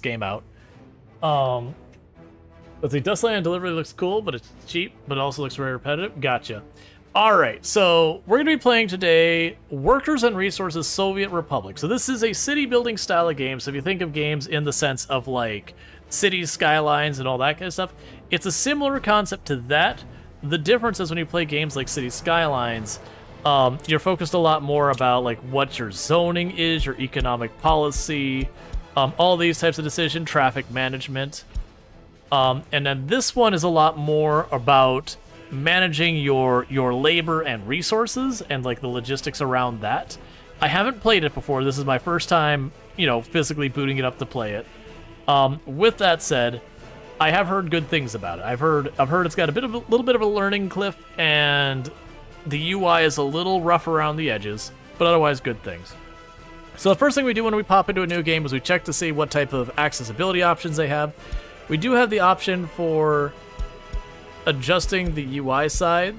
game out. Let's see, Dustland Delivery looks cool, but it's cheap, but it also looks very repetitive. Gotcha. Alright, so we're going to be playing today Workers and Resources Soviet Republic. So this is a city building style of game, so if you think of games in the sense of like cities, skylines, and all that kind of stuff, it's a similar concept to that. The difference is when you play games like City Skylines, you're focused a lot more about like what your zoning is, your economic policy, all these types of decision, traffic management. And then this one is a lot more about managing your labor and resources and like the logistics around that. I haven't played it before. This is my first time, physically booting it up to play it. With that said, I have heard good things about it. I've heard it's got a little bit of a learning cliff, and the UI is a little rough around the edges, but otherwise good things. So the first thing we do when we pop into a new game is we check to see what type of accessibility options they have. We do have the option for adjusting the UI side.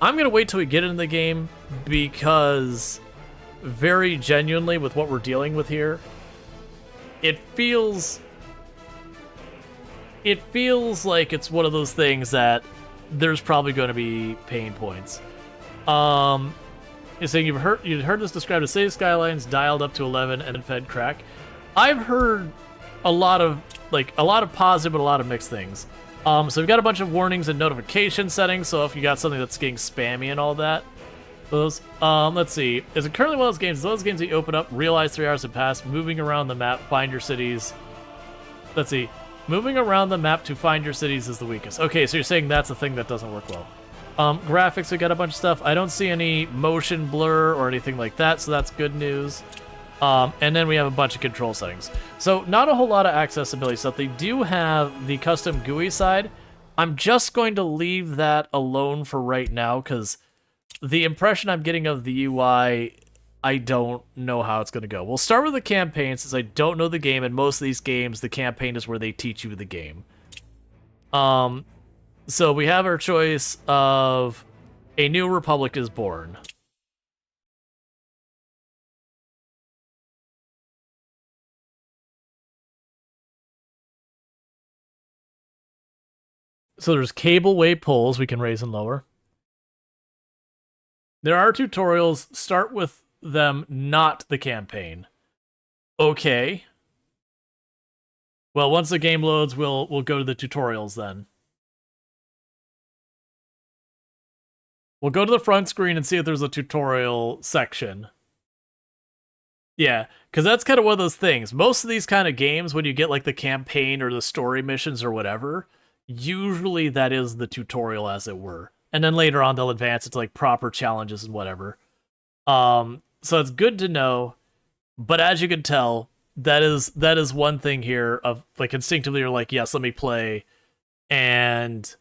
I'm going to wait till we get into the game because very genuinely with what we're dealing with here, it feels like it's one of those things that there's probably going to be pain points. You're saying you'd heard this described as City Skylines dialed up to 11 and then fed crack. I've heard a lot of positive but a lot of mixed things. So we've got a bunch of warnings and notification settings, so if you got something that's getting spammy and all that, those, let's see. Is it currently one of those games that you open up, realize 3 hours have passed, moving around the map, find your cities. Let's see. Moving around the map to find your cities is the weakest. Okay, so you're saying that's a thing that doesn't work well. Graphics, we got a bunch of stuff. I don't see any motion blur or anything like that, so that's good news. And then we have a bunch of control settings. So not a whole lot of accessibility stuff. They do have the custom GUI side. I'm just going to leave that alone for right now because the impression I'm getting of the UI, I don't know how it's going to go. We'll start with the campaign since I don't know the game, and most of these games, the campaign is where they teach you the game. So we have our choice of A New Republic is Born. So there's cableway poles we can raise and lower. There are tutorials. Start with them, not the campaign. Okay. Well, once the game loads, we'll go to the tutorials then. We'll go to the front screen and see if there's a tutorial section. Yeah, because that's kind of one of those things. Most of these kind of games, when you get like the campaign or the story missions or whatever, usually that is the tutorial, as it were. And then later on, they'll advance it to like proper challenges and whatever. So it's good to know. But as you can tell, that is one thing here of like instinctively you're like, yes, let me play. And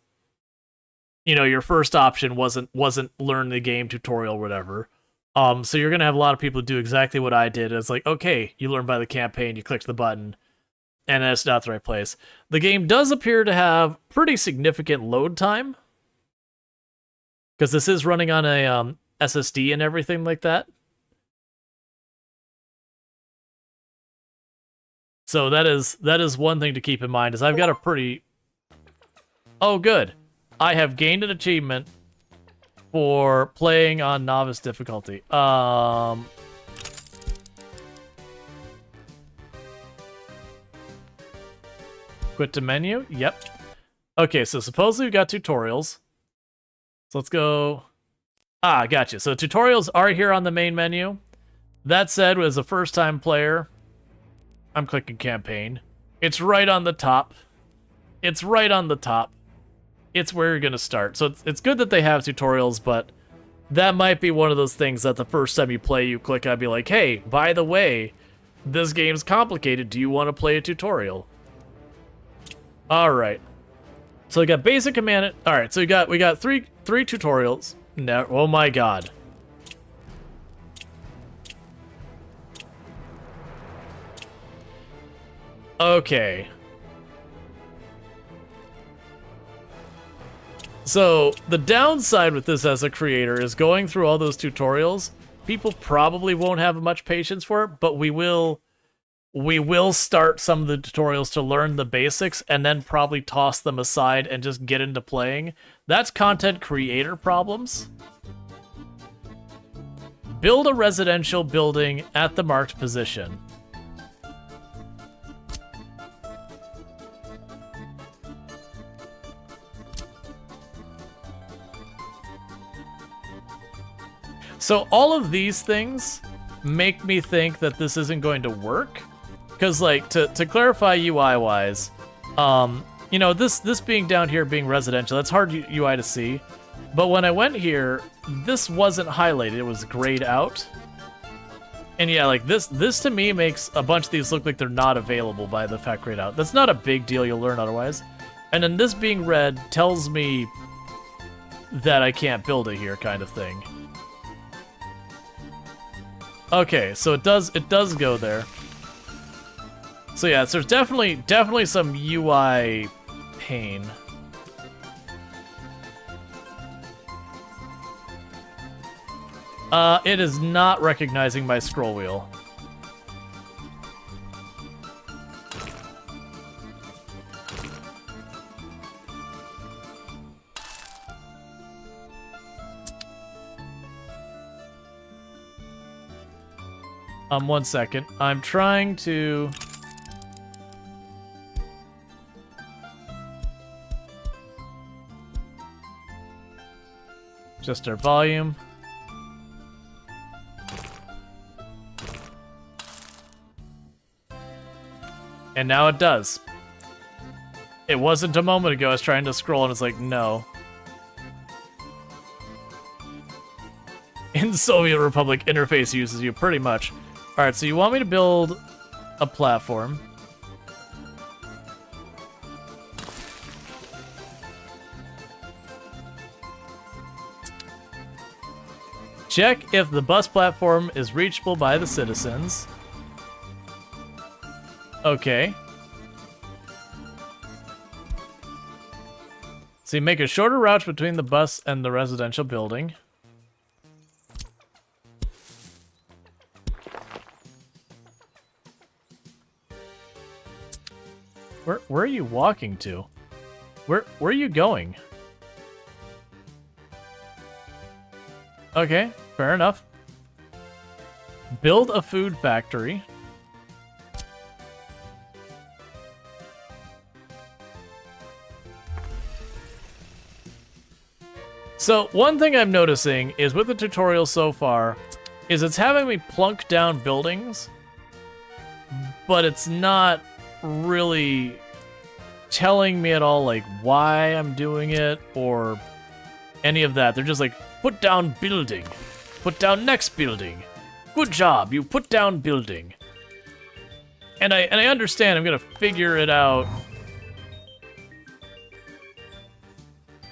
your first option wasn't learn the game tutorial or whatever. So you're gonna have a lot of people do exactly what I did. It's like, okay, you learn by the campaign, you click the button, and that's not the right place. The game does appear to have pretty significant load time, because this is running on a SSD and everything like that. So that is one thing to keep in mind, is I've got a pretty... Oh, good. I have gained an achievement for playing on novice difficulty. Quit to menu? Yep. Okay, so supposedly we've got tutorials. So let's go... Ah, gotcha. So tutorials are here on the main menu. That said, as a first-time player, I'm clicking campaign. It's right on the top. It's right on the top. It's where you're going to start. So it's good that they have tutorials, but that might be one of those things that the first time you play, you click, I'd be like, hey, by the way, this game's complicated. Do you want to play a tutorial? All right. So we got basic command. All right, so we got three tutorials. No, oh my god. Okay. So the downside with this as a creator is going through all those tutorials. People probably won't have much patience for it, but we will we will start some of the tutorials to learn the basics and then probably toss them aside and just get into playing. That's content creator problems. Build a residential building at the marked position. So all of these things make me think that this isn't going to work. Because, like, to clarify UI-wise, you know, this being down here being residential, that's hard UI to see. But when I went here, this wasn't highlighted. It was grayed out. And yeah, like, this to me makes a bunch of these look like they're not available by the fact grayed out. That's not a big deal. You'll learn otherwise. And then this being red tells me that I can't build it here, kind of thing. Okay, so it does go there. So yeah, so there's definitely some UI pain. It is not recognizing my scroll wheel. One second. I'm trying to... Just our volume. And now it does. It wasn't a moment ago. I was trying to scroll and it's like, no. In Soviet Republic, interface uses you pretty much. Alright, so you want me to build a platform. Check if the bus platform is reachable by the citizens. Okay. So you make a shorter route between the bus and the residential building. Where are you walking to? Where are you going? Okay, fair enough. Build a food factory. So one thing I'm noticing is with the tutorial so far is it's having me plunk down buildings, but it's not really telling me at all like why I'm doing it or any of that. They're just like, put down building, put down next building. Good job, you put down building. And I understand I'm gonna figure it out.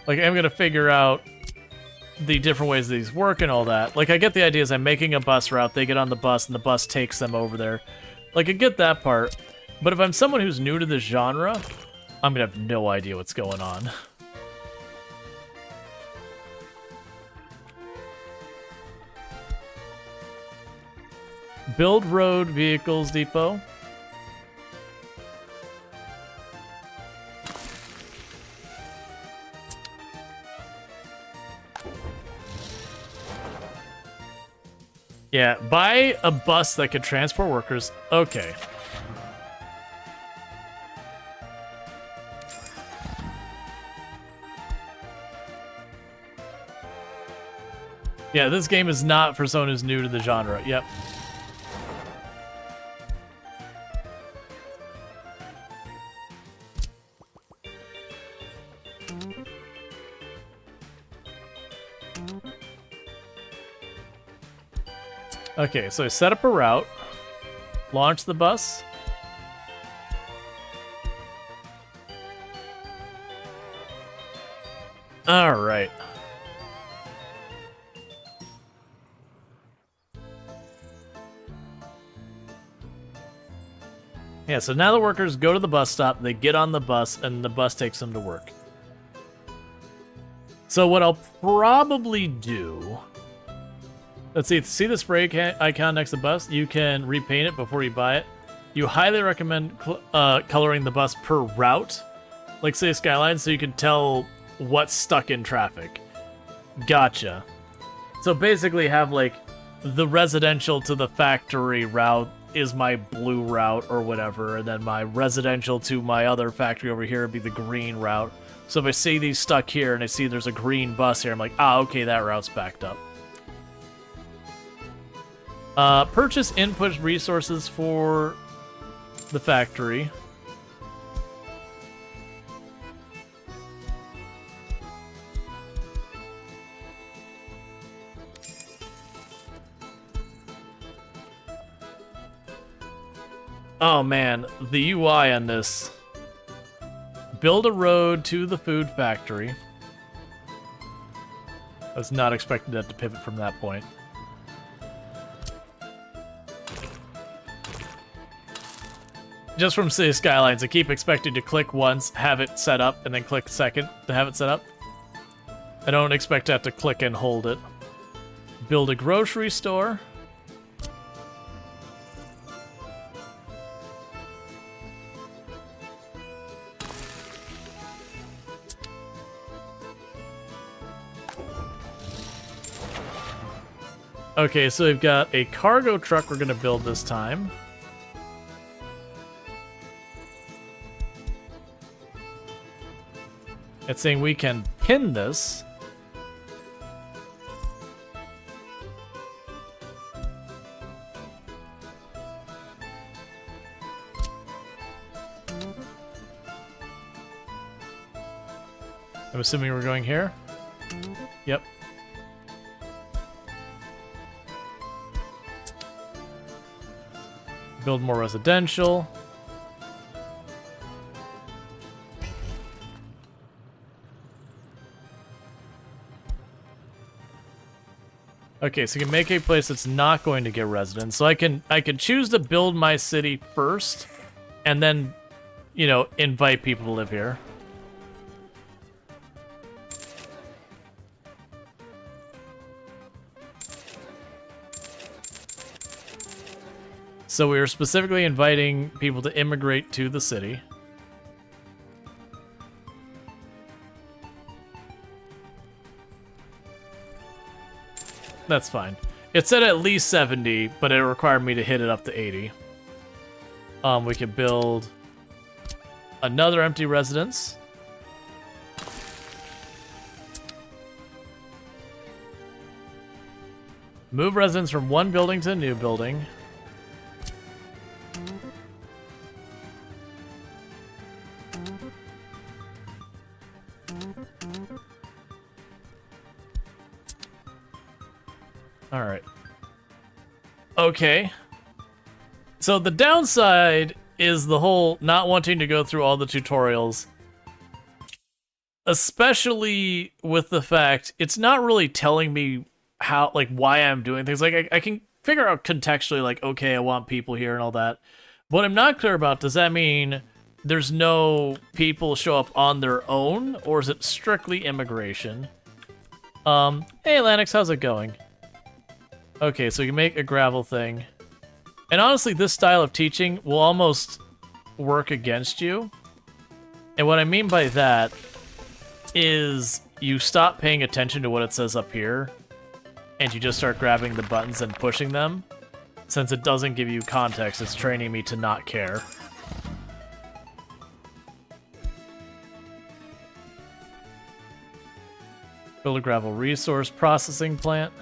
Like I'm gonna figure out the different ways these work and all that. Like I get the idea is I'm making a bus route, they get on the bus and the bus takes them over there. Like I get that part. But if I'm someone who's new to this genre, I'm gonna have no idea what's going on. Build road vehicles depot. Yeah, buy a bus that could transport workers. Okay. Yeah, this game is not for someone who's new to the genre. Yep. Okay, so I set up a route, launch the bus. All right. Yeah, so now the workers go to the bus stop, they get on the bus, and the bus takes them to work. So what I'll probably do... Let's see the spray icon next to the bus? You can repaint it before you buy it. You highly recommend coloring the bus per route, like City Skylines, so you can tell what's stuck in traffic. Gotcha. So basically have like the residential to the factory route is my blue route or whatever, and then my residential to my other factory over here would be the green route. So if I see these stuck here and I see there's a green bus here, I'm like, ah, okay, that route's backed up. Purchase input resources for the factory. Oh man, the UI on this. Build a road to the food factory. I was not expecting that to pivot from that point. Just from City Skylines, I keep expecting to click once, have it set up, and then click second to have it set up. I don't expect to have to click and hold it. Build a grocery store. Okay, so we've got a cargo truck we're going to build this time. It's saying we can pin this. I'm assuming we're going here. Yep. Build more residential. Okay, so you can make a place that's not going to get residents. So I can choose to build my city first, and then, you know, invite people to live here. So we are specifically inviting people to immigrate to the city. That's fine. It said at least 70, but it required me to hit it up to 80. We could build another empty residence. Move residents from one building to a new building. Alright. Okay. So the downside is the whole not wanting to go through all the tutorials. Especially with the fact it's not really telling me how, like, why I'm doing things. Like, I can figure out contextually, like, okay, I want people here and all that. What I'm not clear about, does that mean there's no people show up on their own? Or is it strictly immigration? Hey, Lanix, how's it going? Okay, so you make a gravel thing. And honestly, this style of teaching will almost work against you. And what I mean by that is you stop paying attention to what it says up here, and you just start grabbing the buttons and pushing them. Since it doesn't give you context, it's training me to not care. Build a gravel resource processing plant.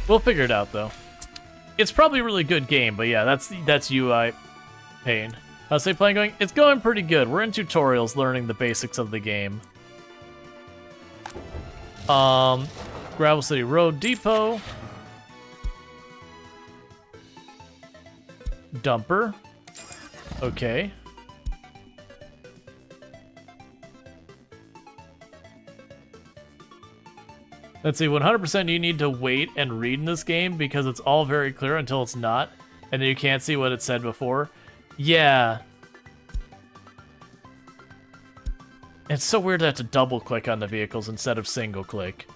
We'll figure it out, though. It's probably a really good game, but yeah, that's UI pain. How's the playing going? It's going pretty good. We're in tutorials learning the basics of the game. Gravel City Road Depot. Dumper. Okay. Let's see, 100% you need to wait and read in this game because it's all very clear until it's not, and then you can't see what it said before. Yeah. It's so weird to have to double click on the vehicles instead of single click.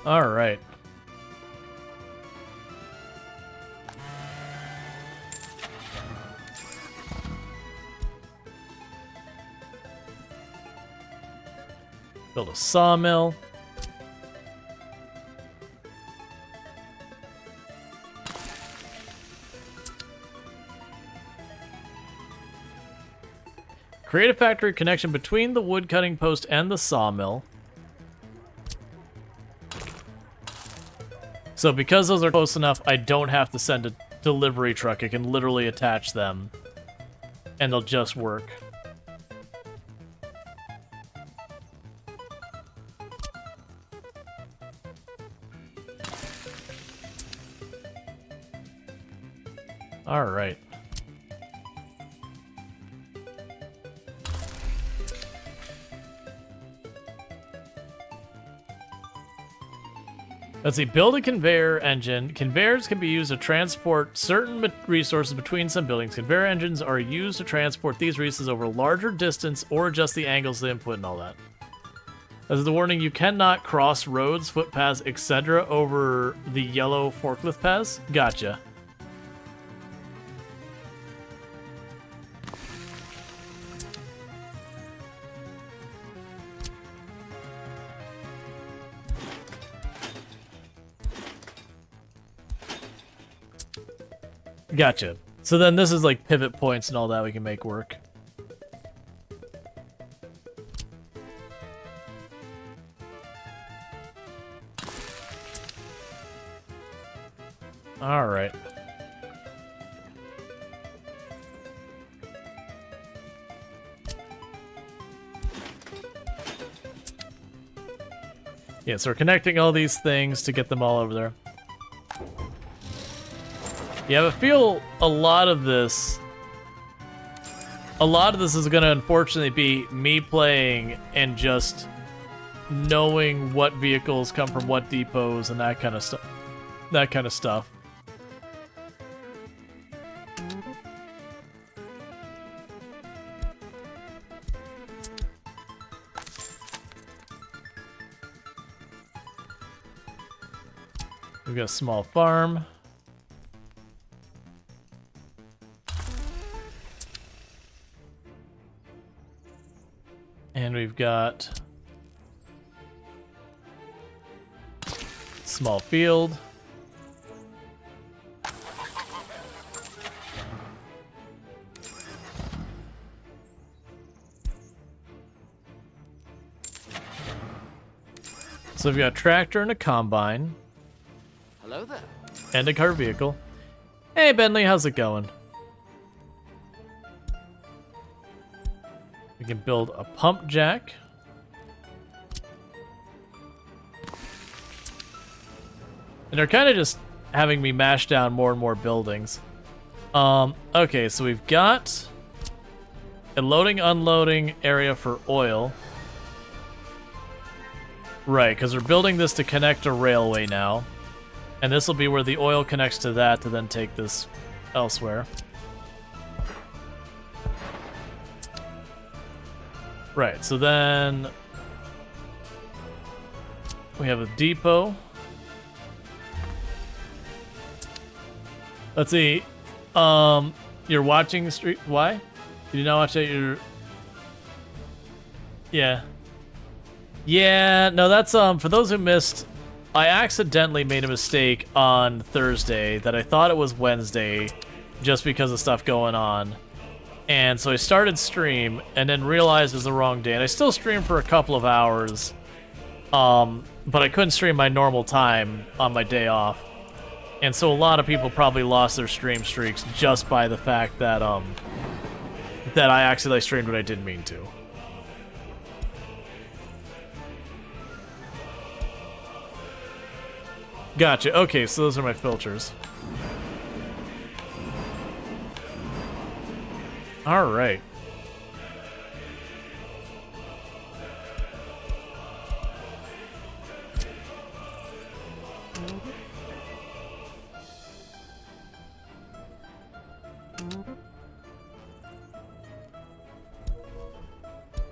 All right. Build a sawmill. Create a factory connection between the wood cutting post and the sawmill. So because those are close enough, I don't have to send a delivery truck. I can literally attach them, and they'll just work. All right. Let's see, build a conveyor engine. Conveyors can be used to transport certain resources between some buildings. Conveyor engines are used to transport these resources over a larger distance or adjust the angles of the input and all that. As the warning, you cannot cross roads, footpaths, etc. over the yellow forklift paths. Gotcha. Gotcha. So then this is like pivot points and all that we can make work. All right. Yeah, so we're connecting all these things to get them all over there. Yeah, I feel a lot of this is going to unfortunately be me playing and just knowing what vehicles come from what depots and that kind of stuff. That kind of stuff. We've got a small farm. And we've got small field. So we've got a tractor and a combine. Hello there. And a car vehicle. Hey Bentley, how's it going? We can build a pump jack. And they're kind of just having me mash down more and more buildings. Okay, so we've got a loading unloading area for oil. Right, because we're building this to connect a railway now. And this will be where the oil connects to that to then take this elsewhere. Right, so then we have a depot. Let's see. You're watching Street. Why? Did you not watch that? Yeah. Yeah, no, that's for those who missed, I accidentally made a mistake on Thursday that I thought it was Wednesday just because of stuff going on. And so I started stream and then realized it was the wrong day. And I still streamed for a couple of hours, but I couldn't stream my normal time on my day off. And so a lot of people probably lost their stream streaks just by the fact that that I accidentally streamed what I didn't mean to. Gotcha. Okay, so those are my filters. All right.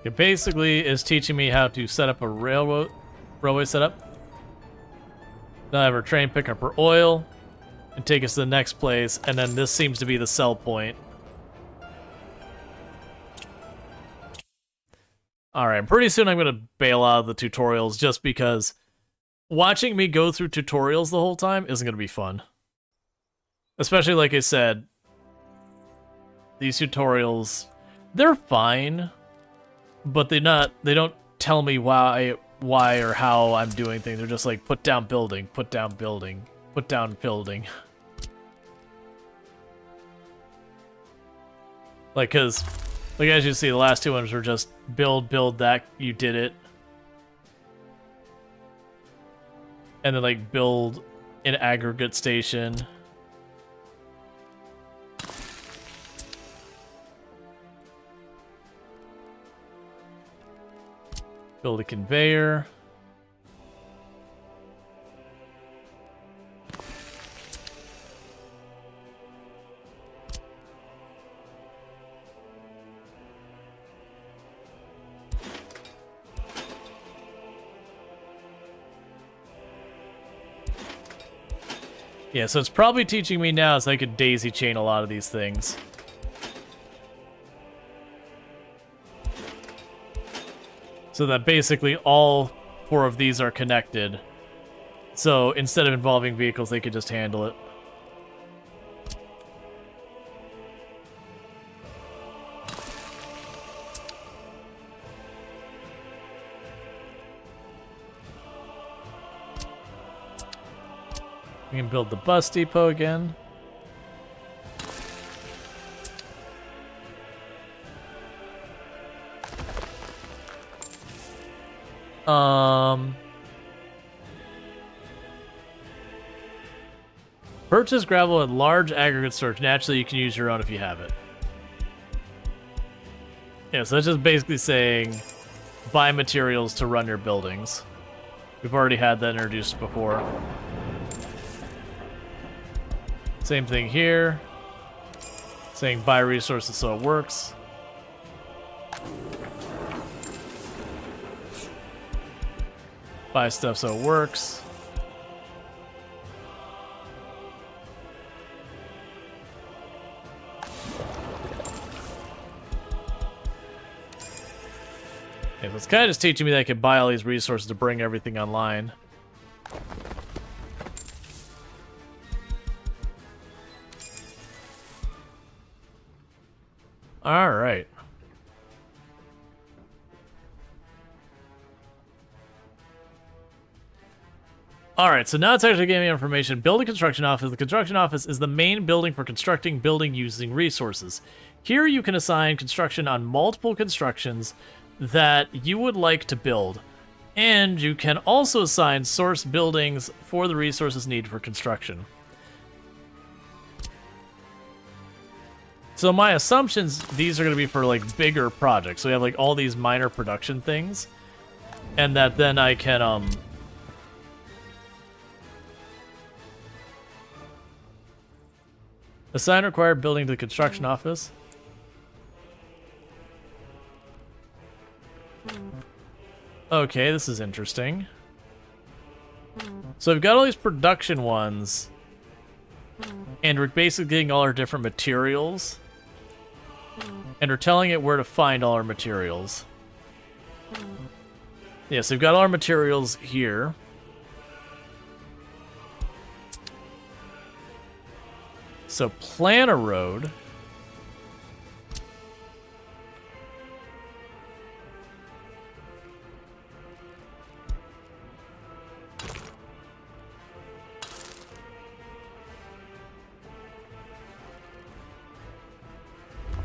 It basically is teaching me how to set up a railway setup. Now I have our train pick up our oil and take us to the next place, and then this seems to be the sell point. Alright, pretty soon I'm going to bail out of the tutorials just because watching me go through tutorials the whole time isn't going to be fun. Especially, like I said, these tutorials, they're fine, but they don't tell me why or how I'm doing things. They're just like, put down building, put down building, put down building. Like, cause, like as you see, the last two ones were just build that, you did it. And then like build an aggregate station. Build a conveyor. Yeah, so it's probably teaching me now so I could daisy chain a lot of these things. So that basically all 4 of these are connected. So instead of involving vehicles, they could just handle it. We can build the bus depot again. Purchase gravel and large aggregate storage. Naturally, you can use your own if you have it. Yeah, so that's just basically saying buy materials to run your buildings. We've already had that introduced before. Same thing here. Saying buy resources so it works. Buy stuff so it works. Yeah, so it's kind of just teaching me that I can buy all these resources to bring everything online. All right. Alright, so now it's actually giving me information. Build a construction office. The construction office is the main building for constructing building using resources. Here you can assign construction on multiple constructions that you would like to build. And you can also assign source buildings for the resources needed for construction. So my assumptions, these are going to be for like bigger projects. So we have like all these minor production things. And that then I can, assign required building to the construction office. Okay, this is interesting. So I've got all these production ones. And we're basically getting all our different materials. And we're telling it where to find all our materials. Yeah, so we've got all our materials here. So plan a road.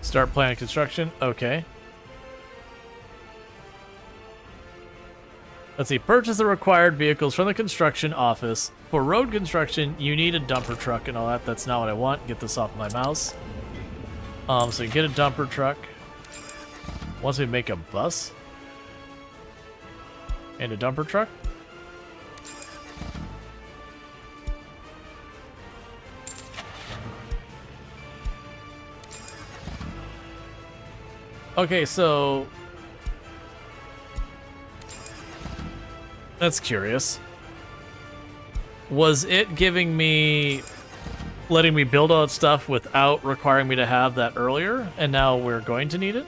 Start planning construction. Okay. Let's see. Purchase the required vehicles from the construction office. For road construction, you need a dumper truck and all that. That's not what I want. Get this off my mouse. So you get a dumper truck. Once we make a bus. And a dumper truck. Okay, so That's curious. Was it giving me... letting me build all that stuff without requiring me to have that earlier, and now we're going to need it?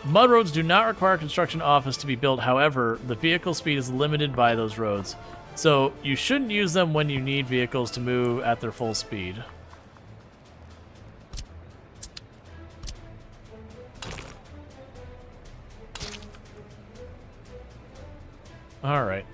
Mud roads do not require construction office to be built, however, the vehicle speed is limited by those roads. So you shouldn't use them when you need vehicles to move at their full speed. Alright.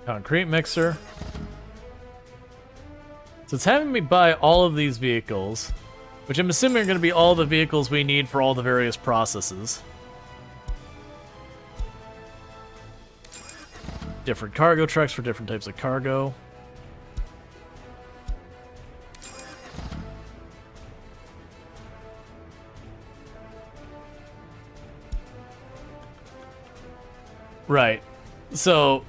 Concrete mixer. So it's having me buy all of these vehicles, which I'm assuming are going to be all the vehicles we need for all the various processes. Different cargo trucks for different types of cargo. Right. So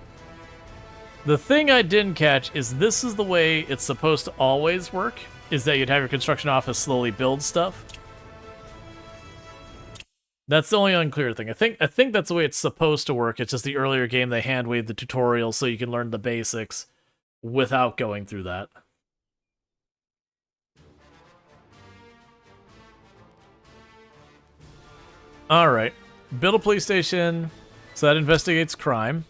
the thing I didn't catch is this is the way it's supposed to always work, is that you'd have your construction office slowly build stuff. That's the only unclear thing. I think that's the way it's supposed to work. It's just the earlier game they hand-waved the tutorial so you can learn the basics without going through that. Alright. Build a police station, so that investigates crime.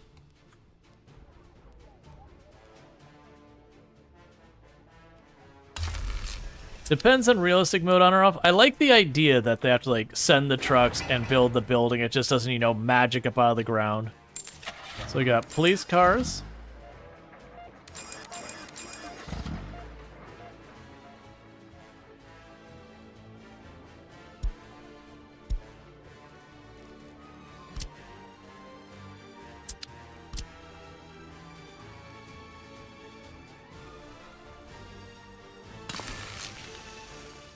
Depends on realistic mode on or off. I like the idea that they have to, like, send the trucks and build the building. It just doesn't, you know, magic up out of the ground. So we got police cars.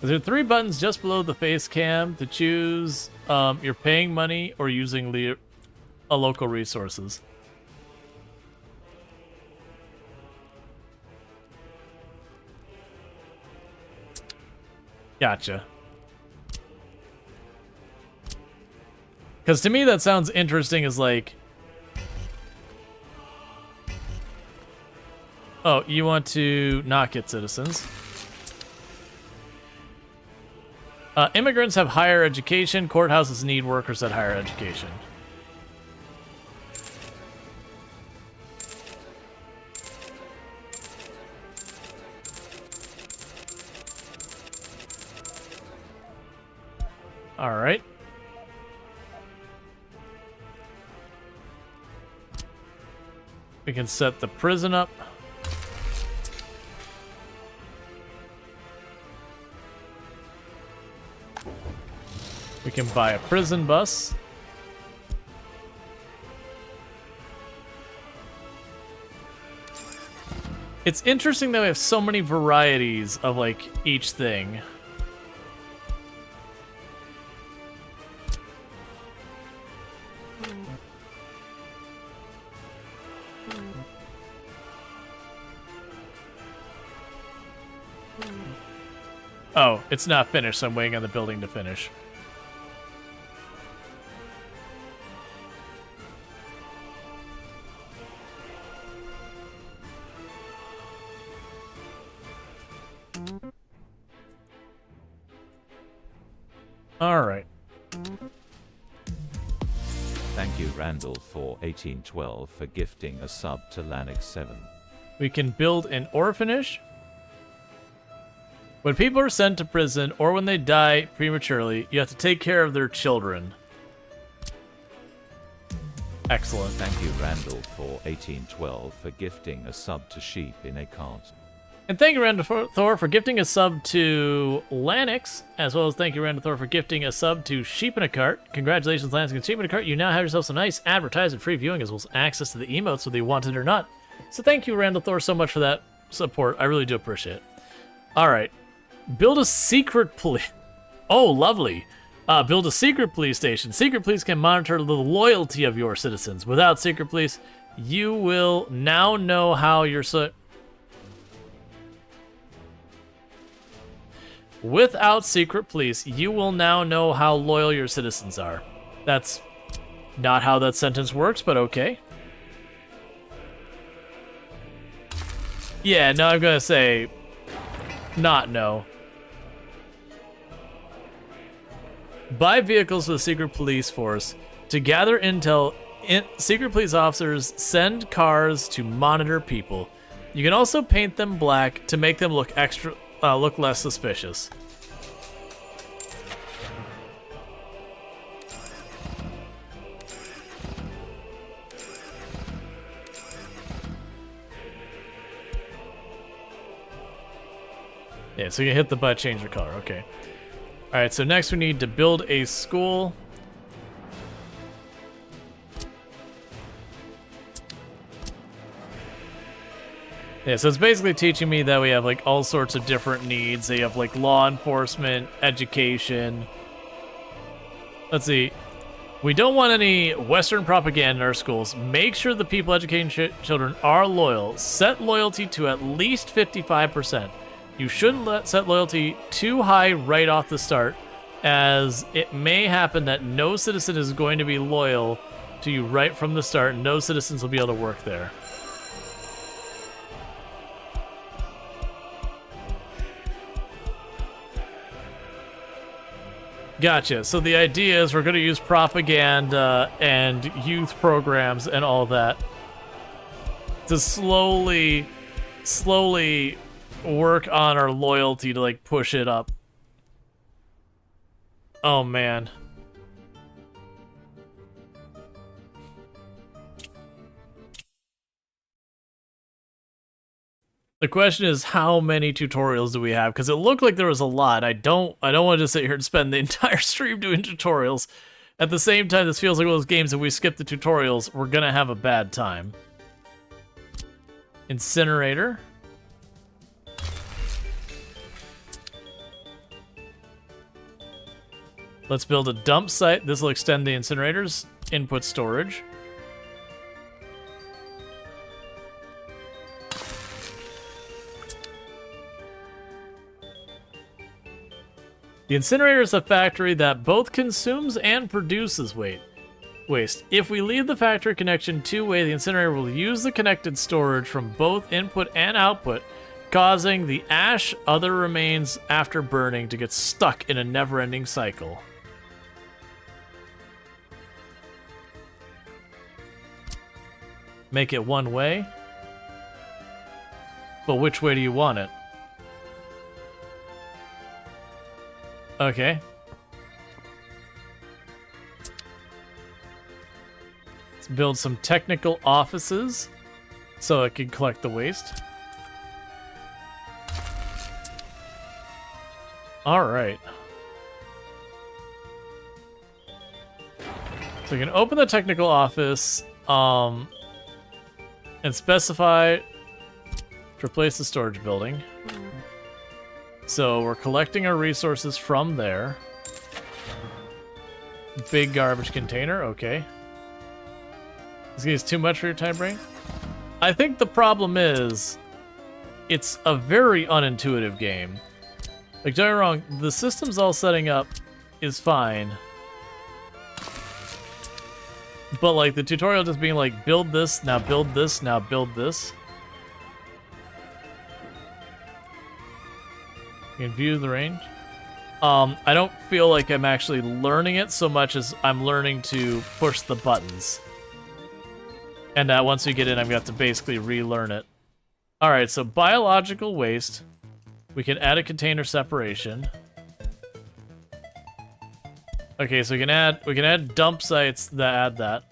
There are 3 buttons just below the face cam to choose. You're paying money or using local resources. Gotcha. Because to me that sounds interesting as like... Oh, you want to not get citizens. Immigrants have higher education. Courthouses need workers at higher education. All right. We can set the prison up. We can buy a prison bus. It's interesting that we have so many varieties of, like, each thing. Oh, it's not finished, so I'm waiting on the building to finish. Alright. Thank you, Randall, for 1812 for gifting a sub to Lanix7. We can build an orphanage. When people are sent to prison or when they die prematurely, you have to take care of their children. Excellent. Thank you, Randall, for 1812 for gifting a sub to Sheep in a Cart. And thank you, Randall Thor, for gifting a sub to Lanix, as well as thank you, Randall Thor, for gifting a sub to Sheep in a Cart. Congratulations, Lanix and Sheep in a Cart. You now have yourself some nice advertisement-free viewing, as well as access to the emotes whether you want it or not. So thank you, Randall Thor, so much for that support. I really do appreciate it. All right. Build a secret police... Oh, lovely. Build a secret police station. Secret police can monitor the loyalty of your citizens. Without secret police, you will now know how your... Without secret police, you will now know how loyal your citizens are. That's not how that sentence works, but okay. Yeah, no, I'm gonna say not no. Buy vehicles for the secret police force. To gather intel, secret police officers send cars to monitor people. You can also paint them black to make them look look less suspicious. Yeah, so you hit the button, change your color. Okay. All right, so next we need to build a school. Yeah, so it's basically teaching me that we have like all sorts of different needs. They have like law enforcement, education. Let's see. We don't want any Western propaganda in our schools. Make sure the people educating children are loyal. Set loyalty to at least 55%. You shouldn't set loyalty too high right off the start, as it may happen that no citizen is going to be loyal to you right from the start, and no citizens will be able to work there. Gotcha. So the idea is we're going to use propaganda and youth programs and all that to slowly work on our loyalty to like push it up. Oh man. The question is, how many tutorials do we have? Because it looked like there was a lot. I don't want to just sit here and spend the entire stream doing tutorials. At the same time, this feels like one of those games, if we skip the tutorials, we're gonna have a bad time. Incinerator. Let's build a dump site. This will extend the incinerator's input storage. The incinerator is a factory that both consumes and produces waste. If we leave the factory connection two-way, the incinerator will use the connected storage from both input and output, causing the ash, other remains after burning, to get stuck in a never-ending cycle. Make it one way? But which way do you want it? Okay. Let's build some technical offices so it can collect the waste. All right. So we can open the technical office and specify to replace the storage building. So we're collecting our resources from there. Big garbage container, okay. This is too much for your time brain? I think the problem is, it's a very unintuitive game. Like, don't get me wrong, the system's all setting up is fine. But like the tutorial just being like, build this, now build this, now build this. You can view the range. I don't feel like I'm actually learning it so much as I'm learning to push the buttons. And once we get in, I'm going to have to basically relearn it. Alright, so biological waste. We can add a container separation. Okay, so we can add dump sites that add that.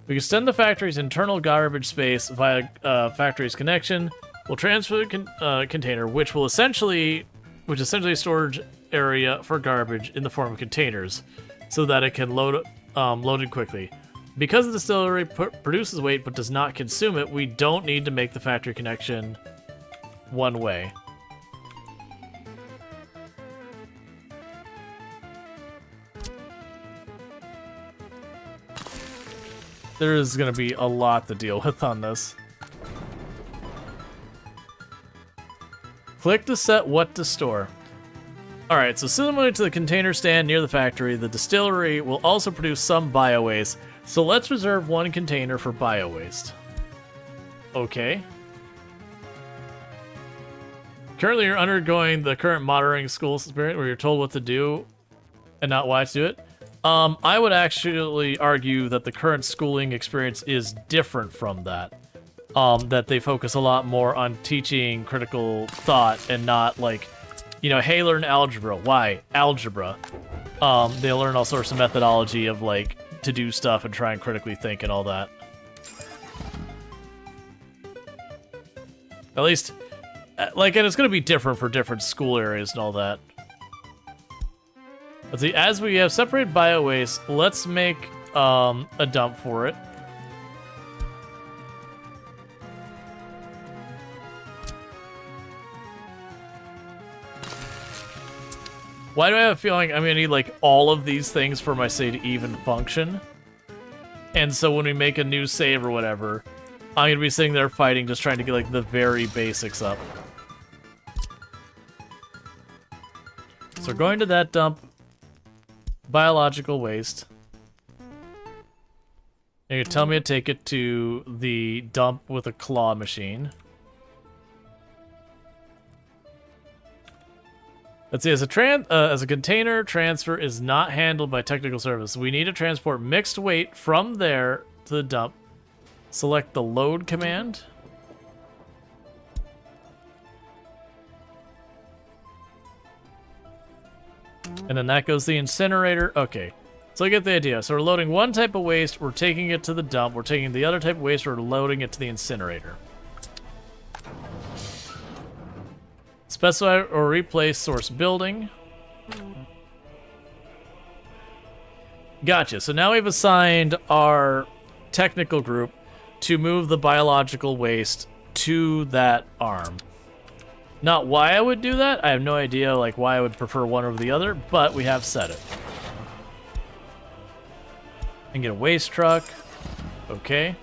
We can extend the factory's internal garbage space via factory's connection. We'll transfer the container, which essentially a storage area for garbage in the form of containers, so that it can load it quickly. Because the distillery produces waste but does not consume it, we don't need to make the factory connection one way. There is going to be a lot to deal with on this. Click to set what to store. Alright, so similar to the container stand near the factory, the distillery will also produce some bio-waste. So let's reserve one container for bio-waste. Okay. Currently, you're undergoing the current monitoring school experience where you're told what to do and not why to do it. I would actually argue that the current schooling experience is different from that. That they focus a lot more on teaching critical thought and not like, you know, hey, learn algebra. Why? Algebra. They learn all sorts of methodology of like to do stuff and try and critically think and all that. At least, like, and it's going to be different for different school areas and all that. Let's see, as we have separated bio-waste, let's make a dump for it. Why do I have a feeling I'm going to need, like, all of these things for my save to even function? And so when we make a new save or whatever, I'm going to be sitting there fighting, just trying to get, like, the very basics up. So we're going to that dump. Biological waste. And you tell me to take it to the dump with a claw machine. Let's see, as a container transfer is not handled by technical service. We need to transport mixed weight from there to the dump. Select the load command. And then that goes the incinerator. Okay, so I get the idea. So we're loading one type of waste, we're taking it to the dump. We're taking the other type of waste, we're loading it to the incinerator. Specify or replace source building. Gotcha. So now we've assigned our technical group to move the biological waste to that arm. Not why I would do that. I have no idea like why I would prefer one over the other, but we have set it. And get a waste truck. Okay.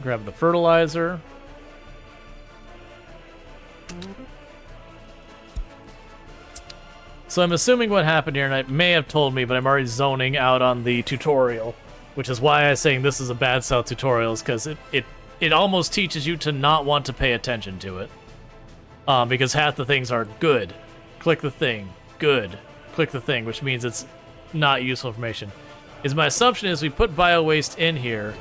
Grab the fertilizer. So I'm assuming what happened here, and I may have told me, but I'm already zoning out on the tutorial, which is why I'm saying this is a bad style tutorial, is because it almost teaches you to not want to pay attention to it. Because half the things are good. Click the thing. Good. Click the thing, which means it's not useful information. My assumption is we put bio waste in here,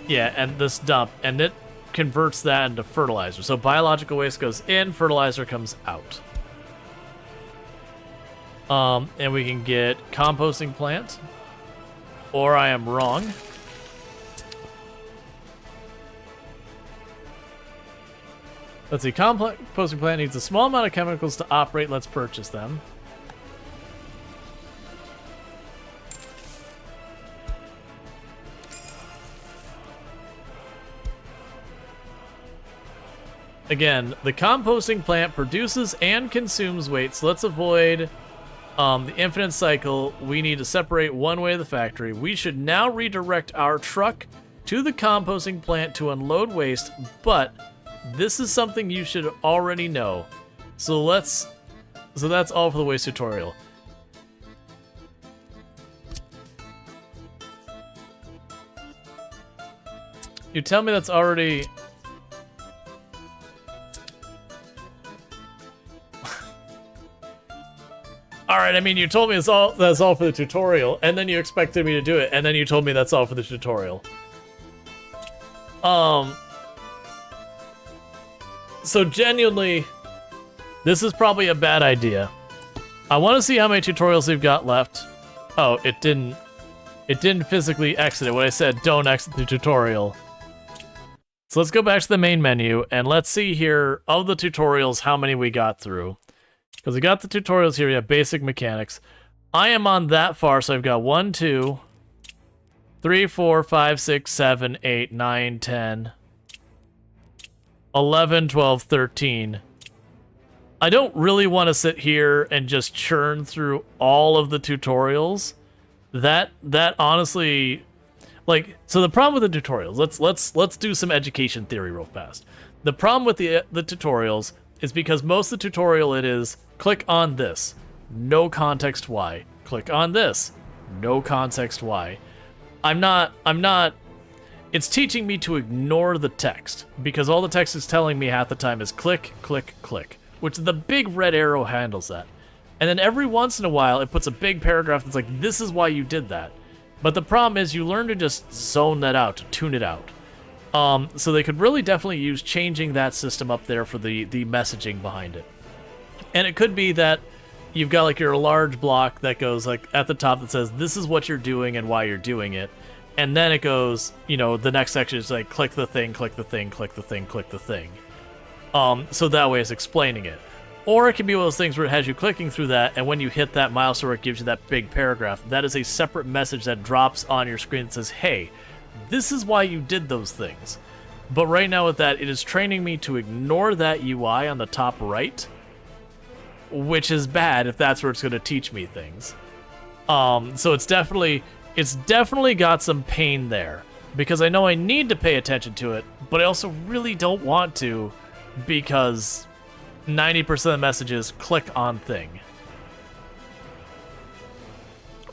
yeah, and this dump, and it converts that into fertilizer. So biological waste goes in, fertilizer comes out. And we can get composting plant, or I am wrong. Let's see, composting plant needs a small amount of chemicals to operate. Let's purchase them. Again, the composting plant produces and consumes weight, so let's avoid the infinite cycle. We need to separate one way to the factory. We should now redirect our truck to the composting plant to unload waste, but this is something you should already know. So that's all for the waste tutorial. You tell me that's already... Alright, I mean, you told me that's all for the tutorial, and then you expected me to do it, and then you told me that's all for the tutorial. So genuinely, this is probably a bad idea. I want to see how many tutorials we've got left. Oh, it didn't physically exit it when I said don't exit the tutorial. So let's go back to the main menu, and let's see here, of the tutorials, how many we got through. Because we got the tutorials here, we have basic mechanics. I am on that far, so I've got 1, 2, 3, 4, 5, 6, 7, 8, 9, 10, 11, 12, 13. I don't really want to sit here and just churn through all of the tutorials. That honestly, Like, so the problem with the tutorials, let's do some education theory real fast. The problem with the tutorials is because most of the tutorial it is click on this, no context why. Click on this, no context why. I'm not it's teaching me to ignore the text because all the text is telling me half the time is click, click, click, which the big red arrow handles that. And then every once in a while it puts a big paragraph that's like, this is why you did that. But the problem is you learn to just zone that out, to tune it out. So they could really definitely use changing that system up there for the messaging behind it. And it could be that you've got like your large block that goes like at the top that says, this is what you're doing and why you're doing it. And then it goes, you know, the next section is like, click the thing, click the thing, click the thing, click the thing. So that way it's explaining it. Or it can be one of those things where it has you clicking through that, and when you hit that milestone where it gives you that big paragraph, that is a separate message that drops on your screen that says, hey, this is why you did those things. But right now with that, it is training me to ignore that UI on the top right, which is bad if that's where it's going to teach me things. So it's definitely got some pain there, because I know I need to pay attention to it, but I also really don't want to, because 90% of the messages click on thing.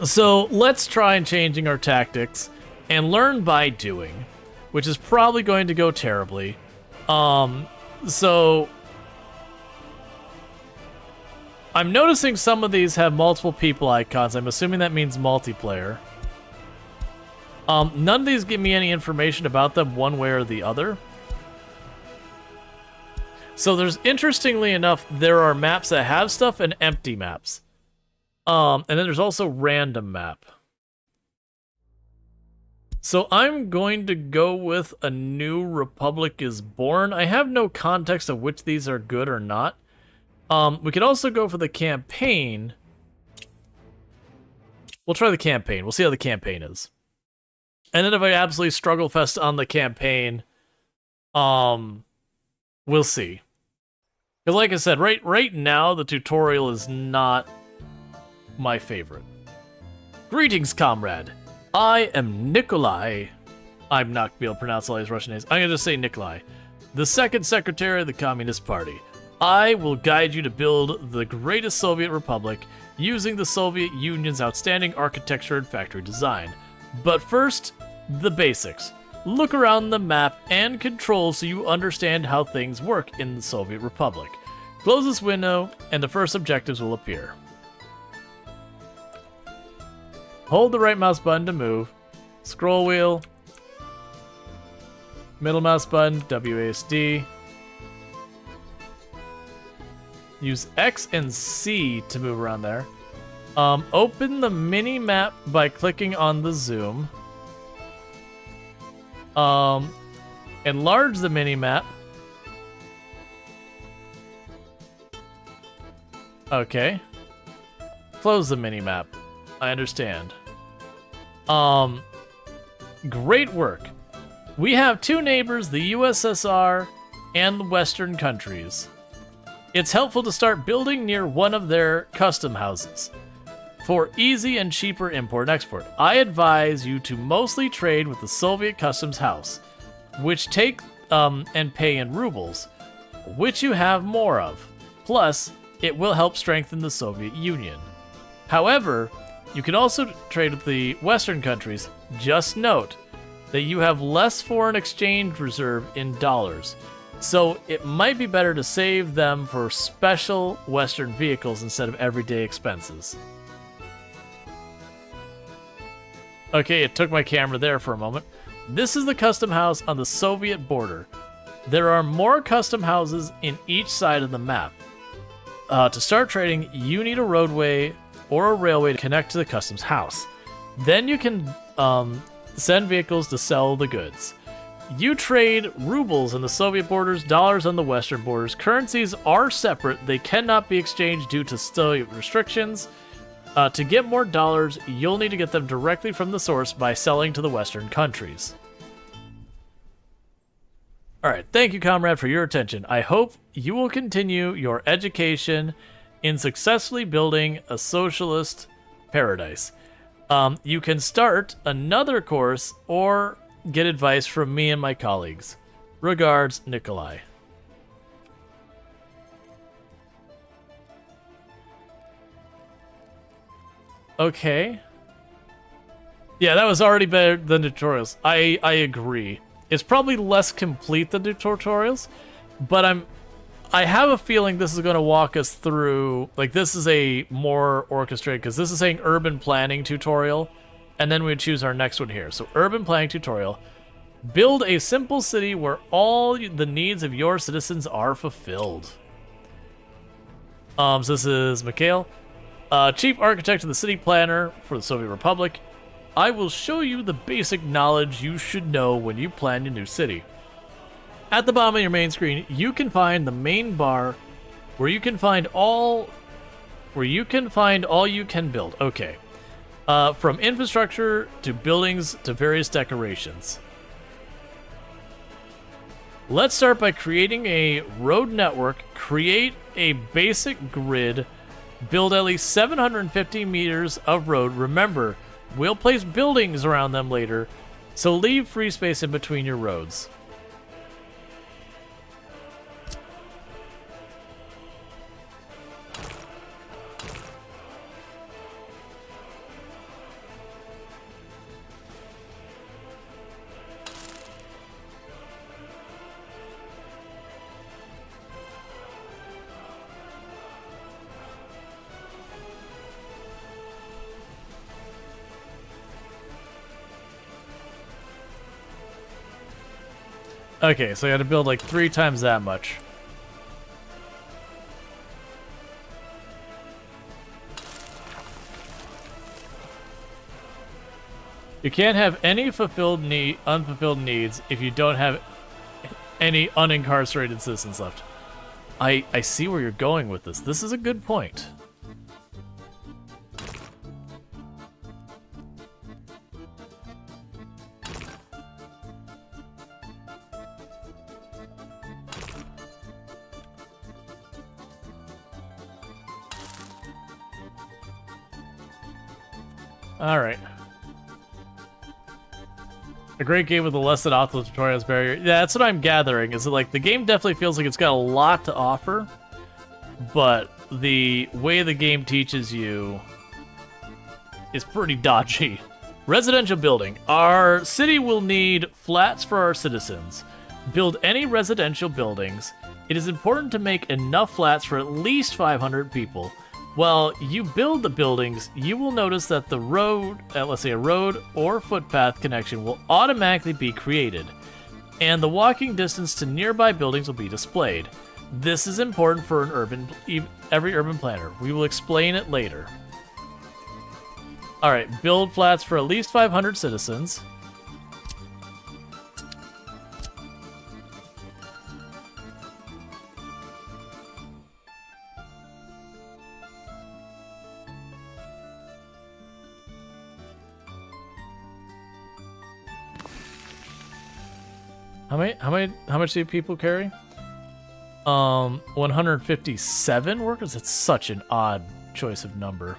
So let's try and changing our tactics and learn by doing, which is probably going to go terribly. So I'm noticing some of these have multiple people icons. I'm assuming that means multiplayer. None of these give me any information about them one way or the other. So there's, interestingly enough, there are maps that have stuff and empty maps. And then there's also random map. So I'm going to go with A New Republic is Born. I have no context of which these are good or not. We could also go for the campaign. We'll try the campaign. We'll see how the campaign is. And then if I absolutely struggle fest on the campaign, we'll see. Because like I said, right now, the tutorial is not my favorite. Greetings, comrade. I am Nikolai. I'm not going to be able to pronounce all these Russian names. I'm going to just say Nikolai, the second secretary of the Communist Party. I will guide you to build the greatest Soviet Republic using the Soviet Union's outstanding architecture and factory design. But first, the basics. Look around the map and controls so you understand how things work in the Soviet Republic. Close this window and the first objectives will appear. Hold the right mouse button to move. Scroll wheel. Middle mouse button, WASD. Use X and C to move around there. Open the mini map by clicking on the zoom. Enlarge the mini map. Okay. Close the mini map. I understand. Great work. We have two neighbors, the USSR and the Western countries. It's helpful to start building near one of their custom houses. For easy and cheaper import and export, I advise you to mostly trade with the Soviet Customs House, which take and pay in rubles, which you have more of. Plus, it will help strengthen the Soviet Union. However, you can also trade with the Western countries. Just note that you have less foreign exchange reserve in dollars, so it might be better to save them for special Western vehicles instead of everyday expenses. Okay, it took my camera there for a moment. This is the custom house on the Soviet border. There are more custom houses in each side of the map. To start trading, you need a roadway or a railway to connect to the customs house. Then you can send vehicles to sell the goods. You trade rubles on the Soviet borders, dollars on the Western borders. Currencies are separate. They cannot be exchanged due to Soviet restrictions. To get more dollars, you'll need to get them directly from the source by selling to the Western countries. Alright, thank you, comrade, for your attention. I hope you will continue your education in successfully building a socialist paradise. You can start another course or get advice from me and my colleagues. Regards, Nikolai. Okay. Yeah, that was already better than tutorials. I agree. It's probably less complete than the tutorials, but I have a feeling this is going to walk us through, like, this is a more orchestrated, because this is saying urban planning tutorial, and then we choose our next one here. So urban planning tutorial. Build a simple city where all the needs of your citizens are fulfilled. So this is Mikhail, Chief Architect of the City Planner for the Soviet Republic. I will show you the basic knowledge you should know when you plan your new city. At the bottom of your main screen, you can find the main bar where you can find all you can build. Okay. From infrastructure to buildings to various decorations. Let's start by creating a road network. Create a basic grid. Build at least 750 meters of road. Remember, we'll place buildings around them later, so leave free space in between your roads. Okay, so I gotta build like 3 times that much. You can't have any unfulfilled needs if you don't have any unincarcerated citizens left. I see where you're going with this. This is a good point. Alright. A great game with a less than optimal tutorials barrier. Yeah, that's what I'm gathering, is that, like, the game definitely feels like it's got a lot to offer, but the way the game teaches you is pretty dodgy. Residential building. Our city will need flats for our citizens. Build any residential buildings. It is important to make enough flats for at least 500 people. While you build the buildings, you will notice that the road, let's say a road or footpath connection will automatically be created, and the walking distance to nearby buildings will be displayed. This is important for every urban planner. We will explain it later. Alright, build flats for at least 500 citizens. How much do people carry? 157 workers? That's such an odd choice of number.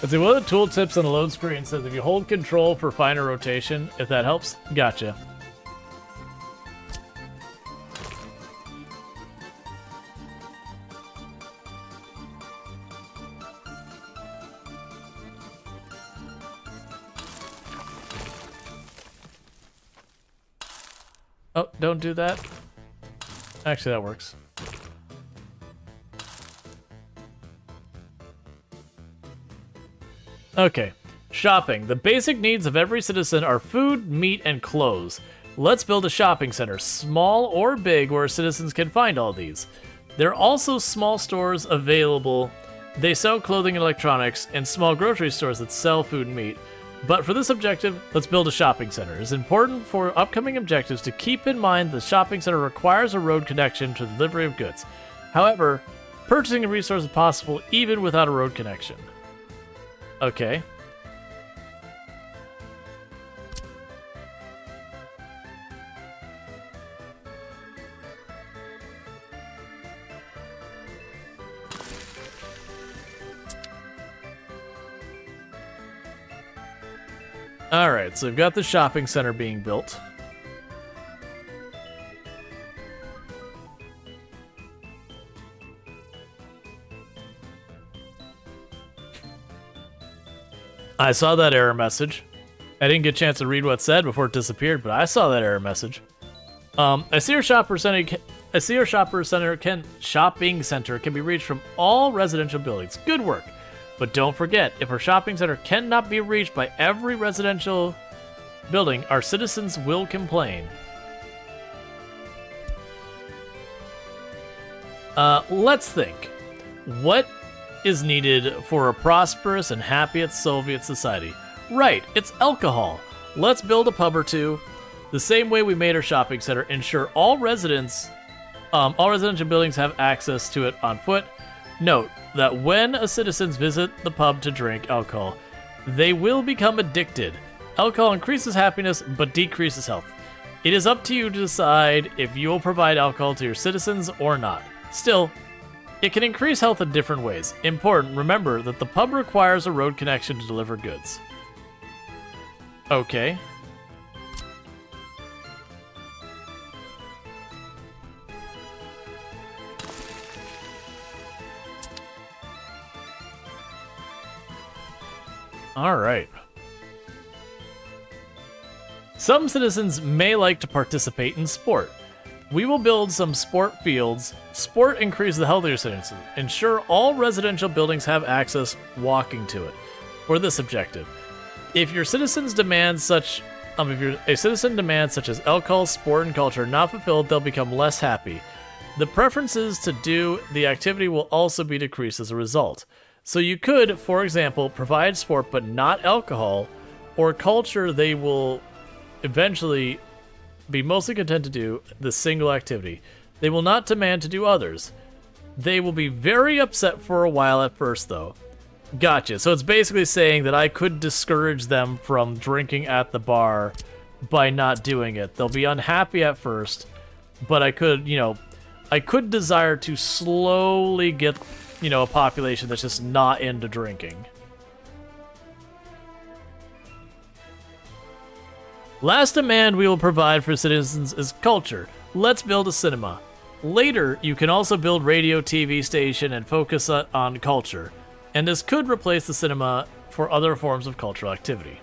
Let's see, one of the tooltips on the load screen says if you hold control for finer rotation, if that helps. Gotcha. Oh, don't do that. Actually, that works. Okay, shopping. The basic needs of every citizen are food, meat, and clothes. Let's build a shopping center, small or big, where citizens can find all these. There are also small stores available. They sell clothing and electronics, and small grocery stores that sell food and meat. But for this objective, let's build a shopping center. It's important for upcoming objectives to keep in mind the shopping center requires a road connection to the delivery of goods. However, purchasing a resource is possible even without a road connection. Okay. Alright, so we've got the shopping center being built. I saw that error message. I didn't get a chance to read what it said before it disappeared, but I saw that error message. I see our shopping center can be reached from all residential buildings. Good work. But don't forget, if our shopping center cannot be reached by every residential building, our citizens will complain. Let's think. What is needed for a prosperous and happy Soviet society? Right, it's alcohol. Let's build a pub or two. The same way we made our shopping center, ensure all residential buildings have access to it on foot. Note that when citizens visit the pub to drink alcohol, they will become addicted. Alcohol increases happiness but decreases health. It is up to you to decide if you will provide alcohol to your citizens or not. Still, it can increase health in different ways. Important, remember that the pub requires a road connection to deliver goods. Okay. All right. Some citizens may like to participate in sport. We will build some sport fields. Sport increases the health of your citizens. Ensure all residential buildings have access walking to it. For this objective, if your citizens demand such, if a citizen demands such as alcohol, sport, and culture are not fulfilled, they'll become less happy. The preferences to do the activity will also be decreased as a result. So you could, for example, provide sport but not alcohol, or culture. They will eventually be mostly content to do the single activity. They will not demand to do others. They will be very upset for a while at first, though. Gotcha. So it's basically saying that I could discourage them from drinking at the bar by not doing it. They'll be unhappy at first, but I could, I could desire to slowly get, a population that's just not into drinking. Last demand we will provide for citizens is culture. Let's build a cinema. Later, you can also build radio, TV station, and focus on culture. And this could replace the cinema for other forms of cultural activity.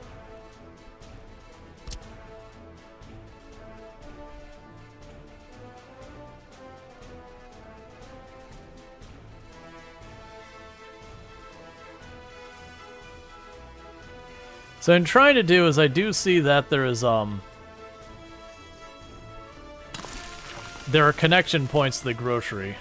So what I'm trying to do is I do see that there is there are connection points to the grocery.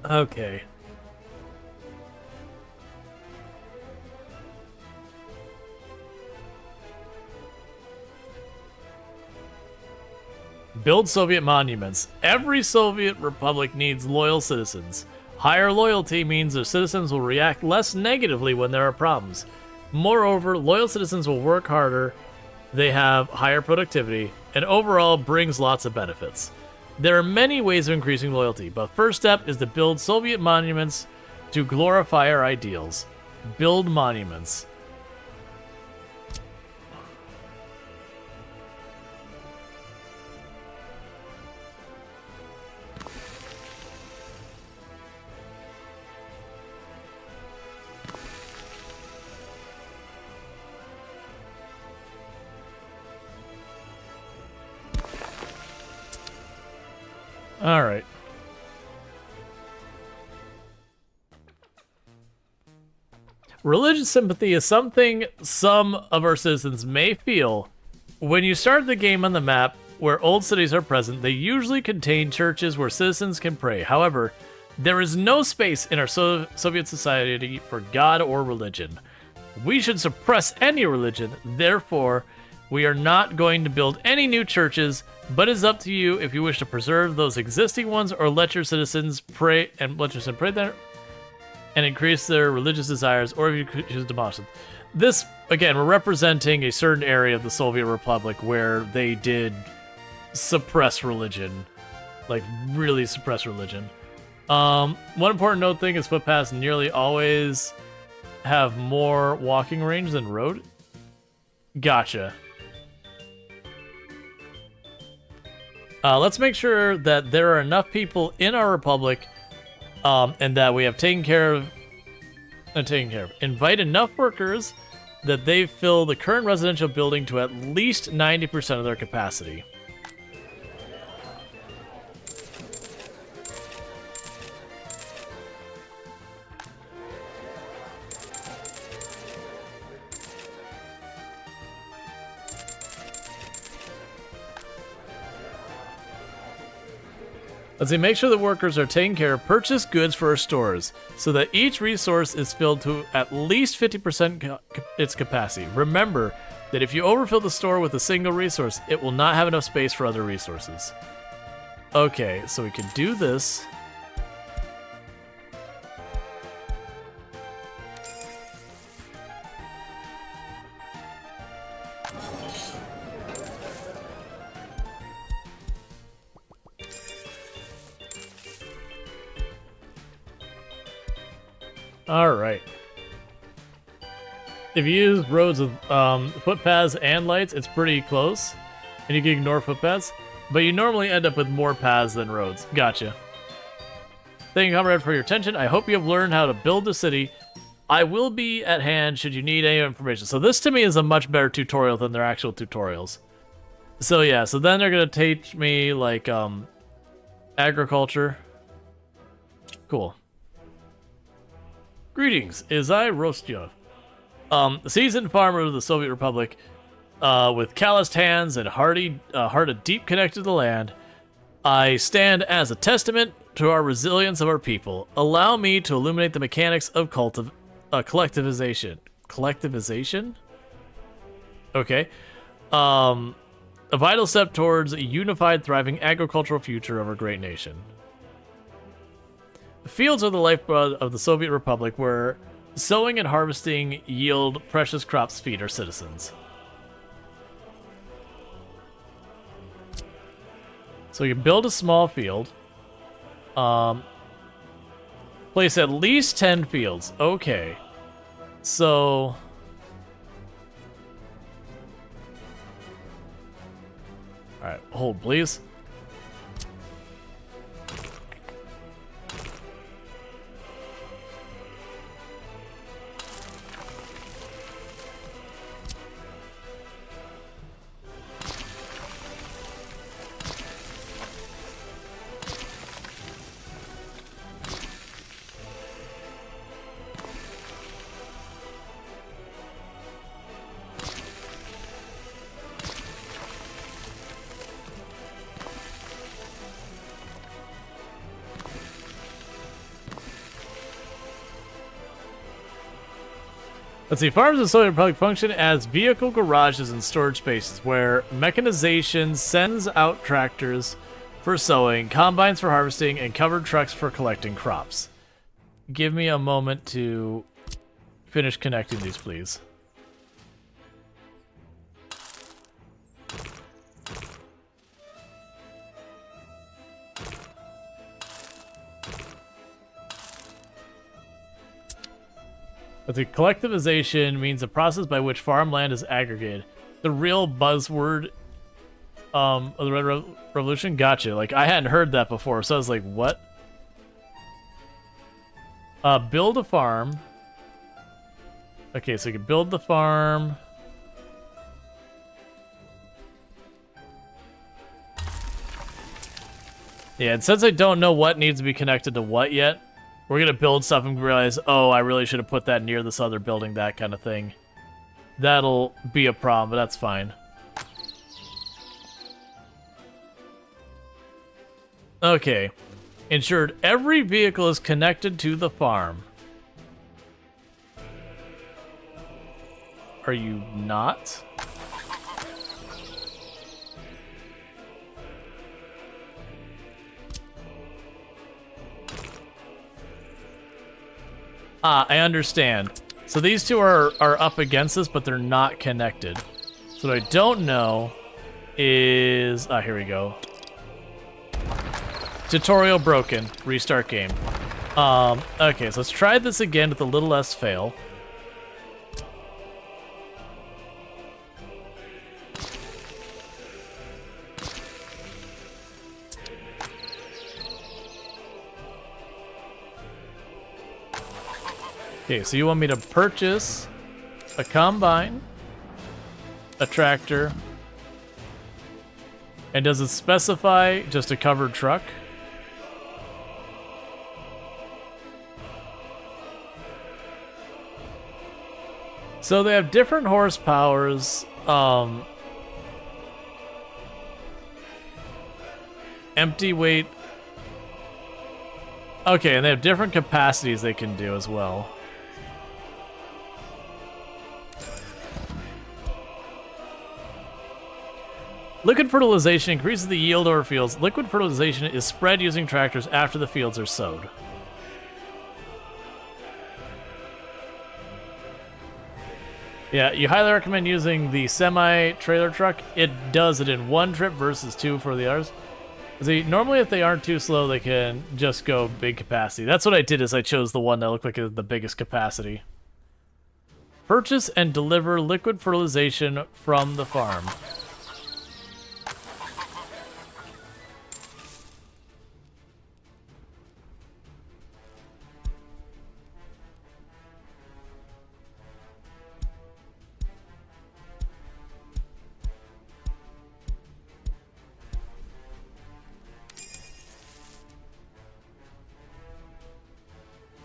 Okay. Build Soviet monuments. Every Soviet republic needs loyal citizens. Higher loyalty means their citizens will react less negatively when there are problems. Moreover, loyal citizens will work harder, they have higher productivity, and overall brings lots of benefits. There are many ways of increasing loyalty, but first step is to build Soviet monuments to glorify our ideals. Build monuments. All right. Religious sympathy is something some of our citizens may feel. When you start the game on the map where old cities are present, they usually contain churches where citizens can pray. However, There is no space in our Soviet society for God or religion. We should suppress any religion. Therefore, we are not going to build any new churches, but it's up to you if you wish to preserve those existing ones or let your citizens pray there and increase their religious desires, or if you choose to demolish them. This, again, we're representing a certain area of the Soviet Republic where they did suppress religion. Like, really suppress religion. One important note thing is footpaths nearly always have more walking range than road. Gotcha. Let's make sure that there are enough people in our republic, and that we have taken care of. Invite enough workers that they fill the current residential building to at least 90% of their capacity. Let's see, make sure the workers are taken care of. Purchase goods for our stores so that each resource is filled to at least 50% its capacity. Remember that if you overfill the store with a single resource, it will not have enough space for other resources. Okay, so we can do this. Alright. If you use roads with footpaths and lights, it's pretty close. And you can ignore footpaths. But you normally end up with more paths than roads. Gotcha. Thank you, comrade, for your attention. I hope you have learned how to build a city. I will be at hand should you need any information. So this to me is a much better tutorial than their actual tutorials. So yeah, so then they're going to teach me like agriculture. Cool. Greetings, is I Rostya, seasoned farmer of the Soviet Republic, with calloused hands and heart of deep connected to the land. I stand as a testament to our resilience of our people. Allow me to illuminate the mechanics of collectivization. Collectivization? Okay. A vital step towards a unified, thriving agricultural future of our great nation. The fields are the lifeblood of the Soviet Republic, where sowing and harvesting yield precious crops feed our citizens. So you can build a small field. Place at least 10 fields. Okay. So... Alright, hold please. Let's see, farms in the Soviet Republic function as vehicle garages and storage spaces where mechanization sends out tractors for sowing, combines for harvesting, and covered trucks for collecting crops. Give me a moment to finish connecting these, please. But the collectivization means a process by which farmland is aggregated. The real buzzword of the Red Revolution? Gotcha. Like, I hadn't heard that before, so I was like, what? Build a farm. Okay, so you can build the farm. Yeah, and since I don't know what needs to be connected to what yet, we're gonna build stuff and realize, oh, I really should have put that near this other building, that kind of thing. That'll be a problem, but that's fine. Okay. Ensured every vehicle is connected to the farm. Are you not? Ah, I understand. So these two are up against us, but they're not connected. So what I don't know is... Ah, here we go. Tutorial broken. Restart game. Okay, so let's try this again with a little less fail. Okay, so you want me to purchase a combine, a tractor, and does it specify just a covered truck? So they have different horsepowers, empty weight. Okay, and they have different capacities they can do as well. Liquid fertilization increases the yield over fields. Liquid fertilization is spread using tractors after the fields are sowed. Yeah, you highly recommend using the semi-trailer truck. It does it in one trip versus two for the others. See, normally if they aren't too slow, they can just go big capacity. That's what I did, is I chose the one that looked like it had the biggest capacity. Purchase and deliver liquid fertilization from the farm.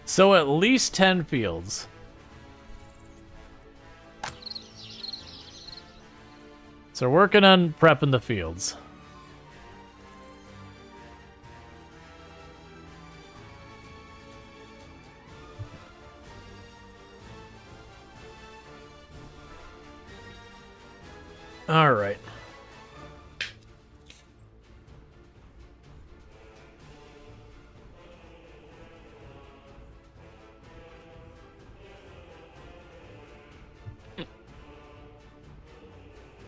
So at least 10 fields. So we're working on prepping the fields. All right.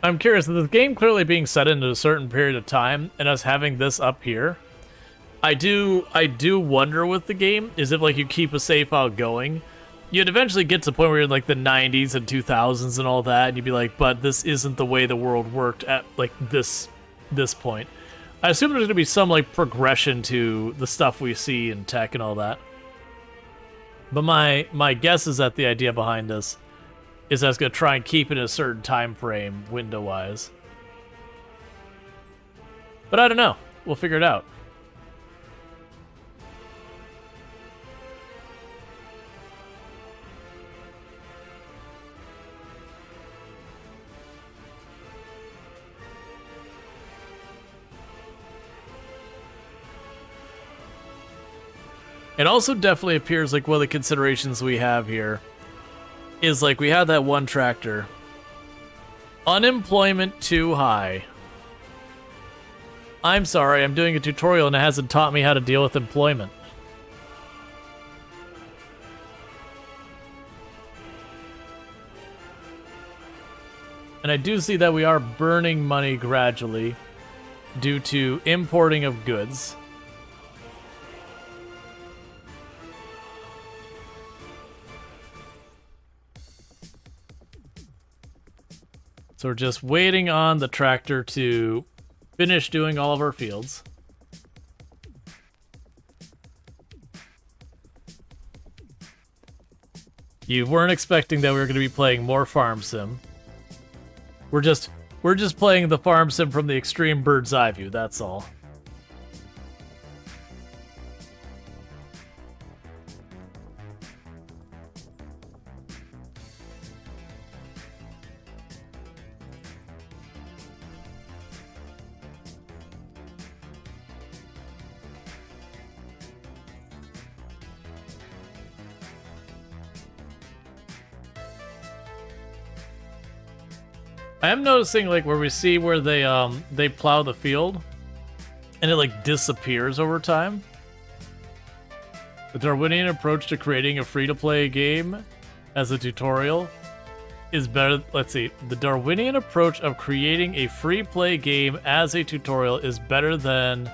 I'm curious, with the game clearly being set into a certain period of time, and us having this up here, I do wonder with the game, is if like you keep a save file going, you'd eventually get to the point where you're in like the 90s and 2000s and all that, and you'd be like, but this isn't the way the world worked at like this point. I assume there's gonna be some like progression to the stuff we see in tech and all that. But my guess is that the idea behind this is that's going to try and keep it in a certain time frame, window-wise. But I don't know. We'll figure it out. It also definitely appears like one of the considerations we have here is like we have that one tractor. Unemployment too high. I'm sorry, I'm doing a tutorial and it hasn't taught me how to deal with employment. And I do see that we are burning money gradually due to importing of goods. So we're just waiting on the tractor to finish doing all of our fields. You weren't expecting that we were going to be playing more Farm Sim. We're just playing the Farm Sim from the extreme bird's eye view, that's all. I am noticing like where we see where they plow the field and it like disappears over time. The Darwinian approach to creating a free-to-play game as a tutorial is better. Let's see. The Darwinian approach of creating a free-play game as a tutorial is better than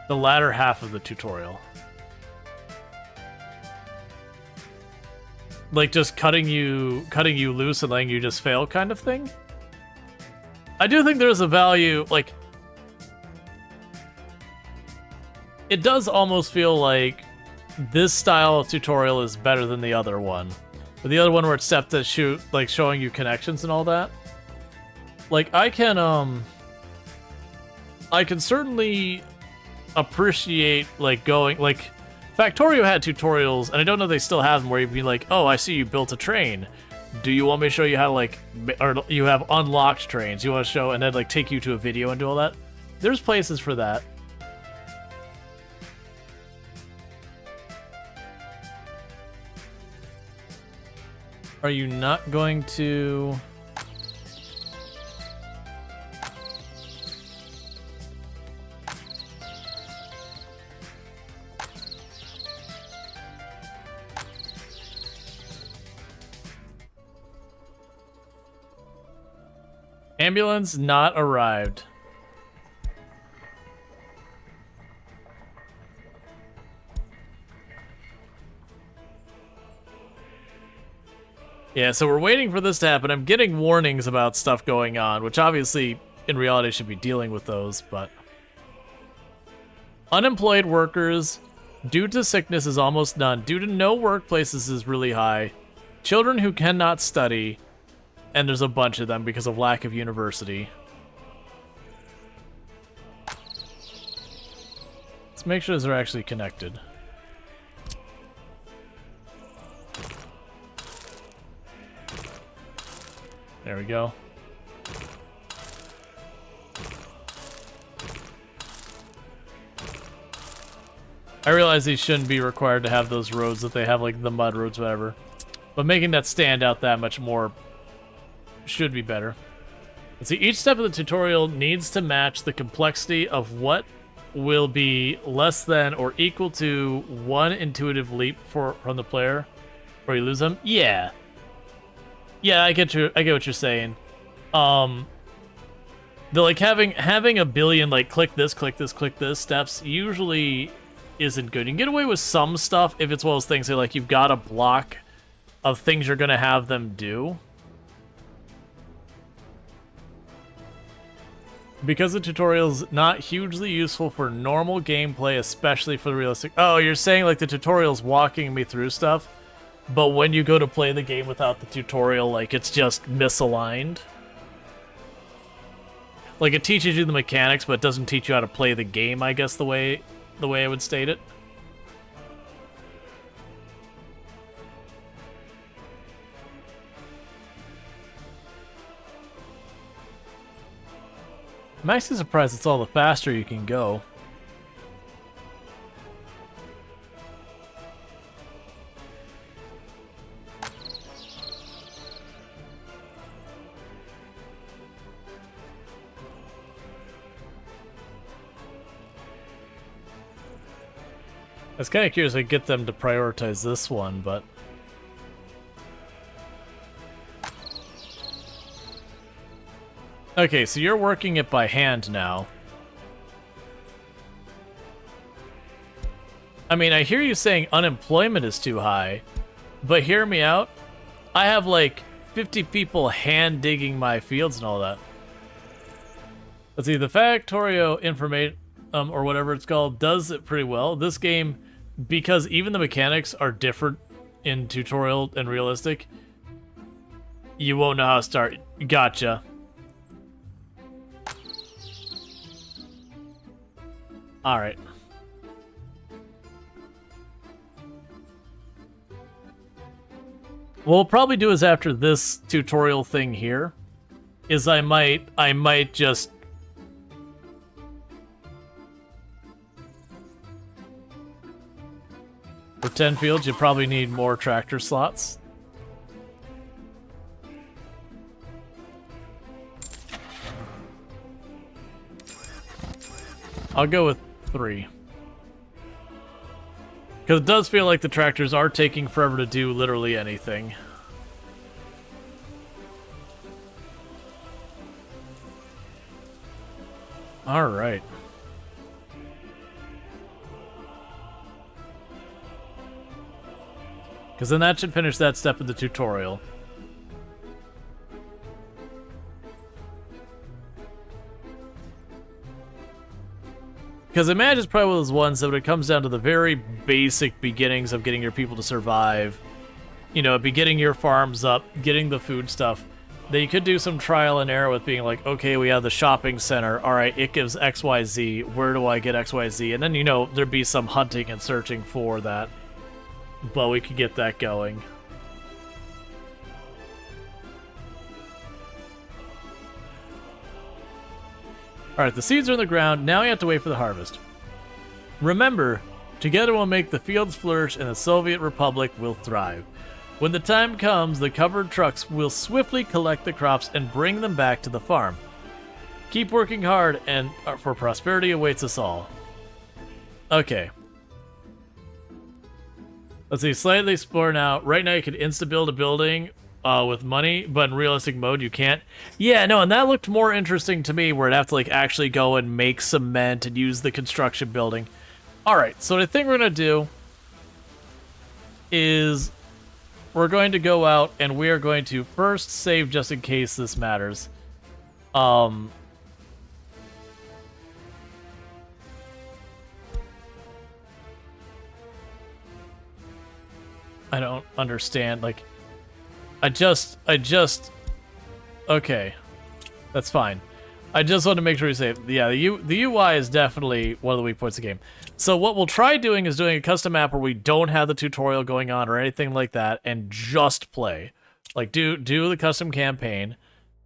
the latter half of the tutorial. Like just cutting you loose and letting you just fail kind of thing. I do think there's a value, like it does almost feel like this style of tutorial is better than the other one. But the other one where it's set to shoot, like showing you connections and all that. Like I can certainly appreciate like going like Factorio had tutorials, and I don't know if they still have them, where you'd be like, oh, I see you built a train. Do you want me to show you how to like, or you have unlocked trains, you want to show, and then like take you to a video and do all that? There's places for that. Are you not going to... Ambulance not arrived. Yeah, so we're waiting for this to happen. I'm getting warnings about stuff going on, which obviously, in reality, should be dealing with those, but... Unemployed workers, due to sickness, is almost none. Due to no workplaces is really high. Children who cannot study, and there's a bunch of them because of lack of university. Let's make sure they're actually connected. There we go. I realize these shouldn't be required to have those roads that they have, like the mud roads, whatever. But making that stand out that much more should be better. Let's see, each step of the tutorial needs to match the complexity of what will be less than or equal to one intuitive leap from the player, or you lose them. Yeah. Yeah, I get what you're saying. The like having a billion like click this steps usually isn't good. You can get away with some stuff if it's one of those things that like you've got a block of things you're gonna have them do. Because the tutorial's not hugely useful for normal gameplay, especially for the realistic... Oh, you're saying like the tutorial's walking me through stuff, but when you go to play the game without the tutorial, like it's just misaligned? Like it teaches you the mechanics, but it doesn't teach you how to play the game, I guess the way I would state it. I'm actually surprised it's all the faster you can go. I was kind of curious to get them to prioritize this one, but... Okay, so you're working it by hand now. I mean, I hear you saying unemployment is too high, but hear me out. I have like 50 people hand digging my fields and all that. Let's see, the Factorio Informate, or whatever it's called, does it pretty well. This game, because even the mechanics are different in tutorial and realistic, you won't know how to start. Gotcha. Alright. What we'll probably do is after this tutorial thing here, is I might just... For 10 fields, you probably need more tractor slots. I'll go with 3. Because it does feel like the tractors are taking forever to do literally anything. Alright. Because then that should finish that step of the tutorial. Because Imagine is probably one of those ones that when it comes down to the very basic beginnings of getting your people to survive, you know, getting your farms up, getting the food stuff, that you could do some trial and error with being like, okay, we have the shopping center. All right, it gives XYZ. Where do I get XYZ? And then, you know, there'd be some hunting and searching for that. But we could get that going. Alright, the seeds are in the ground. Now we have to wait for the harvest. Remember, together we'll make the fields flourish and the Soviet Republic will thrive. When the time comes, the covered trucks will swiftly collect the crops and bring them back to the farm. Keep working hard, and for prosperity awaits us all. Okay. Let's see, slightly explore now. Right now you can insta-build a building with money, but in realistic mode you can't. Yeah, no, and that looked more interesting to me, where I'd have to like actually go and make cement and use the construction building. Alright, so what I think we're going to do is we're going to go out and we are going to first save just in case this matters. I don't understand, like, okay, that's fine. I just want to make sure we save. Yeah, the UI is definitely one of the weak points of the game. So what we'll try doing is doing a custom map where we don't have the tutorial going on or anything like that, and just play. Like, do the custom campaign.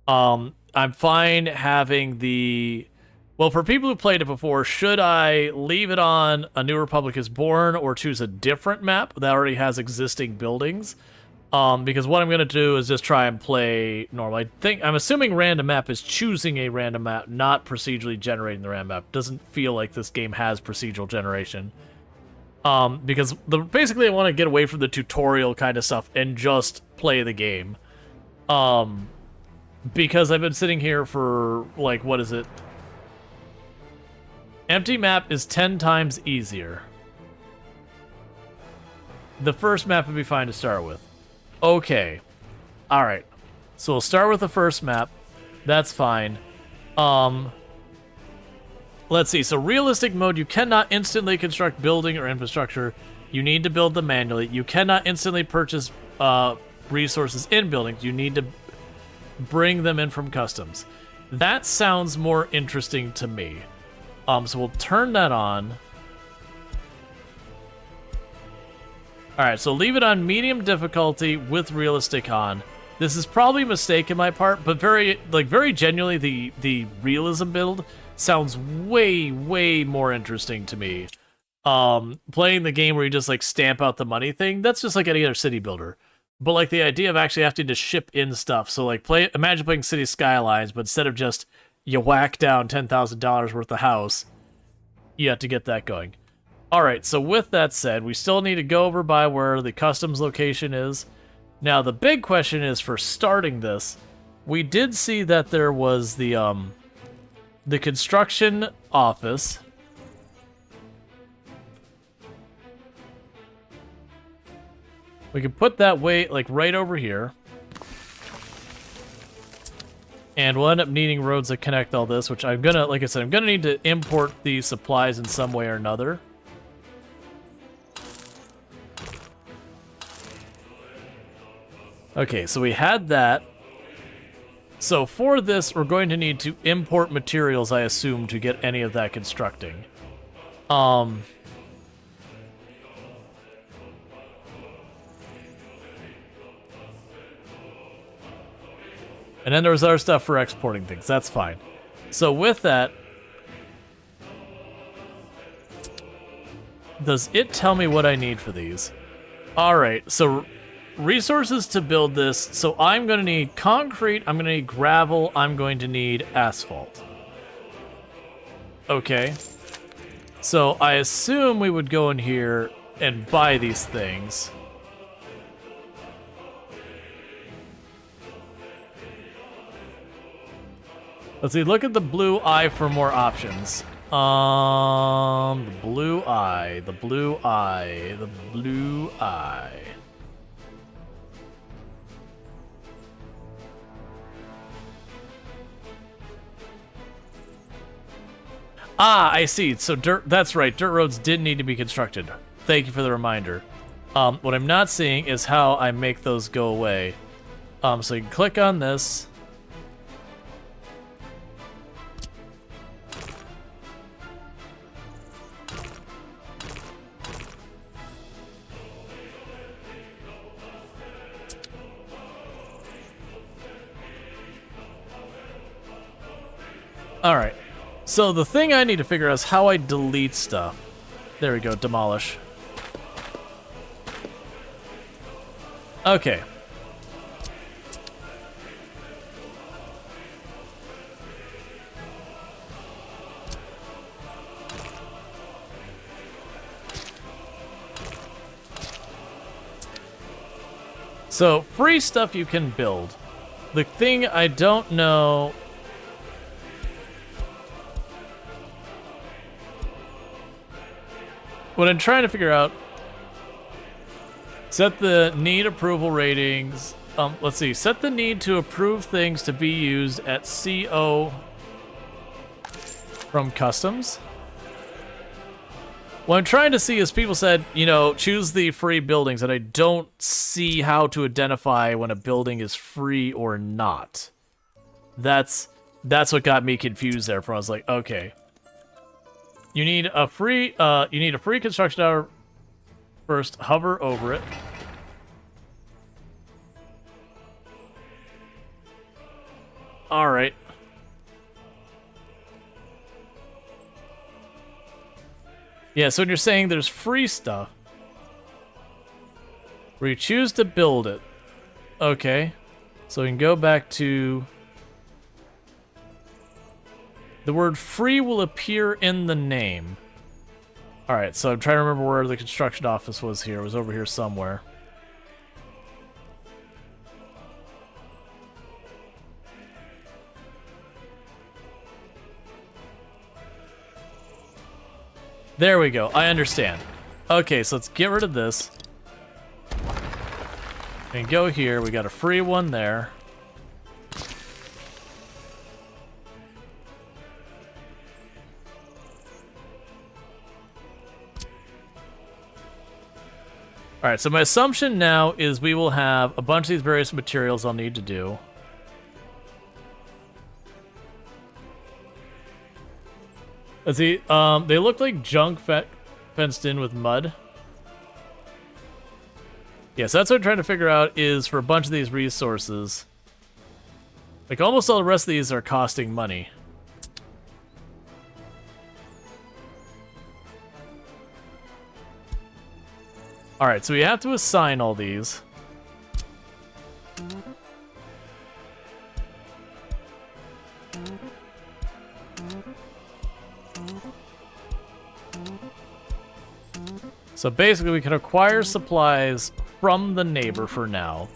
I'm fine having the... Well, for people who played it before, should I leave it on A New Republic is Born or choose a different map that already has existing buildings? Because what I'm going to do is just try and play normal. I'm assuming random map is choosing a random map, not procedurally generating the random map. Doesn't feel like this game has procedural generation. Because basically I want to get away from the tutorial kind of stuff and just play the game. Because I've been sitting here for, like, what is it? Empty map is 10 times easier. The first map would be fine to start with. Okay. Alright. So we'll start with the first map. That's fine. Let's see. So realistic mode, you cannot instantly construct building or infrastructure. You need to build them manually. You cannot instantly purchase resources in buildings. You need to bring them in from customs. That sounds more interesting to me. So we'll turn that on. Alright, so leave it on medium difficulty with realistic on. This is probably a mistake on my part, but very genuinely, the realism build sounds way, way more interesting to me. Playing the game where you just, like, stamp out the money thing, that's just like any other city builder. But, like, the idea of actually having to ship in stuff. So, like, imagine playing City Skylines, but instead of just you whack down $10,000 worth of house, you have to get that going. Alright, so with that said, we still need to go over by where the customs location is. Now, the big question is, for starting this, we did see that there was the construction office. We can put that way, like, right over here. And we'll end up needing roads that connect all this, which I'm gonna, like I said, I'm gonna need to import these supplies in some way or another. Okay, so we had that. So for this, we're going to need to import materials, I assume, to get any of that constructing. And then there was other stuff for exporting things. That's fine. So with that, does it tell me what I need for these? Alright, so resources to build this. So I'm going to need concrete, I'm going to need gravel, I'm going to need asphalt. Okay. So I assume we would go in here and buy these things. Let's see, look at the blue eye for more options. The blue eye, the blue eye, the blue eye. Ah, I see. So that's right. Dirt roads did need to be constructed. Thank you for the reminder. What I'm not seeing is how I make those go away. So you can click on this. All right. So the thing I need to figure out is how I delete stuff. There we go, demolish. Okay. So, free stuff you can build. The thing I don't know... What I'm trying to figure out... Set the need approval ratings. Let's see. Set the need to approve things to be used at CO from customs. What I'm trying to see is people said, you know, choose the free buildings, and I don't see how to identify when a building is free or not. That's what got me confused there. I was like, okay. You need a free construction hour. First, hover over it. All right. Yeah, so when you're saying there's free stuff, where you choose to build it. Okay. So we can go back to... The word free will appear in the name. Alright, so I'm trying to remember where the construction office was here. It was over here somewhere. There we go. I understand. Okay, so let's get rid of this. And go here. We got a free one there. Alright, so my assumption now is we will have a bunch of these various materials I'll need to do. Let's see, they look like junk fenced in with mud. Yeah, so that's what I'm trying to figure out is for a bunch of these resources. Like, almost all the rest of these are costing money. Alright, so we have to assign all these. So basically we can acquire supplies from the neighbor for now.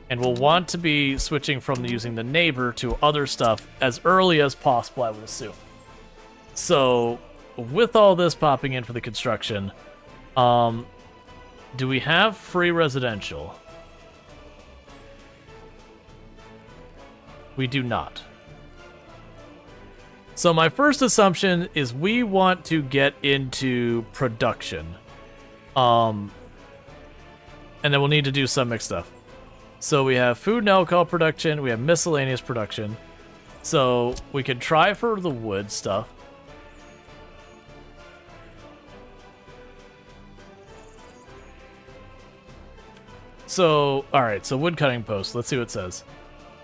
And we'll want to be switching from using the neighbor to other stuff as early as possible, I would assume. So, with all this popping in for the construction, do we have free residential? We do not. So my first assumption is we want to get into production. And then we'll need to do some mixed stuff. So we have food and alcohol production, we have miscellaneous production. So we could try for the wood stuff. So, alright, so wood cutting post. Let's see what it says.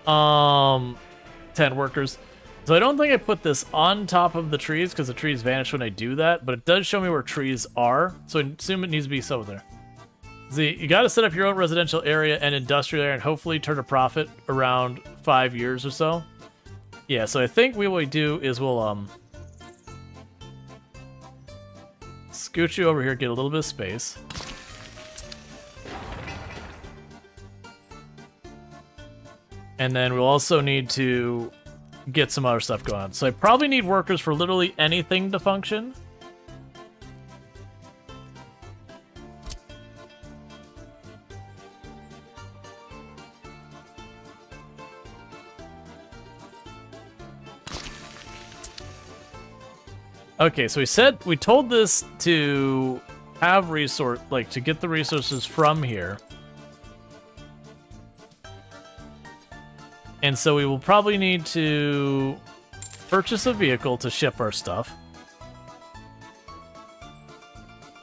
10 workers. So I don't think I put this on top of the trees because the trees vanish when I do that, but it does show me where trees are, so I assume it needs to be somewhere there. See, you got to set up your own residential area and industrial area and hopefully turn a profit around 5 years or so. Yeah, so I think what we do is we'll scoot you over here, get a little bit of space. And then we'll also need to get some other stuff going on. So I probably need workers for literally anything to function. Okay, so we told this to have to get the resources from here. And so we will probably need to purchase a vehicle to ship our stuff.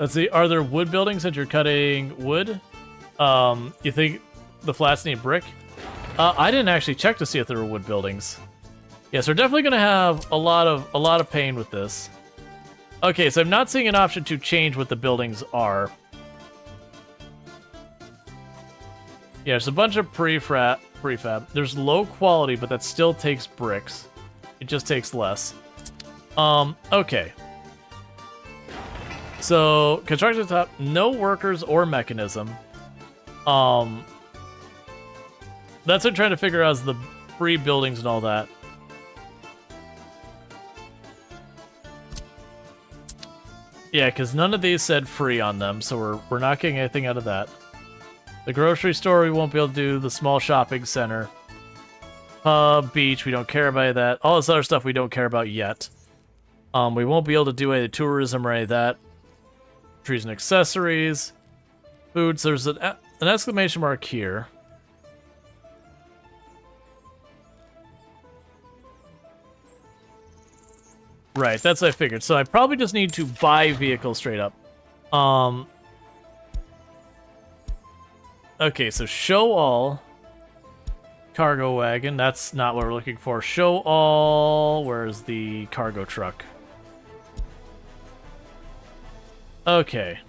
Let's see, are there wood buildings that you're cutting wood? You think the flats need brick? I didn't actually check to see if there were wood buildings. Yes, we're definitely gonna have a lot of pain with this. Okay, so I'm not seeing an option to change what the buildings are. Yeah, there's a bunch of prefab. There's low quality, but that still takes bricks. It just takes less. Okay. So, construction top, no workers or mechanism. That's what I'm trying to figure out, is the free buildings and all that. Yeah, because none of these said free on them, so we're not getting anything out of that. The grocery store, we won't be able to do. The small shopping center. Pub, beach, we don't care about that. All this other stuff we don't care about yet. We won't be able to do any tourism or any of that. Trees and accessories. Foods, there's an exclamation mark here. Right, that's what I figured. So I probably just need to buy vehicles straight up. Okay, so show all. Cargo wagon, that's not what we're looking for. Show all, where's the cargo truck? Okay.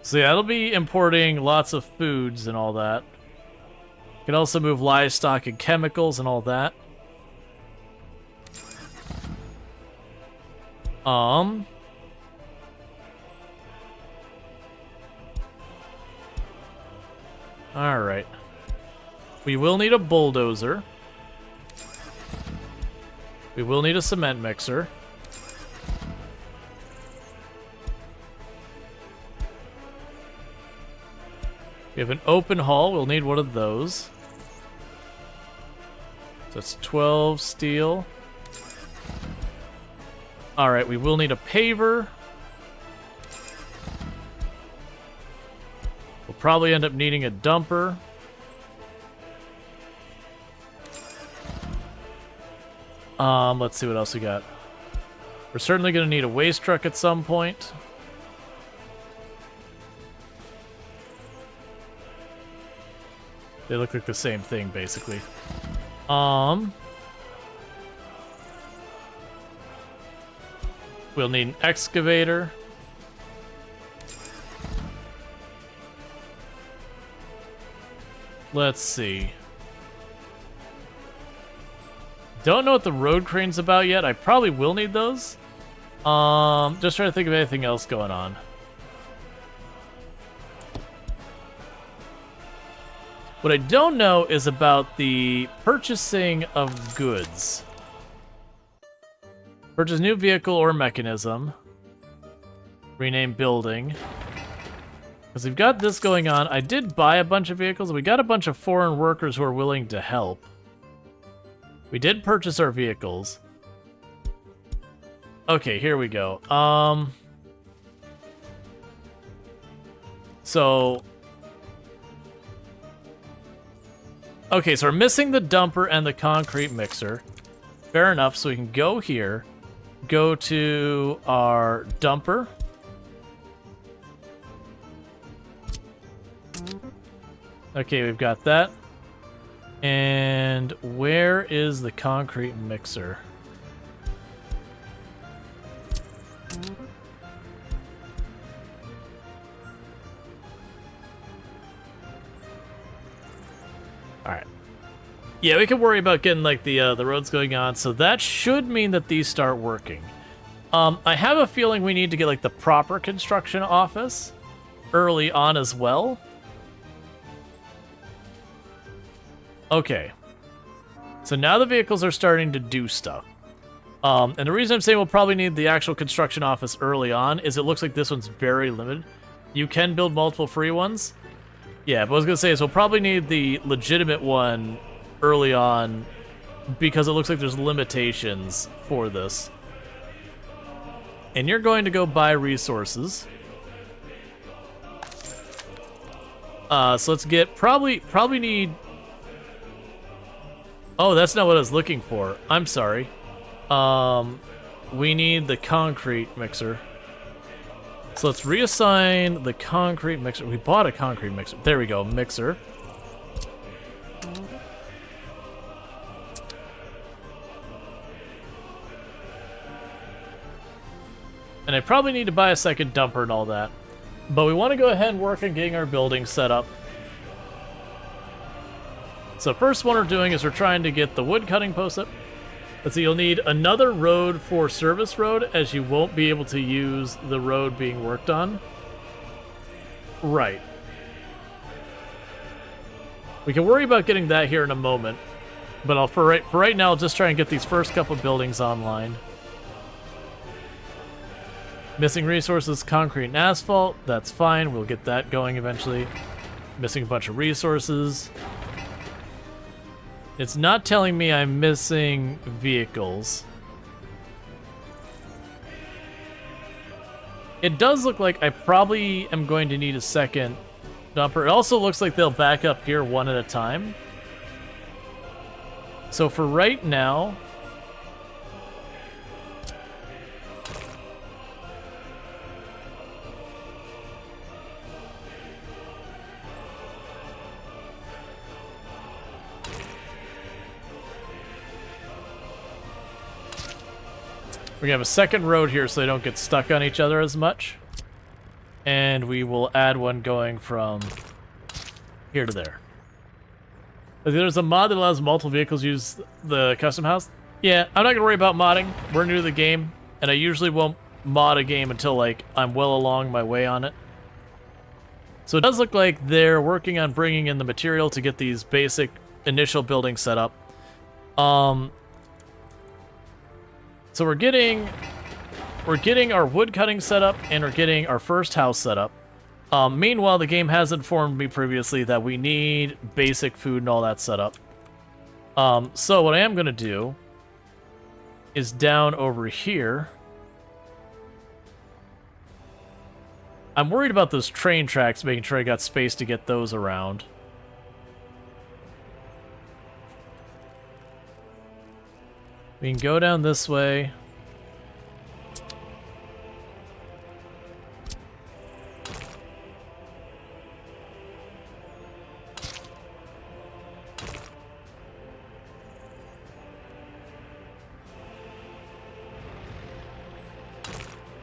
So yeah, it'll be importing lots of foods and all that. Can also move livestock and chemicals and all that. Alright. We will need a bulldozer. We will need a cement mixer. We have an open haul. We'll need one of those. So that's 12 steel. Alright, we will need a paver. We'll probably end up needing a dumper. Let's see what else we got. We're certainly going to need a waste truck at some point. They look like the same thing, basically. We'll need an excavator. Let's see. Don't know what the road crane's about yet. I probably will need those. Just trying to think of anything else going on. What I don't know is about the purchasing of goods. Purchase new vehicle or mechanism. Rename building. Because we've got this going on. I did buy a bunch of vehicles. We got a bunch of foreign workers who are willing to help. We did purchase our vehicles. Okay, here we go. Okay, so we're missing the dumper and the concrete mixer. Fair enough, so we can go here. Go to our dumper. Okay, we've got that. And where is the concrete mixer? Alright. Yeah, we can worry about getting like the roads going on, so that should mean that these start working. I have a feeling we need to get like the proper construction office early on as well. Okay. So now the vehicles are starting to do stuff. And the reason I'm saying we'll probably need the actual construction office early on is it looks like this one's very limited. You can build multiple free ones. Yeah, but what I was going to say is we'll probably need the legitimate one early on because it looks like there's limitations for this. And you're going to go buy resources. So let's get probably need. Oh, that's not what I was looking for. I'm sorry. We need the concrete mixer. So let's reassign the concrete mixer. We bought a concrete mixer. There we go, mixer. And I probably need to buy a second dumper and all that. But we want to go ahead and work on getting our building set up. So first one we're doing is we're trying to get the wood cutting post up. Let's see, you'll need another road for service road, as you won't be able to use the road being worked on. Right. We can worry about getting that here in a moment, but for right now, I'll just try and get these first couple buildings online. Missing resources, concrete and asphalt. That's fine. We'll get that going eventually. Missing a bunch of resources. It's not telling me I'm missing vehicles. It does look like I probably am going to need a second dumper. It also looks like they'll back up here one at a time. So for right now, we're gonna have a second road here so they don't get stuck on each other as much. And we will add one going from here to there. There's a mod that allows multiple vehicles use the custom house. Yeah, I'm not gonna worry about modding. We're new to the game, and I usually won't mod a game until like I'm well along my way on it. So it does look like they're working on bringing in the material to get these basic initial buildings set up. So we're getting our wood cutting set up, and we're getting our first house set up. Meanwhile, the game has informed me previously that we need basic food and all that set up. So what I am going to do is down over here. I'm worried about those train tracks, making sure I got space to get those around. We can go down this way.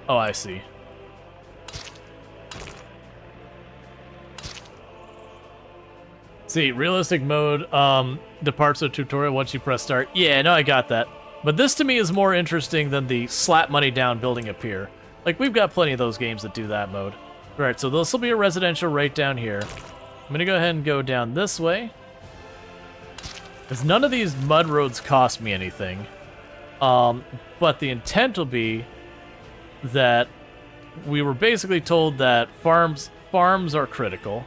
Oh, I see. See, realistic mode departs the tutorial once you press start. Yeah, no, I got that. But this to me is more interesting than the slap money down building a pier. Like, we've got plenty of those games that do that mode. Alright, so this will be a residential right down here. I'm gonna go ahead and go down this way. Because none of these mud roads cost me anything. But the intent will be that we were basically told that farms are critical.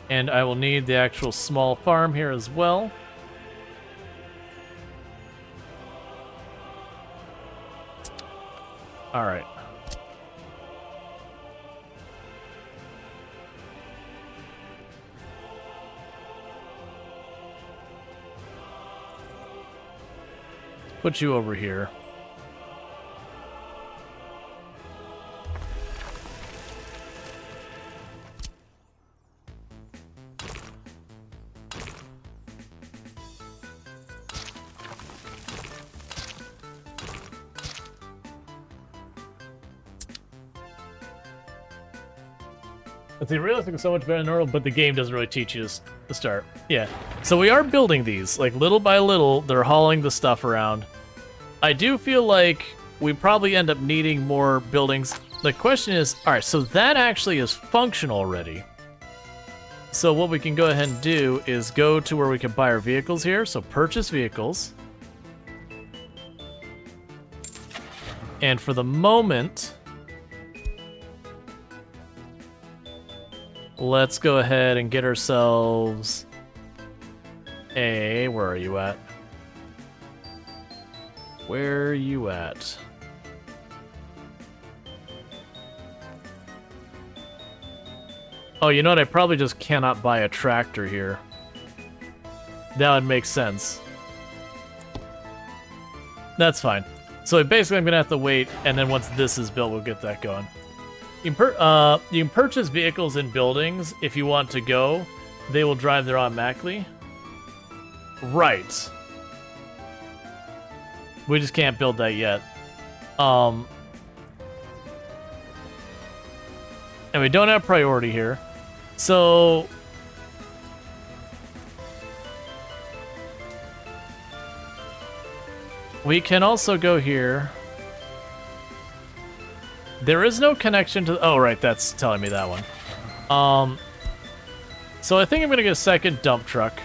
And I will need the actual small farm here as well. All right. Put you over here. It's realistic so much better than normal, but the game doesn't really teach you to start. Yeah. So we are building these. Like, little by little, they're hauling the stuff around. I do feel like we probably end up needing more buildings. The question is, alright, so that actually is functional already. So what we can go ahead and do is go to where we can buy our vehicles here. So purchase vehicles. And for the moment, let's go ahead and get ourselves a... Where are you at? Where are you at? Oh, you know what? I probably just cannot buy a tractor here. That would make sense. That's fine. So basically, I'm going to have to wait, and then once this is built, we'll get that going. You can purchase vehicles in buildings if you want to go. They will drive there automatically. Right. We just can't build that yet. And we don't have priority here. So... we can also go here. There is no connection to... oh, right, that's telling me that one. So I think I'm going to get a second dump truck.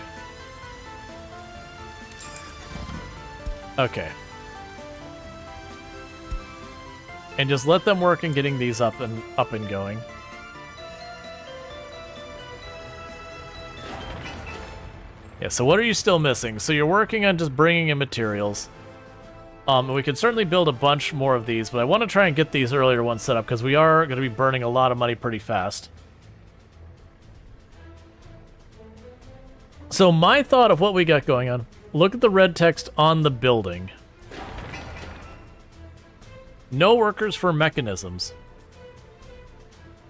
Okay. And just let them work in getting these up and going. Yeah, so what are you still missing? So you're working on just bringing in materials. We could certainly build a bunch more of these, but I want to try and get these earlier ones set up because we are going to be burning a lot of money pretty fast. So my thought of what we got going on, look at the red text on the building. No workers for mechanisms.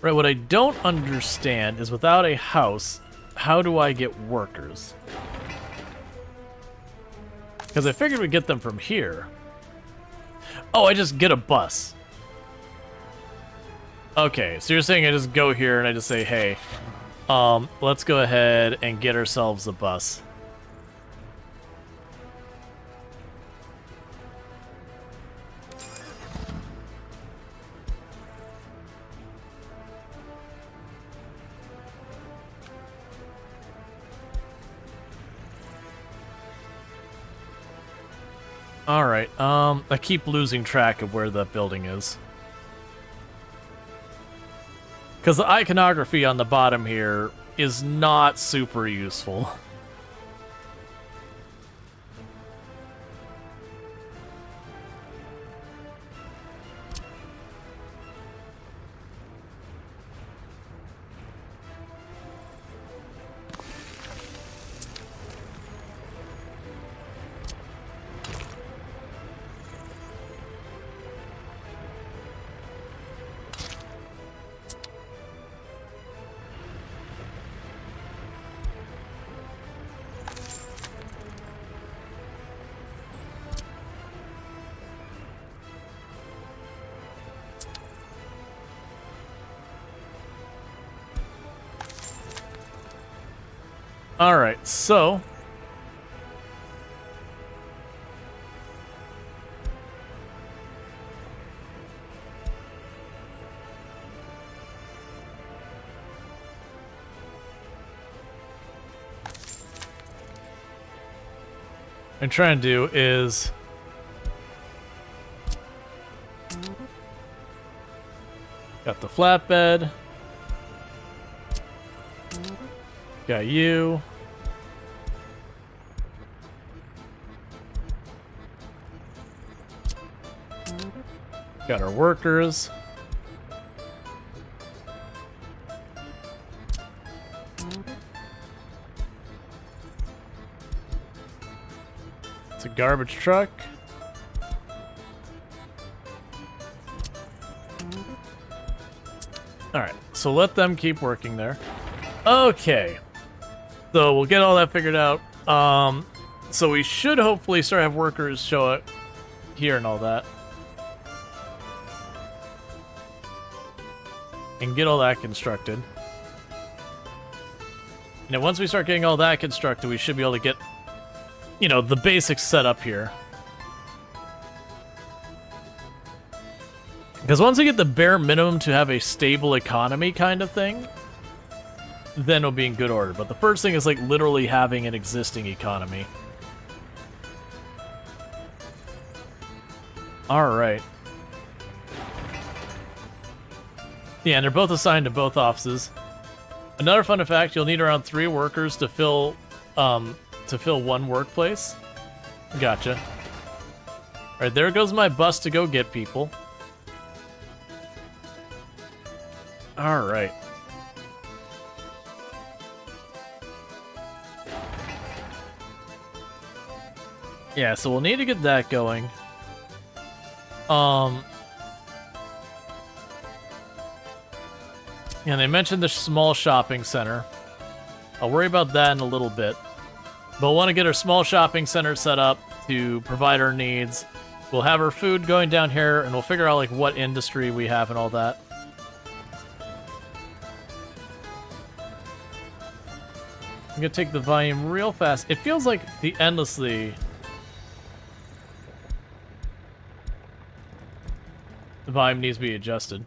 Right, what I don't understand is without a house, how do I get workers? Because I figured we'd get them from here. Oh, I just get a bus. Okay, so you're saying I just go here and I just say, hey, let's go ahead and get ourselves a bus. Alright, I keep losing track of where the building is. Because the iconography on the bottom here is not super useful. Alright, so... what I'm trying to do is... got the flatbed. Got you. Got our workers. It's a garbage truck. Alright, so let them keep working there. Okay. So we'll get all that figured out. So we should hopefully start have workers show up here and all that. And get all that constructed. And once we start getting all that constructed, we should be able to get, you know, the basics set up here. Because once we get the bare minimum to have a stable economy kind of thing, then it'll be in good order. But the first thing is like literally having an existing economy. Alright. Yeah, and they're both assigned to both offices. Another fun fact, you'll need around 3 workers to fill one workplace. Gotcha. Alright, there goes my bus to go get people. Alright. Yeah, so we'll need to get that going. And they mentioned the small shopping center. I'll worry about that in a little bit. But we'll want to get our small shopping center set up to provide our needs. We'll have our food going down here, and we'll figure out like what industry we have and all that. I'm gonna take the volume real fast. It feels like the endlessly... The volume needs to be adjusted.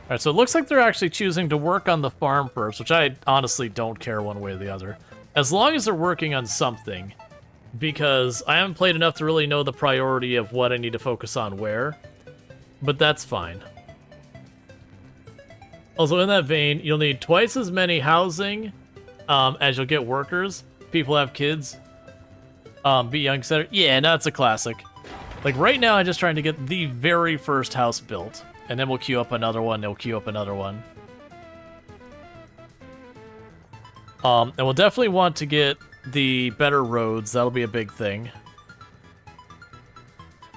Alright, so it looks like they're actually choosing to work on the farm first, which I honestly don't care one way or the other. As long as they're working on something, because I haven't played enough to really know the priority of what I need to focus on where, but that's fine. Also, in that vein, you'll need twice as many housing as you'll get workers. People have kids. Be young, etc. Yeah, no, it's a classic. Like, right now, I'm just trying to get the very first house built. And then we'll queue up another one, and we'll queue up another one. And we'll definitely want to get the better roads. That'll be a big thing.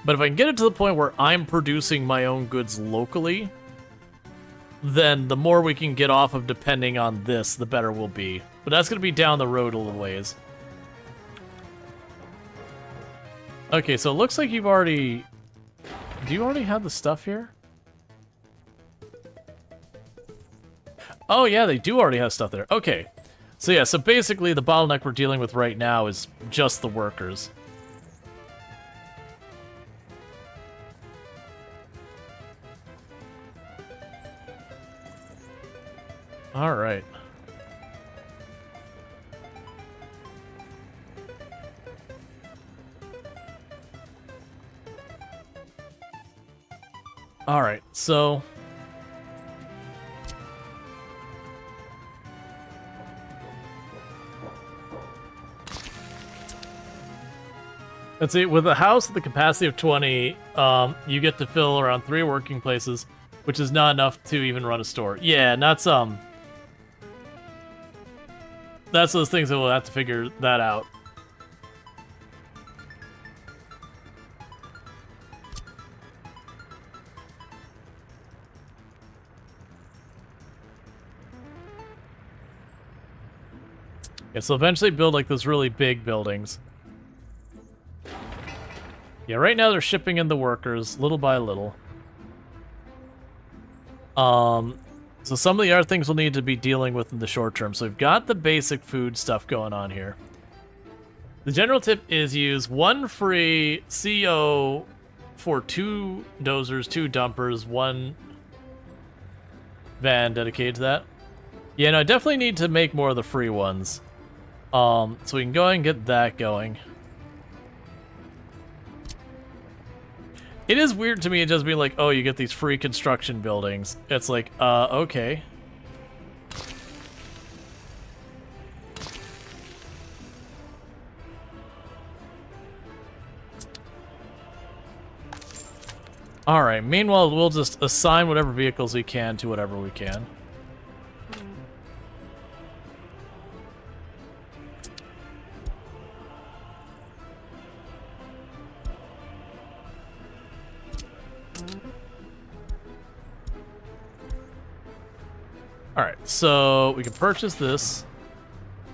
But if I can get it to the point where I'm producing my own goods locally, then the more we can get off of depending on this, the better we'll be. But that's going to be down the road a little ways. Okay, so it looks like you've already... Do you already have the stuff here? Oh, yeah, they do already have stuff there. Okay. So, yeah, so basically the bottleneck we're dealing with right now is just the workers. All right. All right, so... Let's see, with a house with the capacity of 20, you get to fill around 3 working places, which is not enough to even run a store. Yeah, and that's those things that we'll have to figure that out. Yeah, so eventually build like those really big buildings. Yeah, right now they're shipping in the workers, little by little. So some of the other things we'll need to be dealing with in the short term. So we've got the basic food stuff going on here. The general tip is use 1 free CO for 2 dozers, 2 dumpers, 1 van dedicated to that. Yeah, no, I definitely need to make more of the free ones. So we can go ahead and get that going. It is weird to me it just being like, oh, you get these free construction buildings. It's like, okay. Alright, meanwhile, we'll just assign whatever vehicles we can to whatever we can. Alright, so we can purchase this,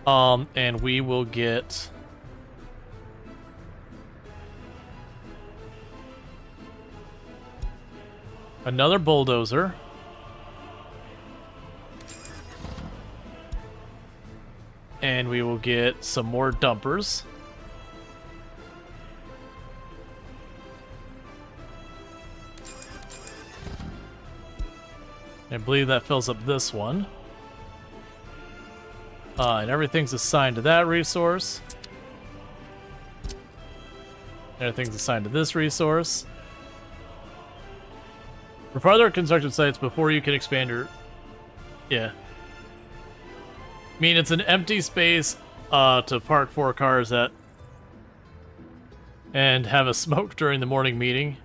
and we will get another bulldozer. and we will get some more dumpers. I believe that fills up this one. And everything's assigned to that resource. Everything's assigned to this resource. For farther construction sites before you can expand your... Yeah. I mean, it's an empty space to park 4 cars at and have a smoke during the morning meeting.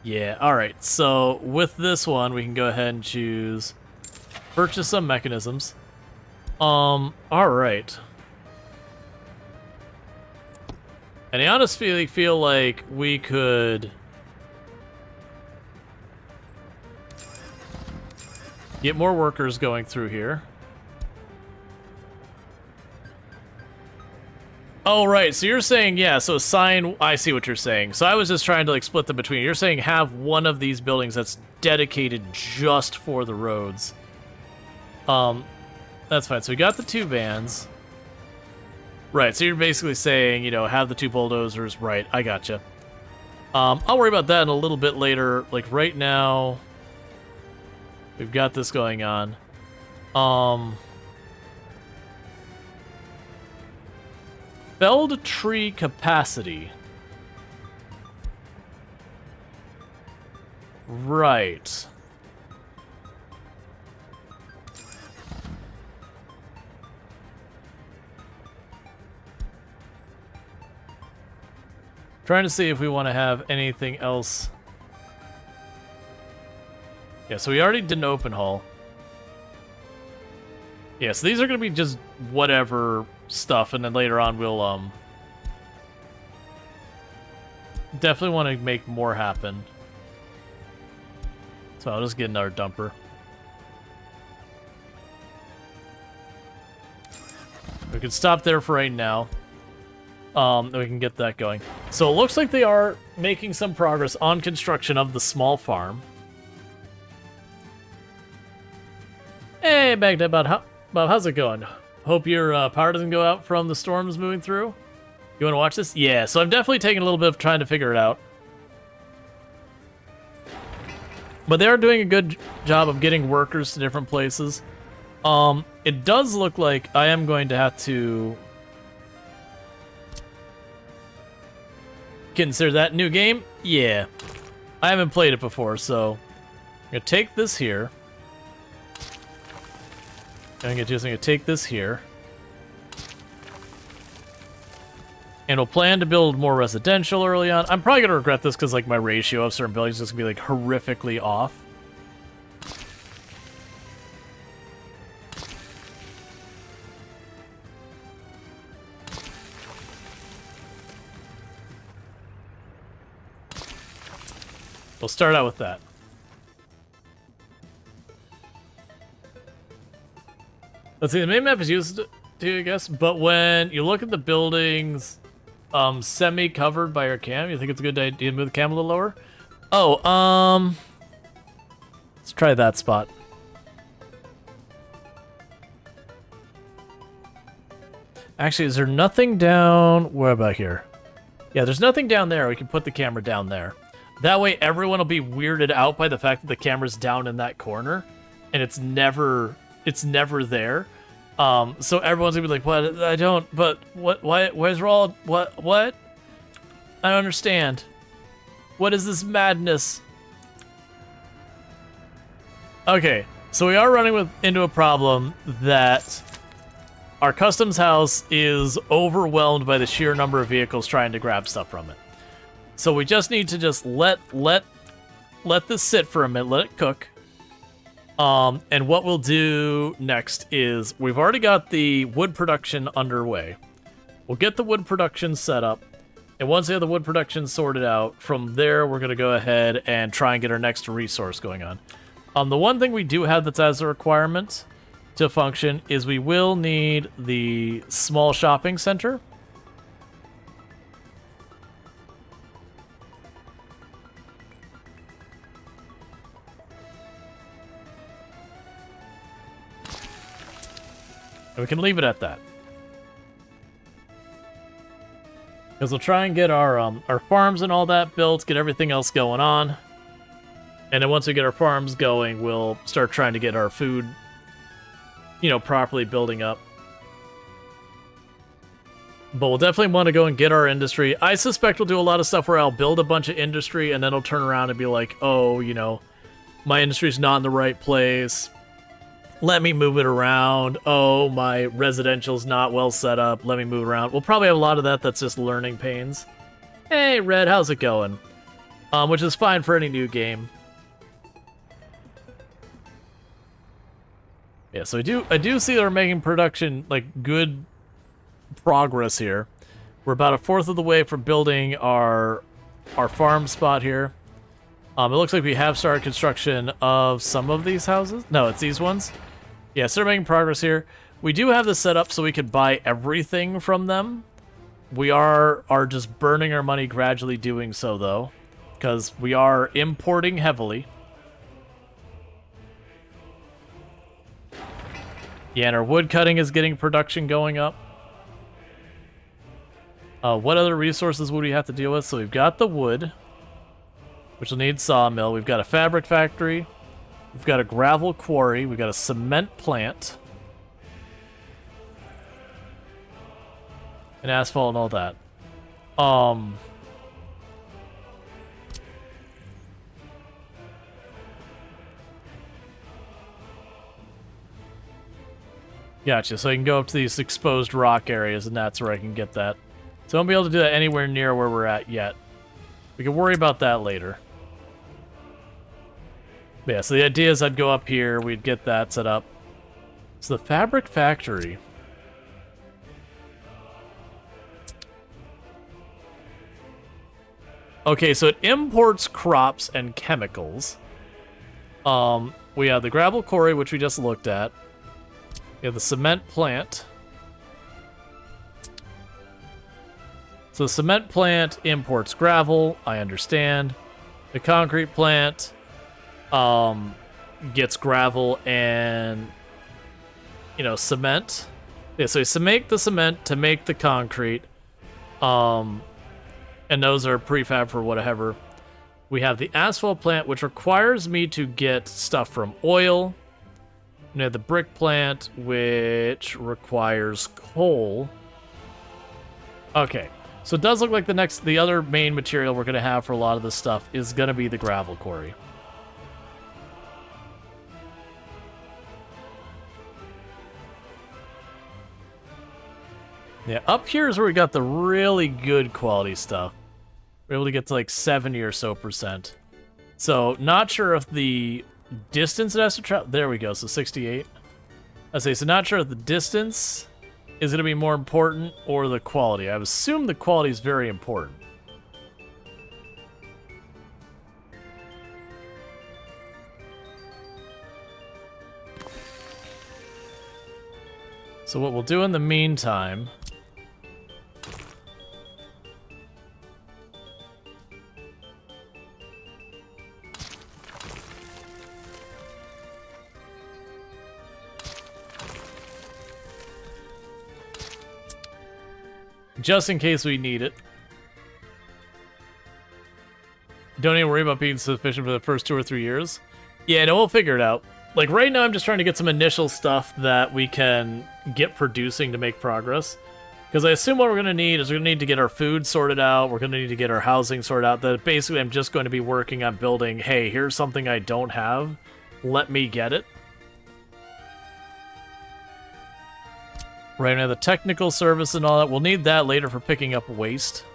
Yeah, alright. So, with this one, we can go ahead and choose purchase some mechanisms. Alright. And I honestly feel like we could get more workers going through here. Oh, right. So you're saying, yeah, so assign... I see what you're saying. So I was just trying to, like, split them between. You're saying have one of these buildings that's dedicated just for the roads. That's fine. So we got the 2 vans. Right, so you're basically saying, you know, have the 2 bulldozers. Right, I gotcha. I'll worry about that in a little bit later. Like, right now, we've got this going on. Felled tree capacity. Right. Trying to see if we want to have anything else. Yeah, so we already did an open haul. Yeah, so these are going to be just whatever stuff, and then later on we'll definitely want to make more happen. So I'll just get another dumper. We can stop there for right now. Then we can get that going. So it looks like they are making some progress on construction of the small farm. Hey, Baghdad, Bob, how's it going? Hope your power doesn't go out from the storms moving through. You want to watch this? Yeah, so I'm definitely taking a little bit of trying to figure it out. But they are doing a good job of getting workers to different places. It does look like I am going to have to consider that new game. Yeah, I haven't played it before, so I'm gonna take this here. I'm gonna take this here. And we'll plan to build more residential early on. I'm probably gonna regret this because like my ratio of certain buildings is gonna be like horrifically off. We'll start out with that. Let's see, the main map is used to, I guess, but when you look at the buildings semi-covered by your cam, you think it's a good idea to move the cam a little lower? Oh, let's try that spot. Actually, is there nothing down... Where about here? Yeah, there's nothing down there. We can put the camera down there. That way, everyone will be weirded out by the fact that the camera's down in that corner, and it's never there. So everyone's gonna be like, "What? I don't. But what? Why? Where's Rual? What? What? I don't understand. What is this madness?" Okay, so we are running into a problem that our customs house is overwhelmed by the sheer number of vehicles trying to grab stuff from it. So we just need to just let this sit for a minute, let it cook. And what we'll do next is we've already got the wood production underway. We'll get the wood production set up, and once we have the wood production sorted out, from there we're gonna go ahead and try and get our next resource going on. The one thing we do have that's as a requirement to function is we will need the small shopping center. We can leave it at that. Because we'll try and get our farms and all that built, get everything else going on. And then once we get our farms going, we'll start trying to get our food, you know, properly building up. But we'll definitely want to go and get our industry. I suspect we'll do a lot of stuff where I'll build a bunch of industry and then I'll turn around and be like, oh, you know, my industry's not in the right place. Let me move it around. Oh, my residential's not well set up. Let me move it around. We'll probably have a lot of that that's just learning pains. Hey, Red, how's it going? Which is fine for any new game. Yeah, so I do see that we're making production, like, good progress here. We're about a fourth of the way from building our farm spot here. It looks like we have started construction of some of these houses. No, it's these ones. Yeah, so we're making progress here. We do have this set up so we could buy everything from them. We are just burning our money gradually doing so, though, because we are importing heavily. Yeah, and our wood cutting is getting production going up. What other resources would we have to deal with? So we've got the wood, which will need sawmill. We've got a fabric factory. We've got a gravel quarry. We've got a cement plant. And asphalt and all that. Gotcha, so I can go up to these exposed rock areas, and that's where I can get that. So I won't be able to do that anywhere near where we're at yet. We can worry about that later. But yeah, so the idea is I'd go up here, we'd get that set up. So the fabric factory. Okay, so it imports crops and chemicals. We have the gravel quarry, which we just looked at. We have the cement plant. So the cement plant imports gravel, I understand. The concrete plant gets gravel and, you know, cement. Yeah, so you make the cement to make the concrete. And those are prefab for whatever. We have the asphalt plant, which requires me to get stuff from oil. We have the brick plant, which requires coal. Okay, so it does look like the other main material we're going to have for a lot of this stuff is going to be the gravel quarry. Yeah, up here is where we got the really good quality stuff. We're able to get to like 70 or so %. So, not sure if the distance it has to travel... There we go, so 68. I say, so not sure if the distance is going to be more important or the quality. I assume the quality is very important. So what we'll do in the meantime... just in case we need it. Don't even worry about being sufficient for the first 2 or 3 years. Yeah, no, we'll figure it out. Like, right now I'm just trying to get some initial stuff that we can get producing to make progress. Because I assume what we're going to need is we're going to need to get our food sorted out, we're going to need to get our housing sorted out, that basically I'm just going to be working on building, hey, here's something I don't have, let me get it. Right now, the technical service and all that, we'll need that later for picking up waste.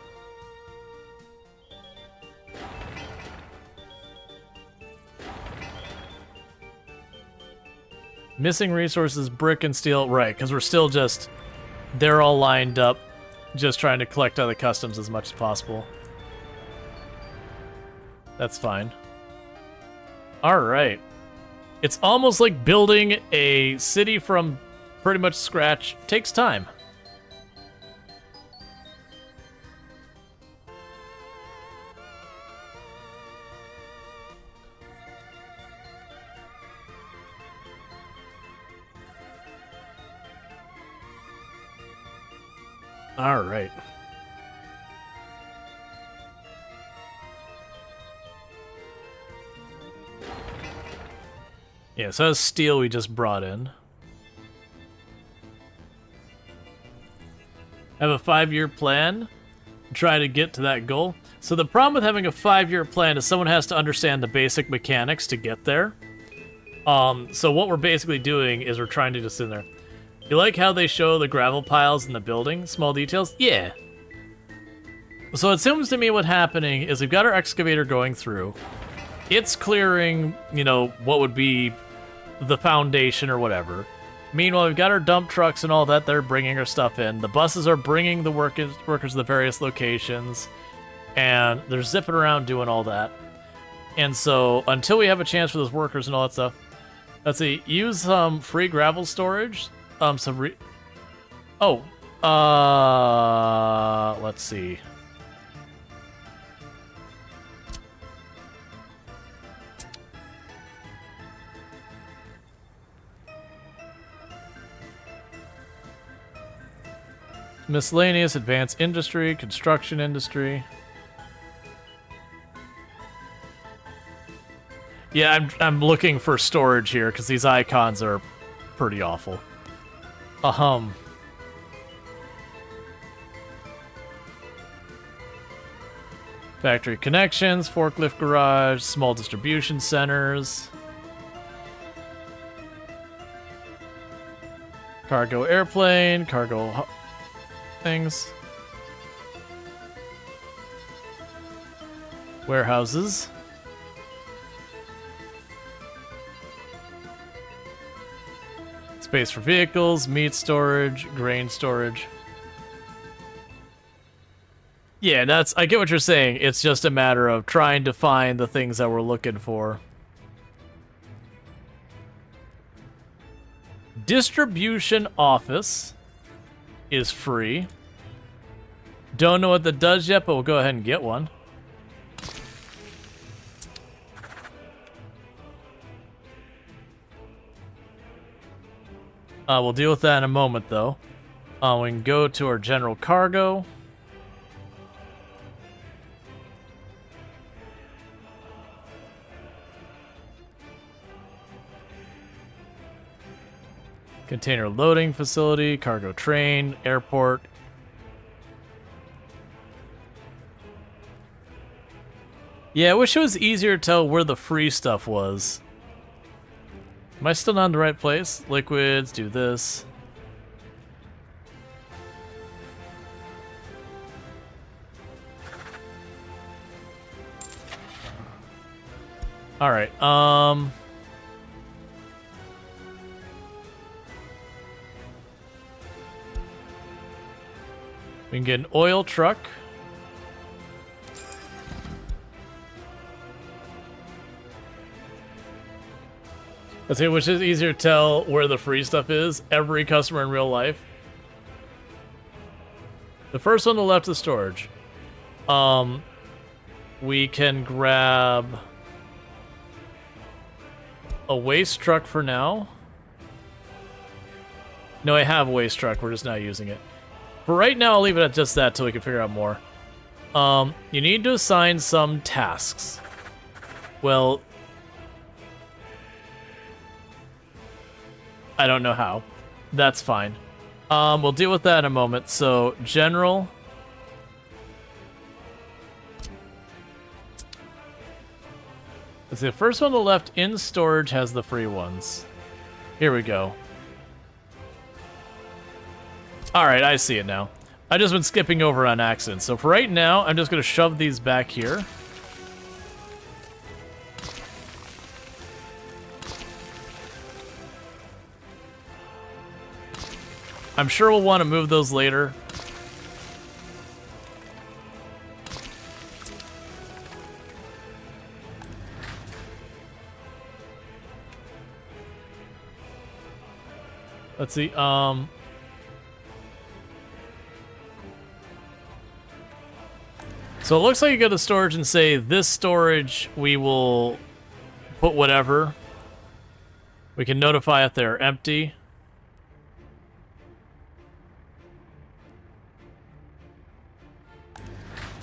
Missing resources, brick and steel, right, because we're still just, they're all lined up, just trying to collect out of the customs as much as possible. That's fine. Alright. It's almost like building a city from pretty much scratch. Takes time. All right. Yeah, so that's steel we just brought in. Have a 5-year plan. Try to get to that goal. So the problem with having a 5-year plan is someone has to understand the basic mechanics to get there. So what we're basically doing is we're trying to just in there. You like how they show the gravel piles in the building? Small details? Yeah. So it seems to me what's happening is we've got our excavator going through. It's clearing, you know, what would be the foundation or whatever. Meanwhile, we've got our dump trucks and all that. They're bringing our stuff in. The buses are bringing the workers to the various locations. And they're zipping around doing all that. And so until we have a chance for those workers and all that stuff, let's see, use some free gravel storage. Let's see. Miscellaneous, advanced industry, construction industry. Yeah, I'm looking for storage here because these icons are pretty awful. Factory connections, forklift garage, small distribution centers. Cargo airplane, cargo things. Warehouses. Space for vehicles, meat storage, grain storage. Yeah, I get what you're saying. It's just a matter of trying to find the things that we're looking for. Distribution office is free. Don't know what that does yet, but we'll go ahead and get one. We'll deal with that in a moment, though. We can go to our general cargo. Container loading facility, cargo train, airport. Yeah, I wish it was easier to tell where the free stuff was. Am I still not in the right place? Liquids, do this. Alright, we can get an oil truck. Let's see, which is easier to tell where the free stuff is. Every customer in real life. The first one on the left is storage. We can grab a waste truck for now. No, I have a waste truck. We're just not using it. For right now, I'll leave it at just that till we can figure out more. You need to assign some tasks. Well, I don't know how. That's fine. We'll deal with that in a moment. So, general. Let's see, the first one on the left in storage has the free ones. Here we go. Alright, I see it now. I just been skipping over on accident. So for right now, I'm just going to shove these back here. I'm sure we'll want to move those later. Let's see, so it looks like you go to storage and say, this storage, we will put whatever. We can notify if they're empty.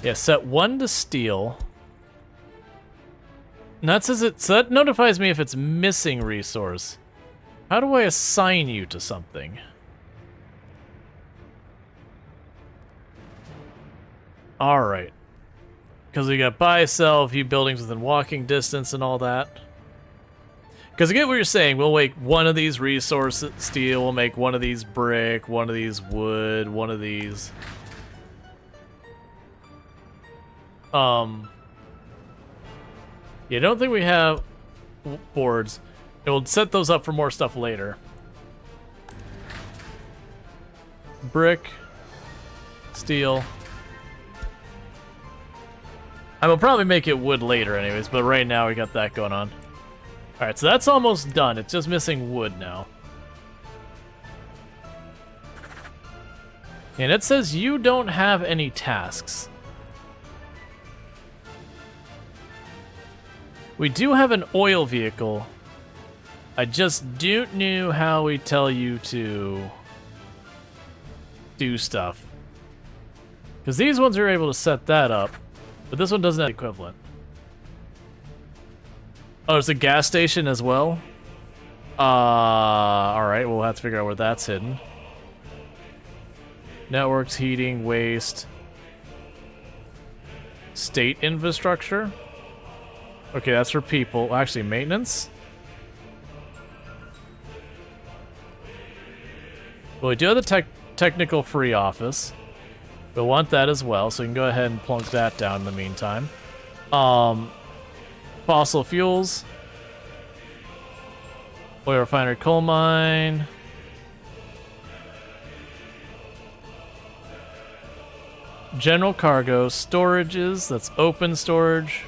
Yeah, set 1 to steel. And that says it, so that notifies me if it's missing resource. How do I assign you to something? Alright. Because we got buy, sell, a few buildings within walking distance and all that. Because I get what you're saying, we'll make one of these resource steel, we'll make one of these brick, one of these wood, one of these... Yeah, I don't think we have boards. We'll set those up for more stuff later. Brick. Steel. I will probably make it wood later anyways, but right now we got that going on. Alright, so that's almost done. It's just missing wood now. And it says you don't have any tasks. We do have an oil vehicle. I just don't know how we tell you to do stuff. Because these ones are able to set that up, but this one doesn't have the equivalent. Oh, there's a gas station as well? Alright, we'll have to figure out where that's hidden. Networks, heating, waste. State infrastructure? Okay, that's for people. Actually, maintenance? Well, we do have the technical free office. We'll want that as well, so we can go ahead and plunk that down in the meantime. Fossil fuels. Oil refinery, coal mine. General cargo, storages, that's open storage.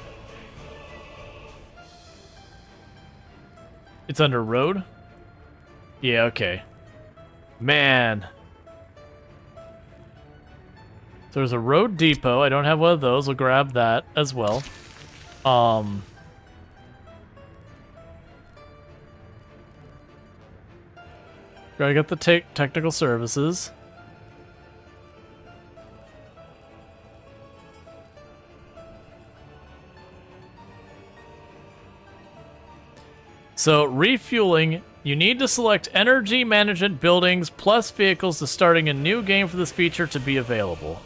It's under road? Yeah, okay. Man. So there's a road depot. I don't have one of those. We'll grab that as well. Gotta get the technical services. So, refueling, you need to select energy management buildings plus vehicles to starting a new game for this feature to be available.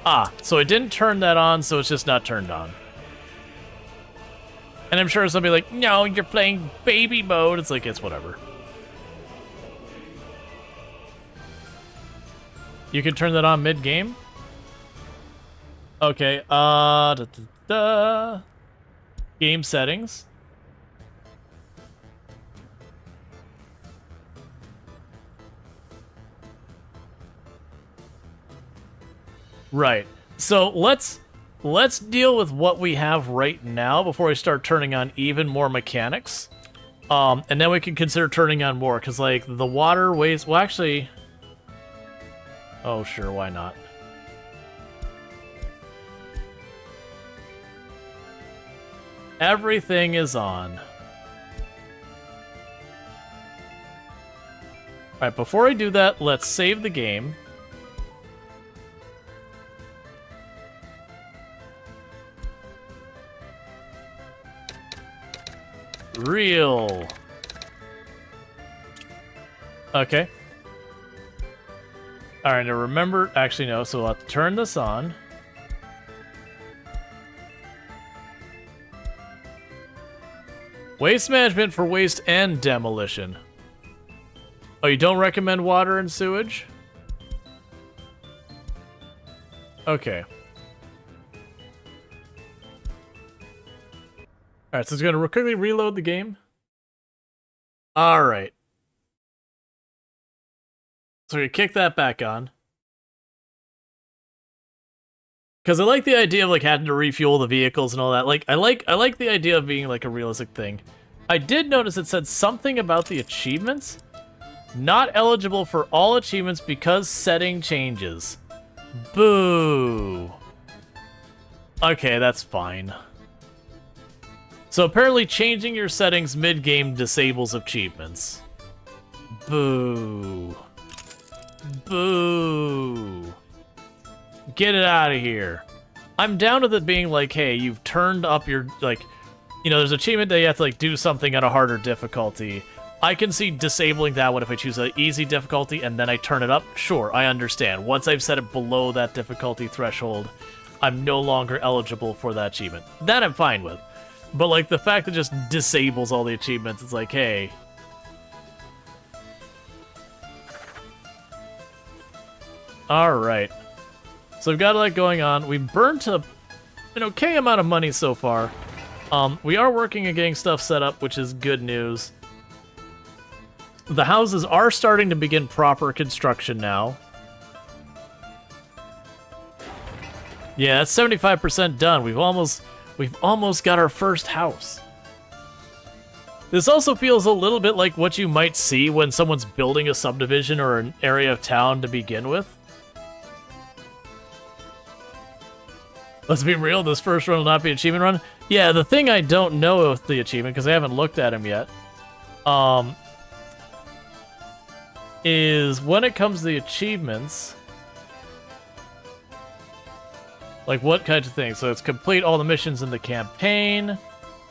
Ah, so I didn't turn that on, so it's just not turned on. And I'm sure somebody like, no, you're playing baby mode. It's like, it's whatever. You can turn that on mid-game? Okay, game settings. Right. So let's deal with what we have right now before we start turning on even more mechanics. And then we can consider turning on more, because like the water waste, well actually, oh sure, why not? Everything is on. Alright, before I do that, let's save the game. Real. Okay. Alright, now remember, actually no, so we'll have to turn this on. Waste management for waste and demolition. Oh, you don't recommend water and sewage? Okay. Alright, so it's going to quickly reload the game. Alright. So we kick that back on. Because I like the idea of like having to refuel the vehicles and all that. Like I like the idea of being like a realistic thing. I did notice it said something about the achievements. Not eligible for all achievements because setting changes. Boo. Okay, that's fine. So apparently changing your settings mid-game disables achievements. Boo. Boo. Get it out of here. I'm down with it being like, hey, you've turned up your, like, you know, there's an achievement that you have to, like, do something at a harder difficulty. I can see disabling that one if I choose an easy difficulty and then I turn it up. Sure, I understand. Once I've set it below that difficulty threshold, I'm no longer eligible for that achievement. That I'm fine with. But, like, the fact that it just disables all the achievements, it's like, hey... Alright. So we've got that going on. We burnt an okay amount of money so far. We are working and getting stuff set up, which is good news. The houses are starting to begin proper construction now. Yeah, that's 75% done. We've almost got our first house. This also feels a little bit like what you might see when someone's building a subdivision or an area of town to begin with. Let's be real, this first run will not be an achievement run. Yeah, the thing I don't know with the achievement, because I haven't looked at him yet, is when it comes to the achievements, like what kinds of things. So it's complete all the missions in the campaign,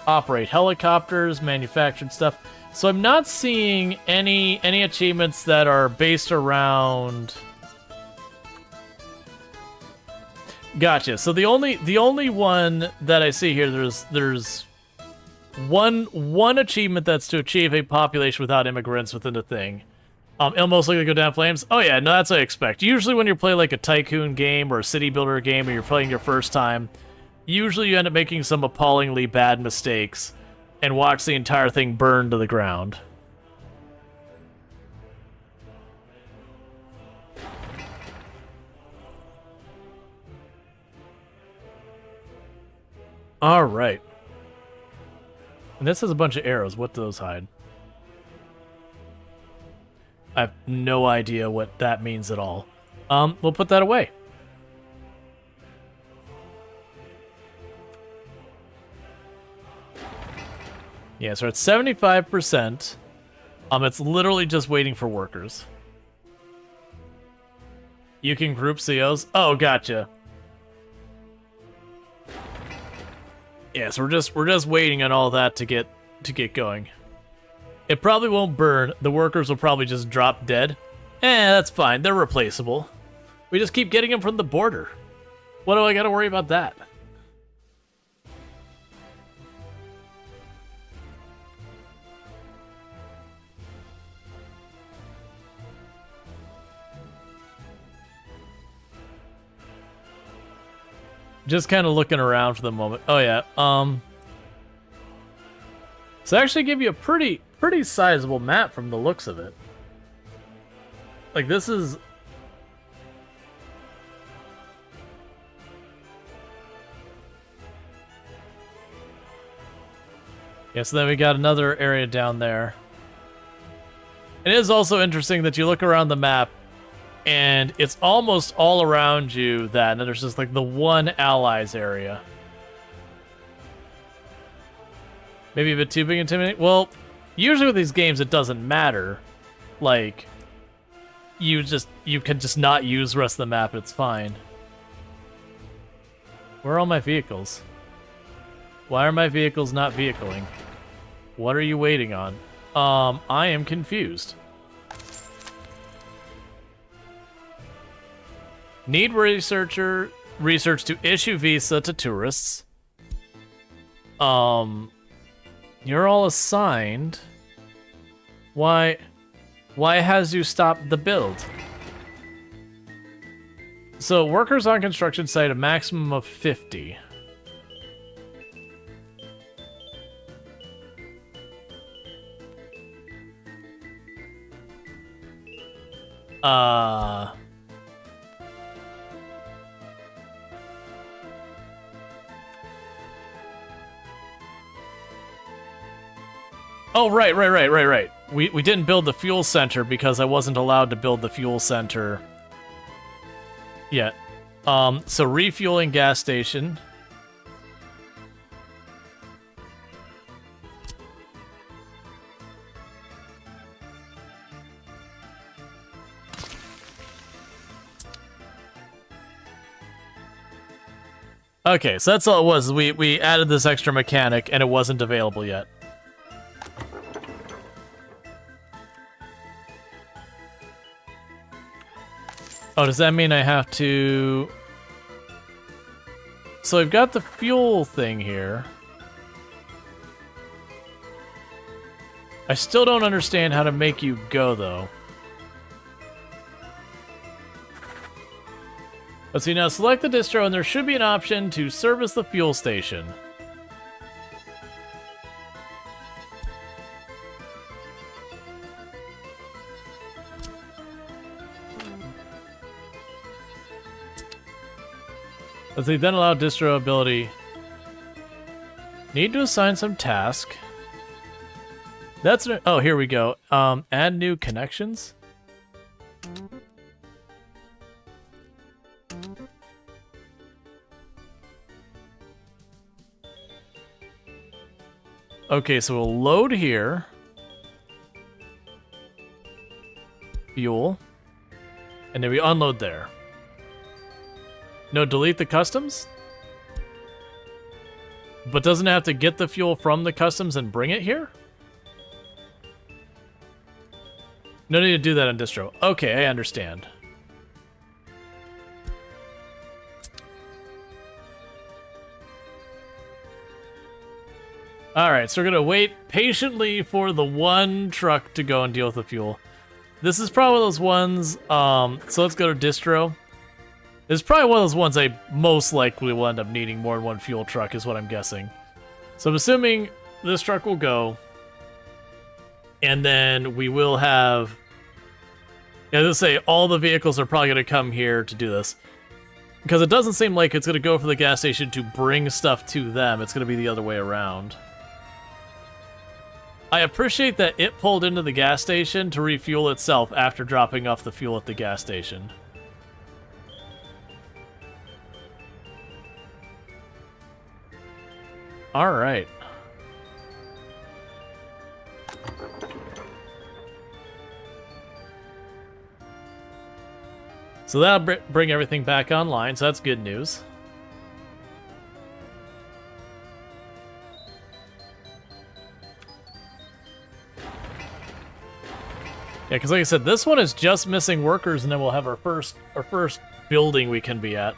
operate helicopters, manufactured stuff. So I'm not seeing any achievements that are based around... Gotcha. So the only one that I see here, there's one achievement that's to achieve a population without immigrants within the thing. It'll most likely go down in flames. Oh yeah, no, that's what I expect. Usually when you play like a tycoon game or a city builder game and you're playing your first time, usually you end up making some appallingly bad mistakes and watch the entire thing burn to the ground. All right. And this has a bunch of arrows. What do those hide? I have no idea what that means at all. We'll put that away. Yeah, so it's 75%. It's literally just waiting for workers. You can group COs. Oh, gotcha. Yeah, so we're just waiting on all that to get going. It probably won't burn. The workers will probably just drop dead. That's fine. They're replaceable. We just keep getting them from the border. What do I got to worry about that? Just kind of looking around for the moment. Oh yeah. So actually give you a pretty sizable map from the looks of it. Like this is... Yeah, so then we got another area down there. It is also interesting that you look around the map and it's almost all around you that, and then there's just like the one allies area. Maybe a bit too big intimidating? Well, usually with these games it doesn't matter. Like, you can just not use the rest of the map, it's fine. Where are all my vehicles? Why are my vehicles not vehicling? What are you waiting on? I am confused. Need research to issue visa to tourists. You're all assigned. Why has you stopped the build? So workers on construction site, a maximum of 50. Oh, right. We didn't build the fuel center because I wasn't allowed to build the fuel center yet. So refueling gas station. Okay, so that's all it was. We added this extra mechanic, and it wasn't available yet. Oh, does that mean I have to... So I've got the fuel thing here. I still don't understand how to make you go, though. Let's see, now select the distro, and there should be an option to service the fuel station. Let's see, then allow distro ability. Need to assign some task. That's an, oh, here we go. Add new connections. Okay, so we'll load here. Fuel. And then we unload there. No, delete the customs? But doesn't it have to get the fuel from the customs and bring it here? No need to do that on distro. Okay, I understand. Alright, so we're gonna wait patiently for the one truck to go and deal with the fuel. This is probably one of those ones, so let's go to distro. It's probably one of those ones I most likely will end up needing more than one fuel truck, is what I'm guessing. So I'm assuming this truck will go, and then we will have... Yeah, let's say all the vehicles are probably going to come here to do this. Because it doesn't seem like it's going to go for the gas station to bring stuff to them. It's going to be the other way around. I appreciate that it pulled into the gas station to refuel itself after dropping off the fuel at the gas station. Alright. So that'll bring everything back online, so that's good news. Yeah, because like I said, this one is just missing workers, and then we'll have our first building we can be at.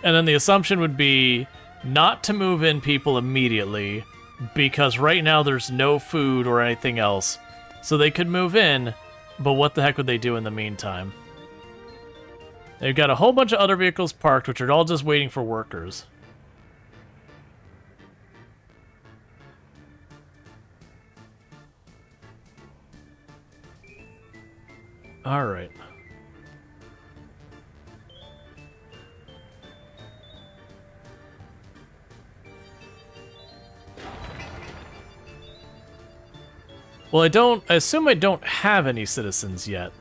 And then the assumption would be not to move in people immediately, because right now there's no food or anything else. So they could move in, but what the heck would they do in the meantime? They've got a whole bunch of other vehicles parked, which are all just waiting for workers. Alright. Well, I assume I don't have any citizens yet.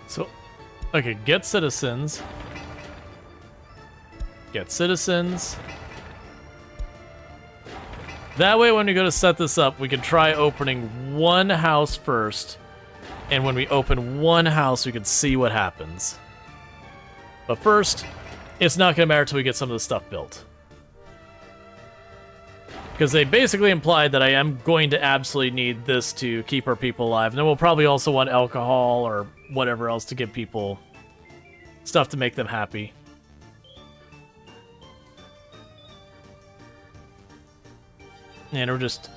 So, okay, get citizens. Get citizens. That way when we go to set this up, we can try opening one house first. And when we open one house, we can see what happens. But first, it's not going to matter until we get some of the stuff built. Because they basically implied that I am going to absolutely need this to keep our people alive. And then we'll probably also want alcohol or whatever else to give people stuff to make them happy. And we're just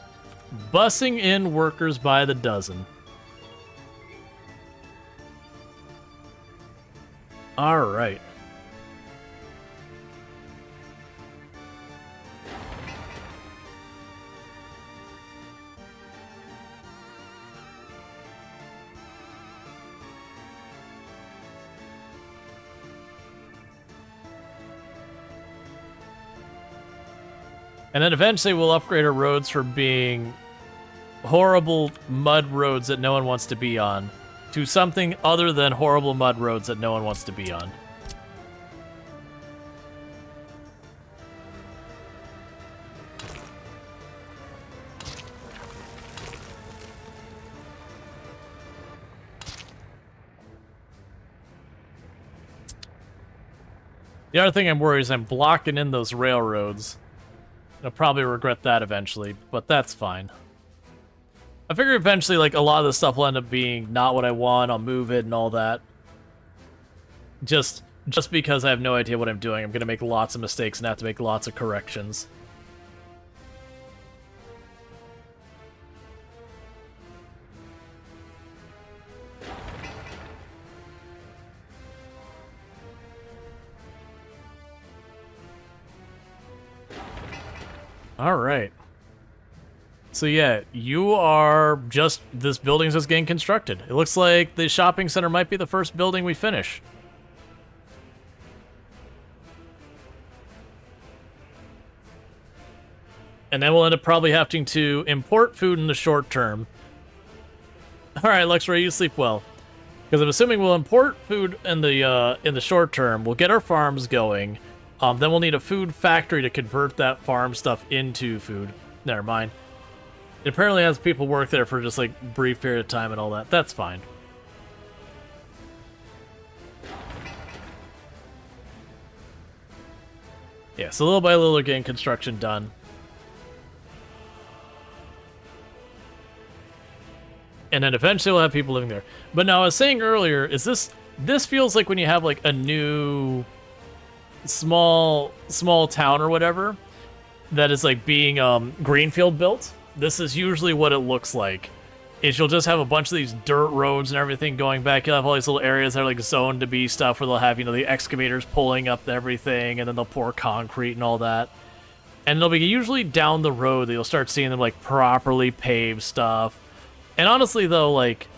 bussing in workers by the dozen. All right. And then eventually we'll upgrade our roads from being... horrible mud roads that no one wants to be on to something other than horrible mud roads that no one wants to be on. The other thing I'm worried is I'm blocking in those railroads. I'll probably regret that eventually, but that's fine. I figure eventually, like, a lot of this stuff will end up being not what I want, I'll move it and all that. Just because I have no idea what I'm doing, I'm gonna make lots of mistakes and have to make lots of corrections. Alright. So yeah, you are just... this building's just getting constructed. It looks like the shopping center might be the first building we finish. And then we'll end up probably having to import food in the short term. Alright, Luxray, you sleep well. Because I'm assuming we'll import food in the short term. We'll get our farms going. Then we'll need a food factory to convert that farm stuff into food. Never mind. It apparently has people work there for just like brief period of time and all that. That's fine. Yeah, so little by little we're getting construction done. And then eventually we'll have people living there. But now I was saying earlier, is this feels like when you have like a new small town or whatever that is like being greenfield built. This is usually what it looks like. Is you'll just have a bunch of these dirt roads and everything going back. You'll have all these little areas that are like zoned to be stuff where they'll have, you know, the excavators pulling up everything, and then they'll pour concrete and all that. And they'll be usually down the road that you'll start seeing them like properly paved stuff. And honestly though, like,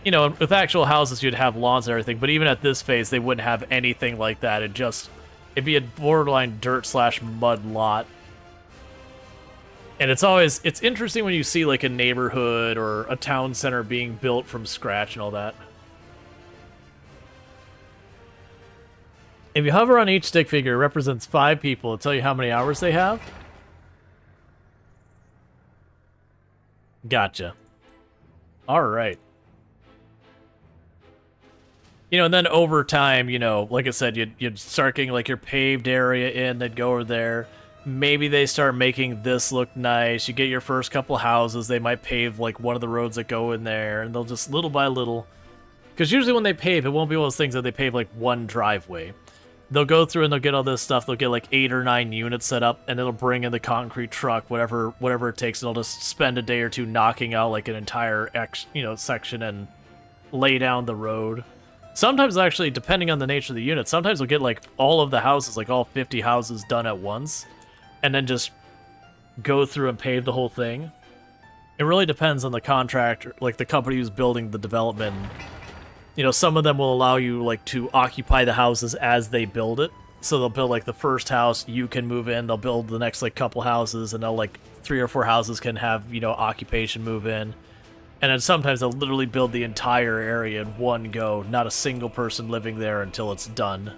you know, with actual houses you'd have lawns and everything, but even at this phase they wouldn't have anything like that. It'd be a borderline dirt/mud lot. And it's interesting when you see like a neighborhood or a town center being built from scratch and all that. If you hover on each stick figure, it represents 5 people. It'll tell you how many hours they have. Gotcha. Alright. You know, and then over time, you know, like I said, you'd start getting like your paved area in, they'd go over there. Maybe they start making this look nice. You get your first couple houses, they might pave like one of the roads that go in there, and they'll just little by little. Because usually when they pave, it won't be one of those things that they pave like one driveway. They'll go through and they'll get all this stuff. They'll get like 8 or 9 units set up, and it'll bring in the concrete truck, whatever it takes, and they'll just spend a day or two knocking out like an entire section and lay down the road. Sometimes actually, depending on the nature of the unit, sometimes we'll get like all of the houses, like all 50 houses done at once, and then just go through and pave the whole thing. It really depends on the contractor, like the company who's building the development. You know, some of them will allow you like to occupy the houses as they build it. So they'll build like the first house, you can move in, they'll build the next like couple houses, and they'll like 3 or 4 houses can have, you know, occupation move in. And then sometimes they'll literally build the entire area in one go, not a single person living there until it's done.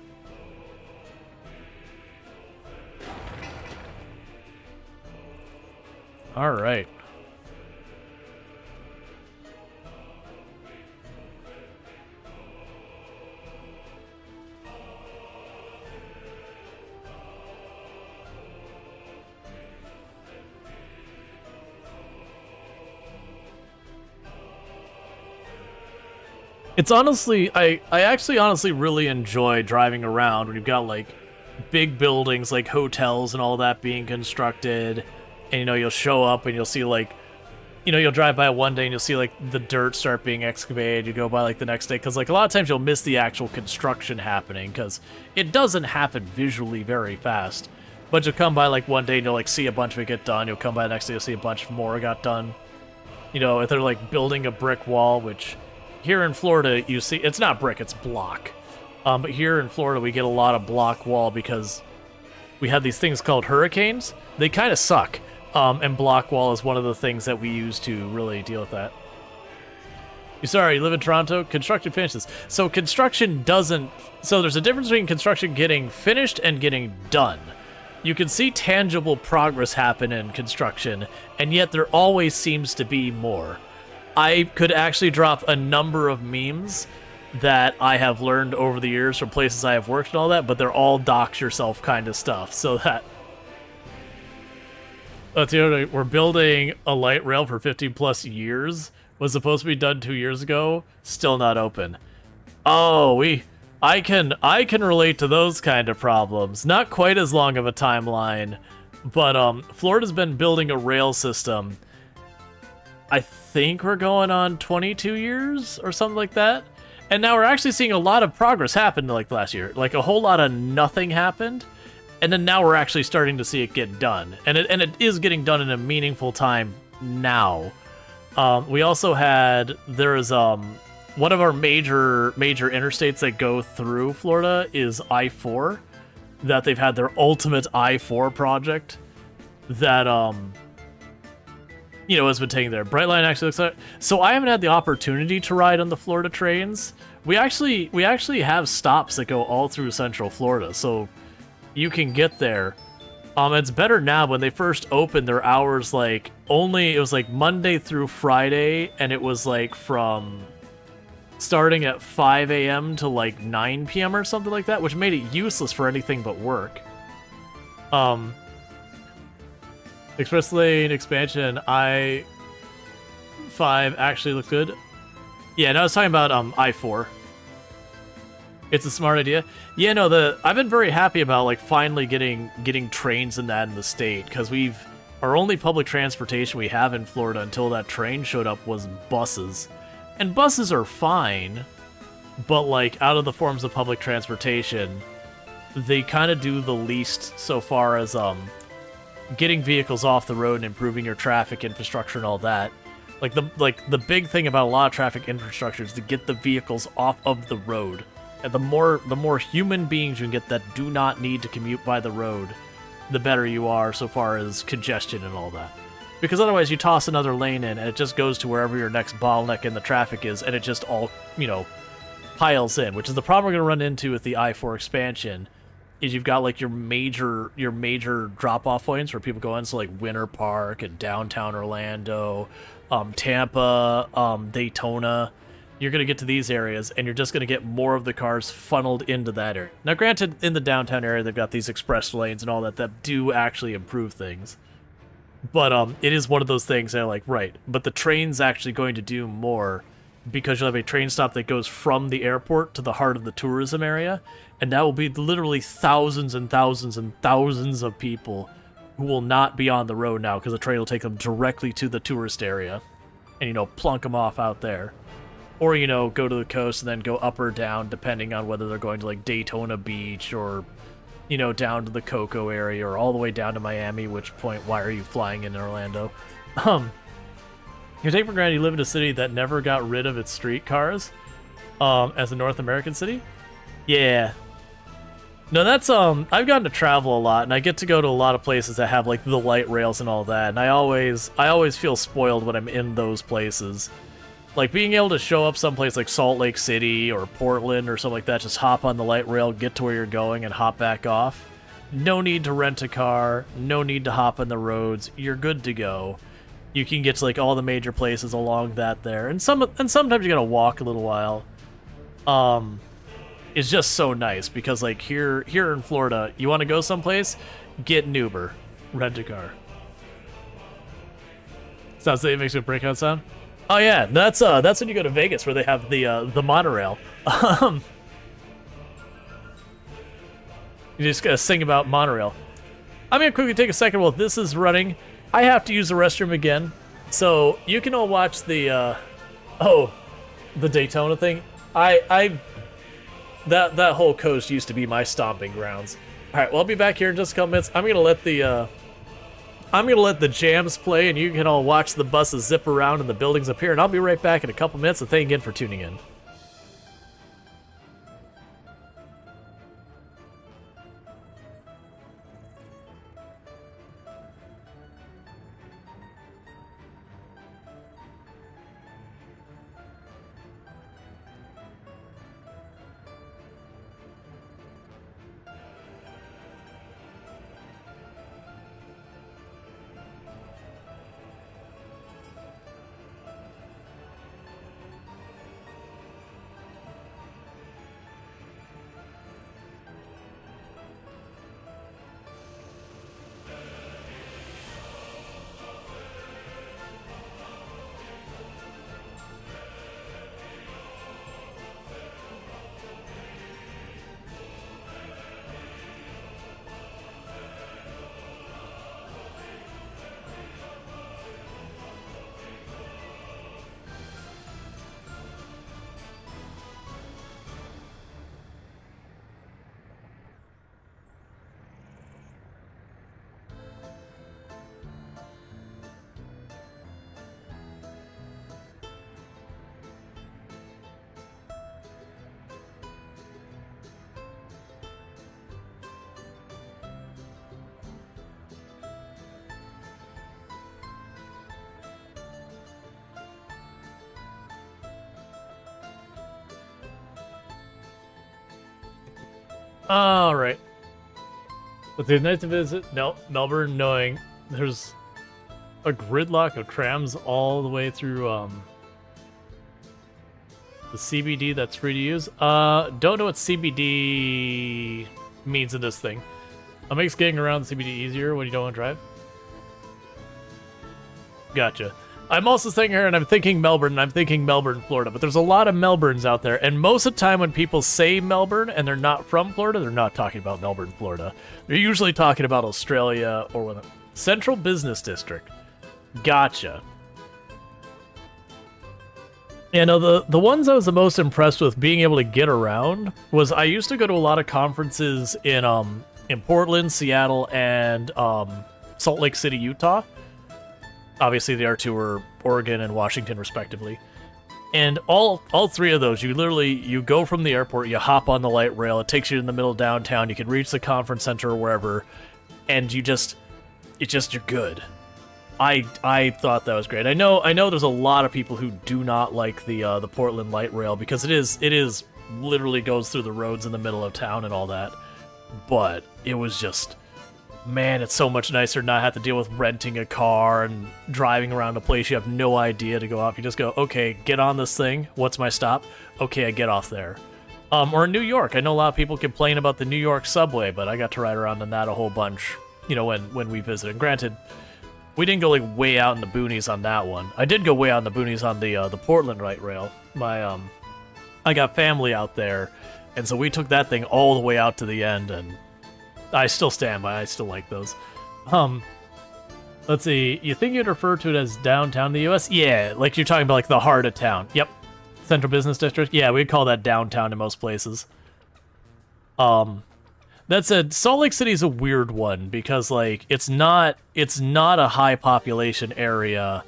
Alright. It's honestly, I actually honestly really enjoy driving around when you've got like big buildings like hotels and all that being constructed, and you know, you'll show up and you'll see like, you know, you'll drive by one day and you'll see like the dirt start being excavated, you go by like the next day, because like a lot of times you'll miss the actual construction happening because it doesn't happen visually very fast. But you'll come by like one day and you'll like see a bunch of it get done, you'll come by the next day, you'll see a bunch more got done. You know, if they're like building a brick wall, which here in Florida, you see, it's not brick, it's block. But here in Florida, we get a lot of block wall because we have these things called hurricanes. They kind of suck And block wall is one of the things that we use to really deal with that. Sorry, you live in Toronto? Construction finishes. So construction doesn't... So there's a difference between construction getting finished and getting done. You can see tangible progress happen in construction, and yet there always seems to be more. I could actually drop a number of memes that I have learned over the years from places I have worked and all that, but they're all dox yourself kind of stuff, so that... We're building a light rail for 15 plus years. Was supposed to be done 2 years ago. Still not open. Oh, I can relate to those kind of problems. Not quite as long of a timeline, but Florida's been building a rail system. I think we're going on 22 years or something like that. And now we're actually seeing a lot of progress happen like last year. Like a whole lot of nothing happened. And then now we're actually starting to see it get done. And it is getting done in a meaningful time now. We also had, there is one of our major interstates that go through Florida is I-4, that they've had their ultimate I-4 project that, you know, has been taking there. Brightline actually looks like, so I haven't had the opportunity to ride on the Florida trains. We actually have stops that go all through Central Florida, so you can get there. It's better now. When they first opened, their hours like it was like Monday through Friday, and it was like from starting at 5 a.m. to like 9 p.m. or something like that, which made it useless for anything but work. Express lane expansion I-5 actually looked good. Yeah, no, I was talking about I-4. It's a smart idea. Yeah, no, I've been very happy about like finally getting trains in that in the state, because our only public transportation we have in Florida until that train showed up was buses. And buses are fine, but like out of the forms of public transportation, they kind of do the least so far as getting vehicles off the road and improving your traffic infrastructure and all that. Like the big thing about a lot of traffic infrastructure is to get the vehicles off of the road. And the more human beings you can get that do not need to commute by the road, the better you are so far as congestion and all that. Because otherwise you toss another lane in and it just goes to wherever your next bottleneck in the traffic is, and it just all, you know, piles in, which is the problem we're going to run into with the I-4 expansion. Is you've got like your major drop-off points where people go in, so like Winter Park and downtown Orlando, Tampa, Daytona. You're going to get to these areas, and you're just going to get more of the cars funneled into that area. Now, granted, in the downtown area, they've got these express lanes and all that do actually improve things. But it is one of those things that are like, right, but the train's actually going to do more, because you'll have a train stop that goes from the airport to the heart of the tourism area, and that will be literally thousands and thousands and thousands of people who will not be on the road now, because the train will take them directly to the tourist area and, you know, plunk them off out there. Or, you know, go to the coast and then go up or down, depending on whether they're going to, like, Daytona Beach or, you know, down to the Cocoa area or all the way down to Miami, which point, why are you flying in Orlando? You take for granted you live in a city that never got rid of its streetcars, as a North American city? Yeah. No, that's, I've gotten to travel a lot, and I get to go to a lot of places that have, like, the light rails and all that, and I always feel spoiled when I'm in those places. Like, being able to show up someplace like Salt Lake City or Portland or something like that, just hop on the light rail, get to where you're going, and hop back off. No need to rent a car, no need to hop on the roads, you're good to go. You can get to, like, all the major places along that there, and sometimes you gotta walk a little while. It's just so nice, because, like, here in Florida, you want to go someplace, get an Uber, rent a car. Sounds like it makes a breakout sound? Oh yeah, that's when you go to Vegas, where they have the monorail. You just gotta sing about monorail. I'm gonna quickly take a second while this is running. I have to use the restroom again, so you can all watch the the Daytona thing. That whole coast used to be my stomping grounds. All right, well, I'll be back here in just a couple minutes. I'm gonna let the jams play, and you can all watch the buses zip around in the buildings up here, and I'll be right back in a couple minutes, and thank you again for tuning in. All right. But the nice to visit, no, Melbourne, knowing there's a gridlock of trams all the way through the CBD that's free to use. Don't know what CBD means in this thing. It makes getting around the CBD easier when you don't want to drive. Gotcha. I'm also sitting here and I'm thinking Melbourne, and I'm thinking Melbourne, Florida, but there's a lot of Melbournes out there, and most of the time when people say Melbourne and they're not from Florida, they're not talking about Melbourne, Florida. They're usually talking about Australia or Central Business District. Gotcha. Yeah, no, the ones I was the most impressed with being able to get around was I used to go to a lot of conferences in Portland, Seattle, and Salt Lake City, Utah. Obviously, the other two were Oregon and Washington, respectively. And all three of those, you go from the airport, you hop on the light rail, it takes you in the middle of downtown, you can reach the conference center or wherever, and you're good. I thought that was great. I know there's a lot of people who do not like the Portland light rail because it is literally goes through the roads in the middle of town and all that. But it was just, man, it's so much nicer to not have to deal with renting a car and driving around a place you have no idea to go off. You just go, okay, get on this thing. What's my stop? Okay, I get off there. Or in New York. I know a lot of people complain about the New York subway, but I got to ride around in that a whole bunch, when we visited. Granted, we didn't go like way out in the boonies on that one. I did go way out in the boonies on the Portland light rail. I got family out there, and so we took that thing all the way out to the end, and I still stand by. I still like those. Let's see. You think you'd refer to it as downtown in the U.S.? Yeah, like you're talking about like the heart of town. Yep. Central Business District. Yeah, we'd call that downtown in most places. That said, Salt Lake City is a weird one because like it's not a high population area,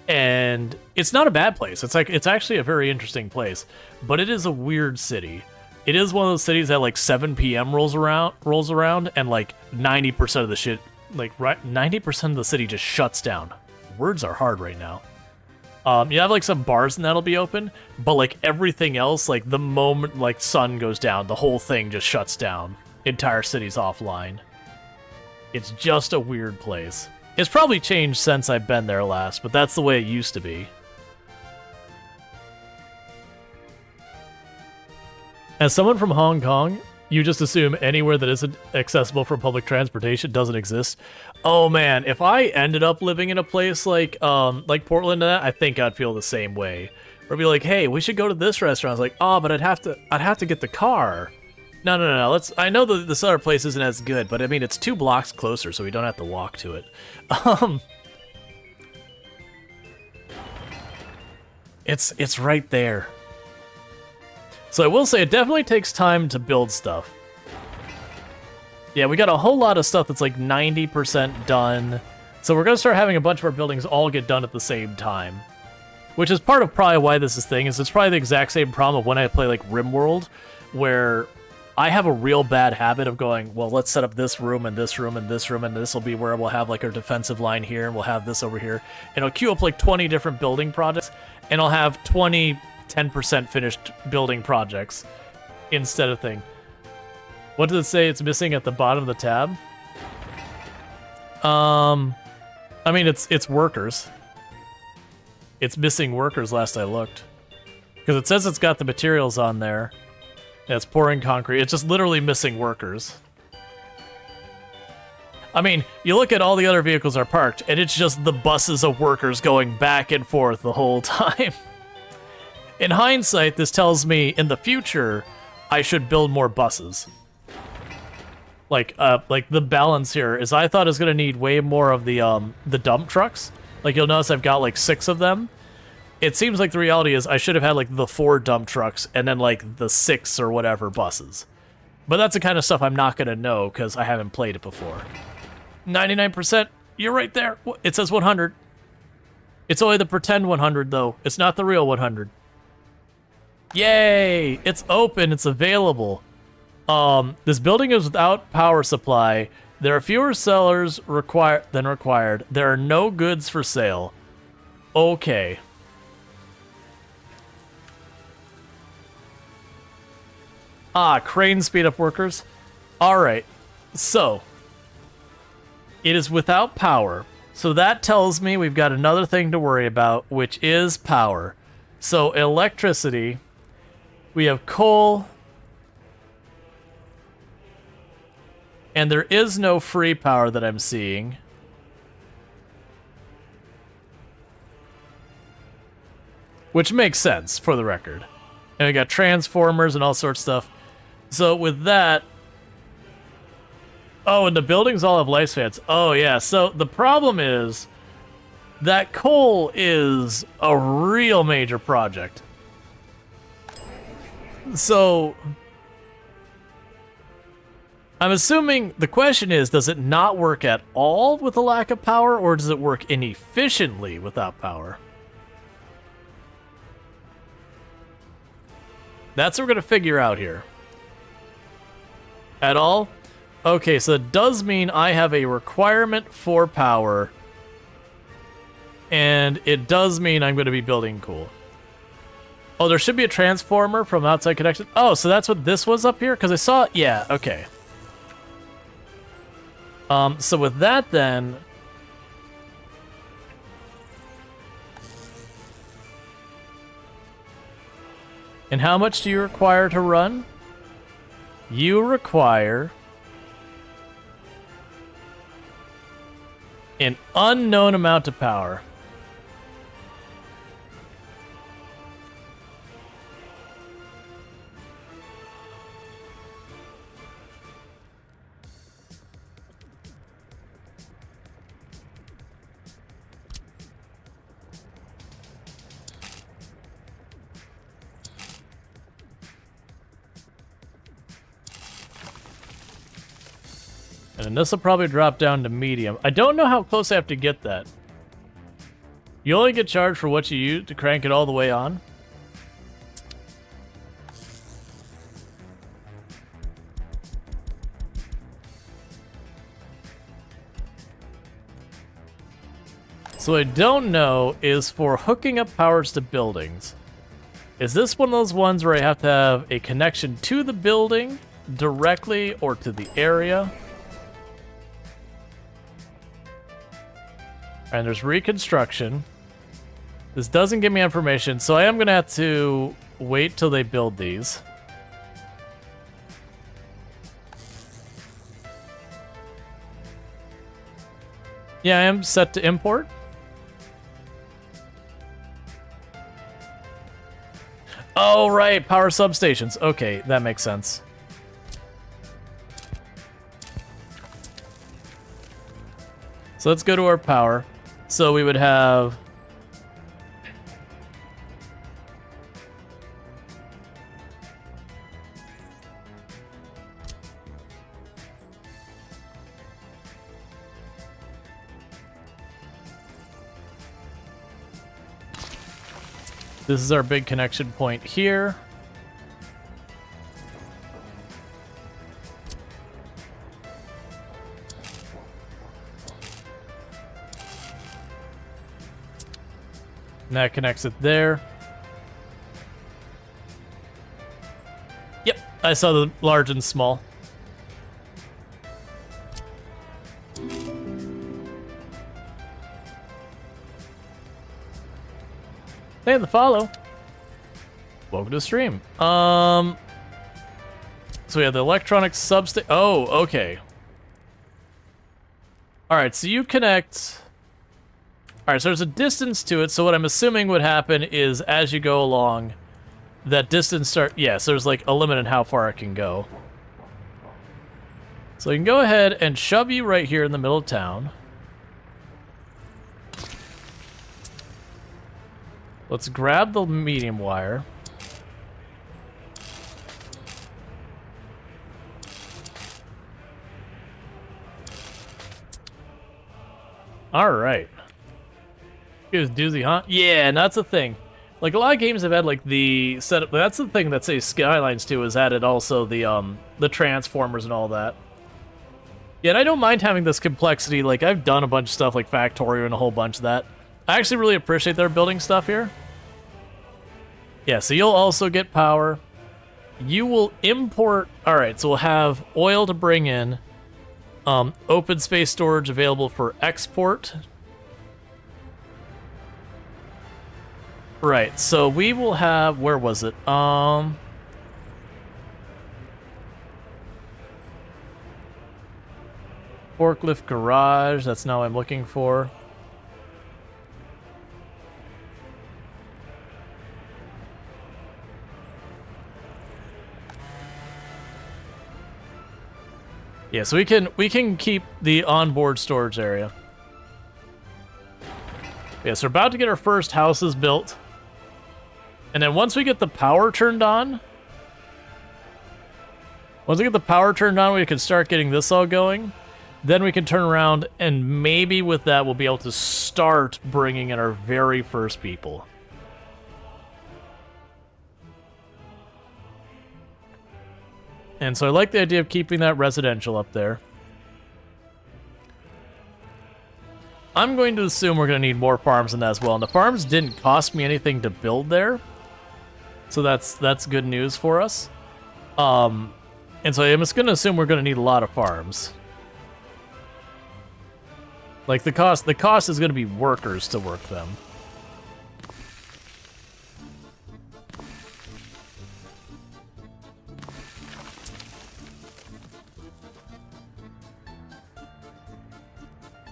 and it's not a bad place. It's actually a very interesting place, but it is a weird city. It is one of those cities that like 7 p.m. rolls around, and like 90% of the shit, like 90% of the city just shuts down. Words are hard right now. You have like some bars and that'll be open, but like everything else, like the moment like sun goes down, the whole thing just shuts down. Entire city's offline. It's just a weird place. It's probably changed since I've been there last, but that's the way it used to be. As someone from Hong Kong, you just assume anywhere that isn't accessible for public transportation doesn't exist. Oh man, if I ended up living in a place like Portland, I think I'd feel the same way. Or be like, hey, we should go to this restaurant. I was like, oh, but I'd have to get the car. No. I know that this other place isn't as good, but I mean it's 2 blocks closer, so we don't have to walk to it. It's right there. So I will say it definitely takes time to build stuff. Yeah, we got a whole lot of stuff that's like 90% done. So we're gonna start having a bunch of our buildings all get done at the same time. Which is part of probably why this thing is. It's probably the exact same problem of when I play like RimWorld, where I have a real bad habit of going, well, let's set up this room and this room and this room, and this will be where we'll have like our defensive line here, and we'll have this over here. And I'll queue up like 20 different building projects, and I'll have 10% finished building projects instead of thing. What does it say it's missing at the bottom of the tab? I mean, it's workers. It's missing workers last I looked. Because it says it's got the materials on there. Yeah, it's pouring concrete. It's just literally missing workers. I mean, you look at all the other vehicles are parked, and it's just the buses of workers going back and forth the whole time. In hindsight, this tells me in the future, I should build more buses. Like the balance here is I thought I was gonna need way more of the dump trucks. Like you'll notice I've got like 6 of them. It seems like the reality is I should have had like the 4 dump trucks and then like the 6 or whatever buses. But that's the kind of stuff I'm not gonna know because I haven't played it before. 99%, you're right there. It says 100. It's only the pretend 100 though. It's not the real 100. Yay! It's open, it's available. This building is without power supply. There are fewer sellers than required. There are no goods for sale. Okay. Crane speed up workers. All right, so it is without power. So that tells me we've got another thing to worry about, which is power. So electricity, we have coal, and there is no free power that I'm seeing. Which makes sense, for the record. And we got transformers and all sorts of stuff. So with that... Oh, and the buildings all have lifespans. Oh, yeah. So the problem is that coal is a real major project. So I'm assuming the question is, does it not work at all with a lack of power, or does it work inefficiently without power? That's what we're going to figure out here. At all? Okay, so it does mean I have a requirement for power. And it does mean I'm going to be building cool. Oh, there should be a transformer from outside connection. Oh, so that's what this was up here? Because I saw... Yeah, okay. So with that then... And how much do you require to run? You require... an unknown amount of power. And this will probably drop down to medium. I don't know how close I have to get that. You only get charged for what you use to crank it all the way on. So what I don't know is for hooking up powers to buildings. Is this one of those ones where I have to have a connection to the building directly or to the area? And there's reconstruction. This doesn't give me information, so I am going to have to wait till they build these. Yeah, I am set to import. Oh, right, power substations. Okay, that makes sense. So let's go to our power. So we would have... This is our big connection point here. And that connects it there. Yep, I saw the large and small. Hey, the follow. Welcome to the stream. So we have the electronic substation. Oh, okay. All right, so you connect. All right, so there's a distance to it. So what I'm assuming would happen is as you go along, that distance start. Yeah, so there's like a limit on how far it can go. So you can go ahead and shove you right here in the middle of town. Let's grab the medium wire. All right. It was doozy, huh? Yeah, and that's the thing. Like, a lot of games have had, like, the setup. That's the thing that, say, Skylines 2 has added also the transformers and all that. Yeah, and I don't mind having this complexity. Like, I've done a bunch of stuff like Factorio and a whole bunch of that. I actually really appreciate their building stuff here. Yeah, so you'll also get power. You will import. All right, so we'll have oil to bring in. Open space storage available for export. Right, so we will have. Where was it? Forklift garage. That's now I'm looking for. Yeah, so we can keep the onboard storage area. Yeah, so we're about to get our first houses built. And then once we get the power turned on, we can start getting this all going. Then we can turn around, and maybe with that we'll be able to start bringing in our very first people. And so I like the idea of keeping that residential up there. I'm going to assume we're going to need more farms than that as well. And the farms didn't cost me anything to build there. So that's good news for us. And so I'm just going to assume we're going to need a lot of farms. Like the cost is going to be workers to work them.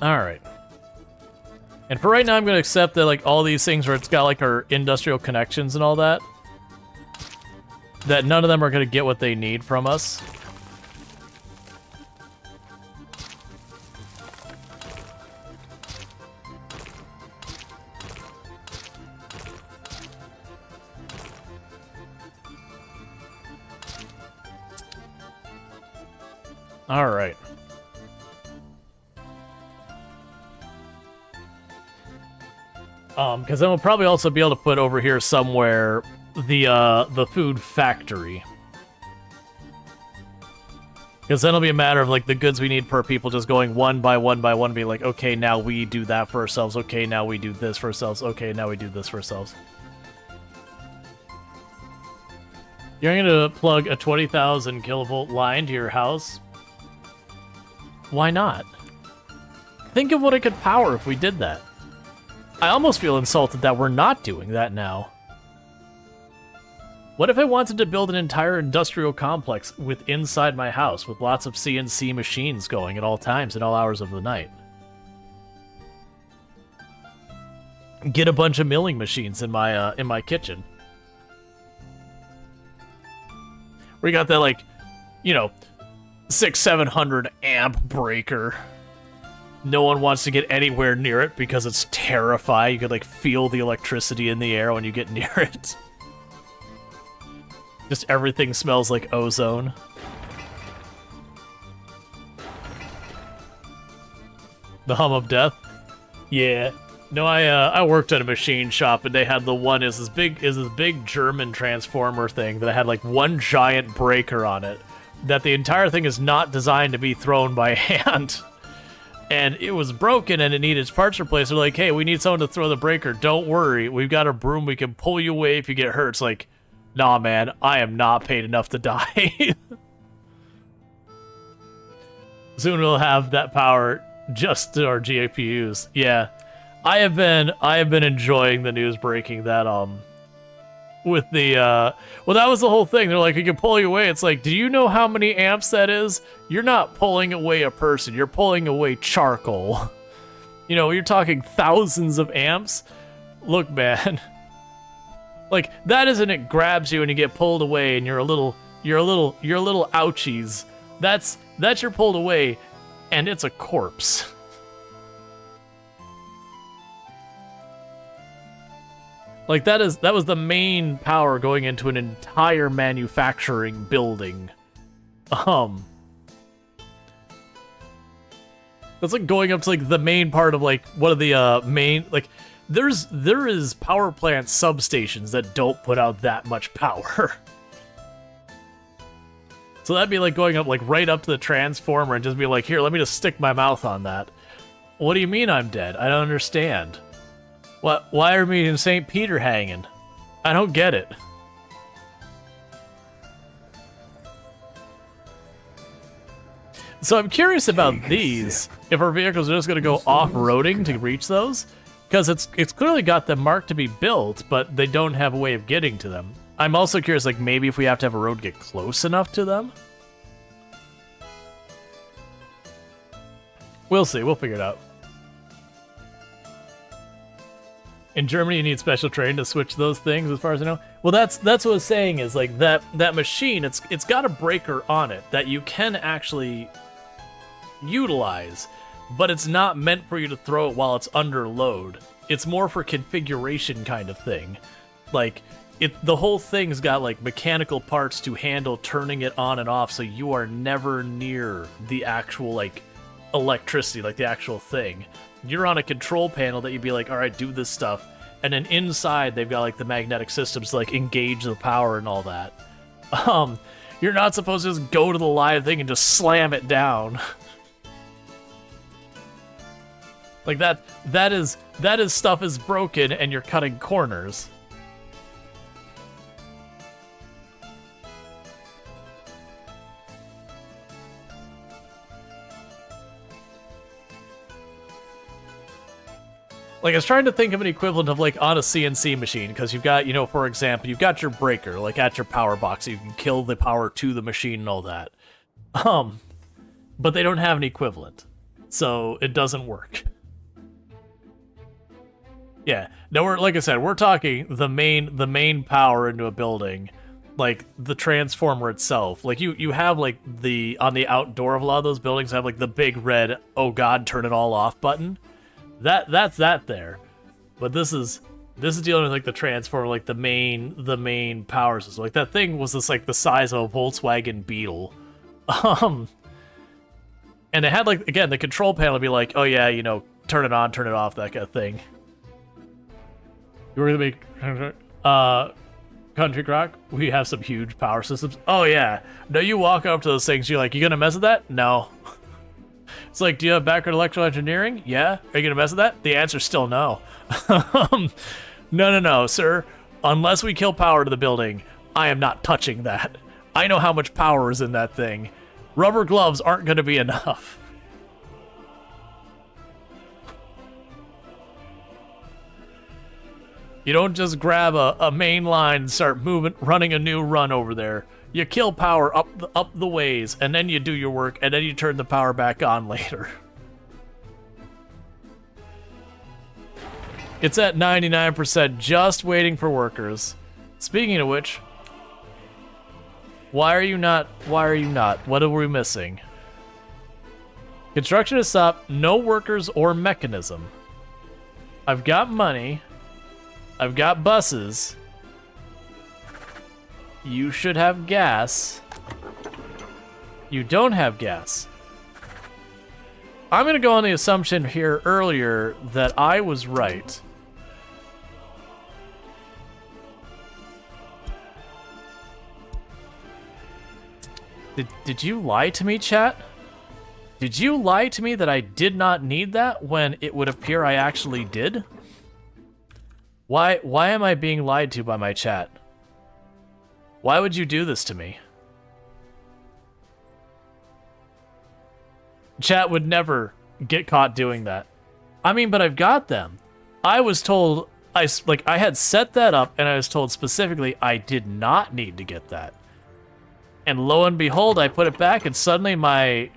All right. And for right now, I'm going to accept that like all these things where it's got like our industrial connections and all that, that none of them are going to get what they need from us. All right. Because then we'll probably also be able to put over here somewhere the food factory. Because then it'll be a matter of like the goods we need per people just going one by one by one, be like, okay, now we do that for ourselves. Okay, now we do this for ourselves. Okay, now we do this for ourselves. You're going to plug a 20,000 kilovolt line to your house? Why not? Think of what it could power if we did that. I almost feel insulted that we're not doing that now. What if I wanted to build an entire industrial complex inside my house with lots of CNC machines going at all times and all hours of the night? Get a bunch of milling machines in my kitchen. We got that, like, you know, 600-700 amp breaker. No one wants to get anywhere near it because it's terrifying. You could, like, feel the electricity in the air when you get near it. Just everything smells like ozone. The hum of death? Yeah. No, I worked at a machine shop and they had the one is this big German transformer thing that had like one giant breaker on it. That the entire thing is not designed to be thrown by hand. And it was broken and it needed its parts replaced. They're like, hey, we need someone to throw the breaker. Don't worry, we've got a broom. We can pull you away if you get hurt. It's like, nah, man, I am not paid enough to die. Soon we'll have that power just to our GPUs. Yeah, I have been enjoying the news breaking that with the well, that was the whole thing. They're like, we can pull you away. It's like, do you know how many amps that is? You're not pulling away a person. You're pulling away charcoal. You know, you're talking thousands of amps. Look, man. Like, that isn't it grabs you and you get pulled away and you're a little ouchies. That's you're pulled away and it's a corpse. Like, that was the main power going into an entire manufacturing building. That's like going up to like the main part of like one of the main, like, there is power plant substations that don't put out that much power. So that'd be like going up like right up to the transformer and just be like, here, let me just stick my mouth on that. What do you mean I'm dead? I don't understand. What? Why are we in St. Peter hanging? I don't get it. So I'm curious about these, if our vehicles are just going to go off-roading to reach those, because it's clearly got them marked to be built, but they don't have a way of getting to them. I'm also curious, like, maybe if we have to have a road get close enough to them? We'll see, we'll figure it out. In Germany, you need special training to switch those things, as far as I know. Well, that's what I was saying, is like that machine, it's got a breaker on it that you can actually utilize, but it's not meant for you to throw it while it's under load. It's more for configuration kind of thing. Like, the whole thing's got like mechanical parts to handle turning it on and off, so you are never near the actual like electricity, like the actual thing. You're on a control panel that you'd be like, all right, do this stuff. And then inside, they've got like the magnetic systems to like engage the power and all that. You're not supposed to just go to the live thing and just slam it down. Like that is stuff is broken and you're cutting corners. Like, I was trying to think of an equivalent of, like, on a CNC machine, because you've got, you know, for example, you've got your breaker, like, at your power box, so you can kill the power to the machine and all that. But they don't have an equivalent, so it doesn't work. Yeah, no, like I said, we're talking the main power into a building, like, the transformer itself. Like, you have, like, on the outdoor of a lot of those buildings, have, like, the big red, oh god, turn it all off button. That's there, but this is dealing with like the transformer, like the main power system. Like that thing was just like the size of a Volkswagen Beetle, and it had like, again, the control panel would be like, oh yeah, you know, turn it on, turn it off, that kind of thing. You were gonna make Country Crock? We have some huge power systems. Oh yeah, no, you walk up to those things, you're like, you gonna mess with that? No. It's like, do you have background in electrical engineering? Yeah. Are you going to mess with that? The answer's still no. No, sir. Unless we kill power to the building, I am not touching that. I know how much power is in that thing. Rubber gloves aren't going to be enough. You don't just grab a main line and start running a new run over there. You kill power up the ways, and then you do your work, and then you turn the power back on later. It's at 99%, just waiting for workers. Speaking of which, why are you not? What are we missing? Construction is stopped, no workers or mechanism. I've got money. I've got buses. You should have gas. You don't have gas. I'm gonna go on the assumption here earlier that I was right. Did you lie to me, chat? Did you lie to me that I did not need that when it would appear I actually did? Why am I being lied to by my chat? Why would you do this to me? Chat would never get caught doing that. I mean, but I've got them. I was told, I had set that up, and I was told specifically I did not need to get that. And lo and behold, I put it back, and suddenly my...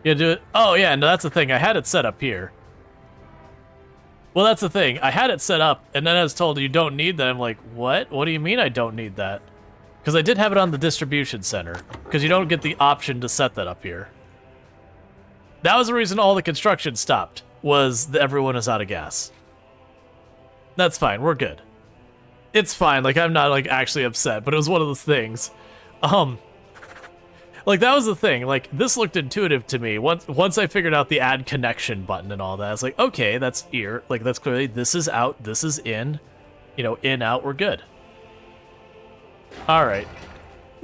You do it? Oh yeah, no, that's the thing. I had it set up here. Well, that's the thing. I had it set up, and then I was told you don't need that. I'm like, what? What do you mean I don't need that? Because I did have it on the distribution center, because you don't get the option to set that up here. That was the reason all the construction stopped, was that everyone is out of gas. That's fine. We're good. It's fine. Like, I'm not, like, actually upset, but it was one of those things. Like, that was the thing. Like, this looked intuitive to me. Once I figured out the add connection button and all that, I was like, okay, that's here. Like, that's clearly, this is out, this is in. You know, in, out, we're good. All right.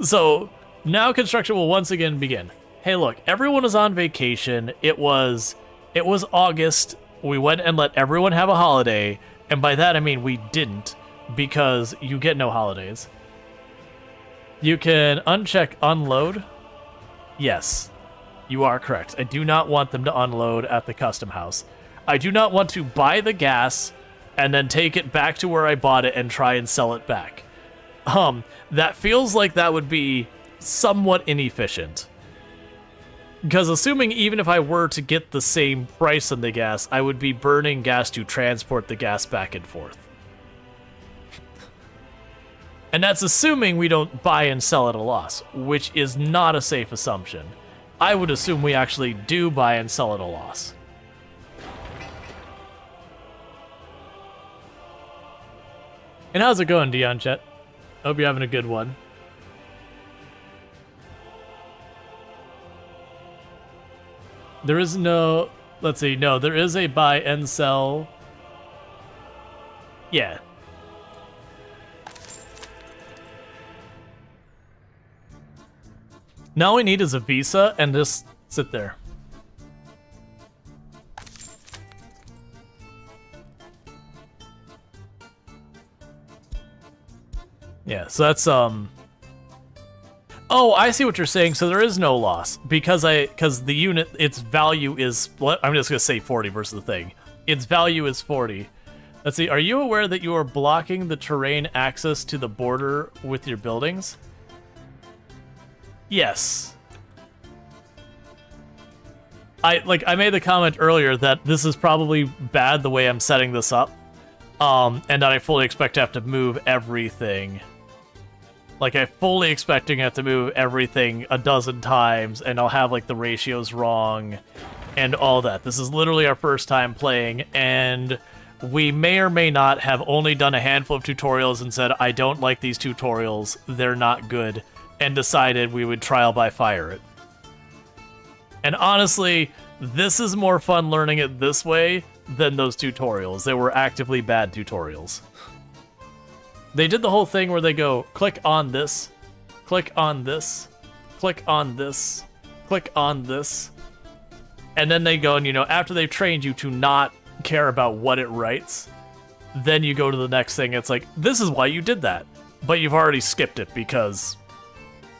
So, now construction will once again begin. Hey, look, everyone is on vacation. It was August. We went and let everyone have a holiday. And by that, I mean we didn't, because you get no holidays. You can uncheck unload. Yes, you are correct. I do not want them to unload at the custom house. I do not want to buy the gas and then take it back to where I bought it and try and sell it back. That feels like that would be somewhat inefficient. Because assuming even if I were to get the same price on the gas, I would be burning gas to transport the gas back and forth. And that's assuming we don't buy and sell at a loss, which is not a safe assumption. I would assume we actually do buy and sell at a loss. And how's it going, Dion Chet? Hope you're having a good one. There is no... Let's see. No, there is a buy and sell. Yeah. Now all we need is a visa and just sit there. Yeah, so that's Oh, I see what you're saying. So there is no loss because the unit, its value is, I'm just gonna say 40 versus the thing. Its value is 40. Let's see. Are you aware that you are blocking the terrain access to the border with your buildings? Yes. I made the comment earlier that this is probably bad the way I'm setting this up, and that I fully expect to have to move everything. Like, I'm fully expecting to have to move everything a dozen times, and I'll have, like, the ratios wrong and all that. This is literally our first time playing, and we may or may not have only done a handful of tutorials and said, I don't like these tutorials, they're not good, and decided we would trial by fire it. And honestly, this is more fun learning it this way than those tutorials. They were actively bad tutorials. They did the whole thing where they go, click on this, click on this, click on this, click on this. And then they go and, you know, after they've trained you to not care about what it writes, then you go to the next thing. It's like, this is why you did that. But you've already skipped it because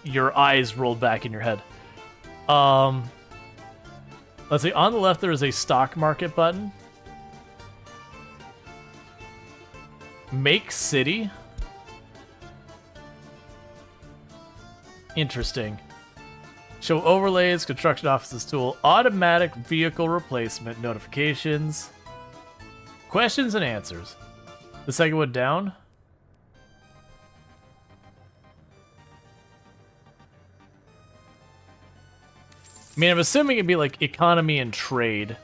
your eyes rolled back in your head. Let's see, on the left there is a stock market button. Make city? Interesting. Show overlays, construction offices tool, automatic vehicle replacement, notifications, questions and answers. The second one down. I mean, I'm assuming it'd be like economy and trade.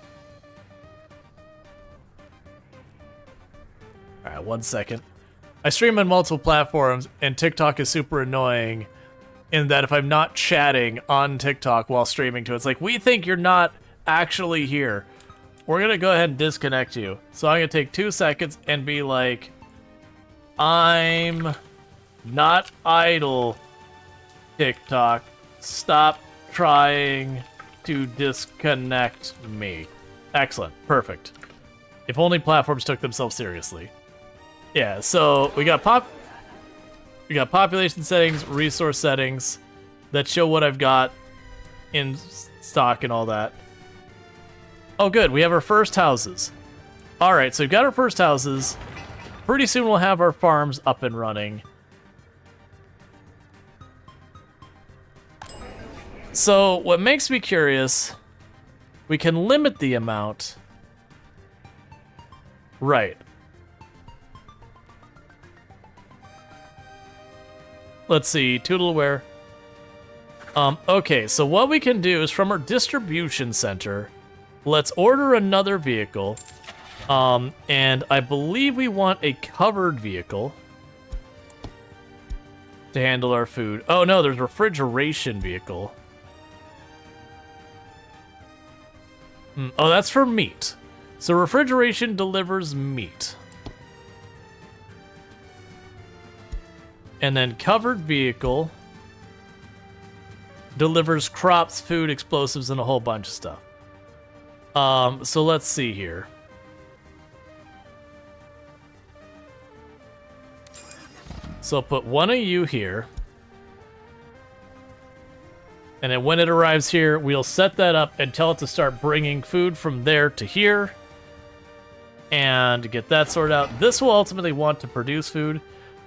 Alright, 1 second. I stream on multiple platforms, and TikTok is super annoying in that if I'm not chatting on TikTok while streaming to it, it's like, we think you're not actually here. We're gonna go ahead and disconnect you. So I'm gonna take 2 seconds and be like, I'm not idle, TikTok. Stop trying to disconnect me. Excellent. Perfect. If only platforms took themselves seriously. Yeah, so we got population settings, resource settings that show what I've got in stock and all that. Oh, good. We have our first houses. All right, so we've got our first houses. Pretty soon we'll have our farms up and running. So what makes me curious, we can limit the amount. Right. Let's see, Toodleware. Okay, so what we can do is from our distribution center, let's order another vehicle. And I believe we want a covered vehicle to handle our food. Oh no, there's a refrigeration vehicle. Oh, that's for meat. So refrigeration delivers meat. And then covered vehicle delivers crops, food, explosives, and a whole bunch of stuff. So let's see here. So I'll put one of you here. And then when it arrives here, we'll set that up and tell it to start bringing food from there to here. And get that sorted out. This will ultimately want to produce food.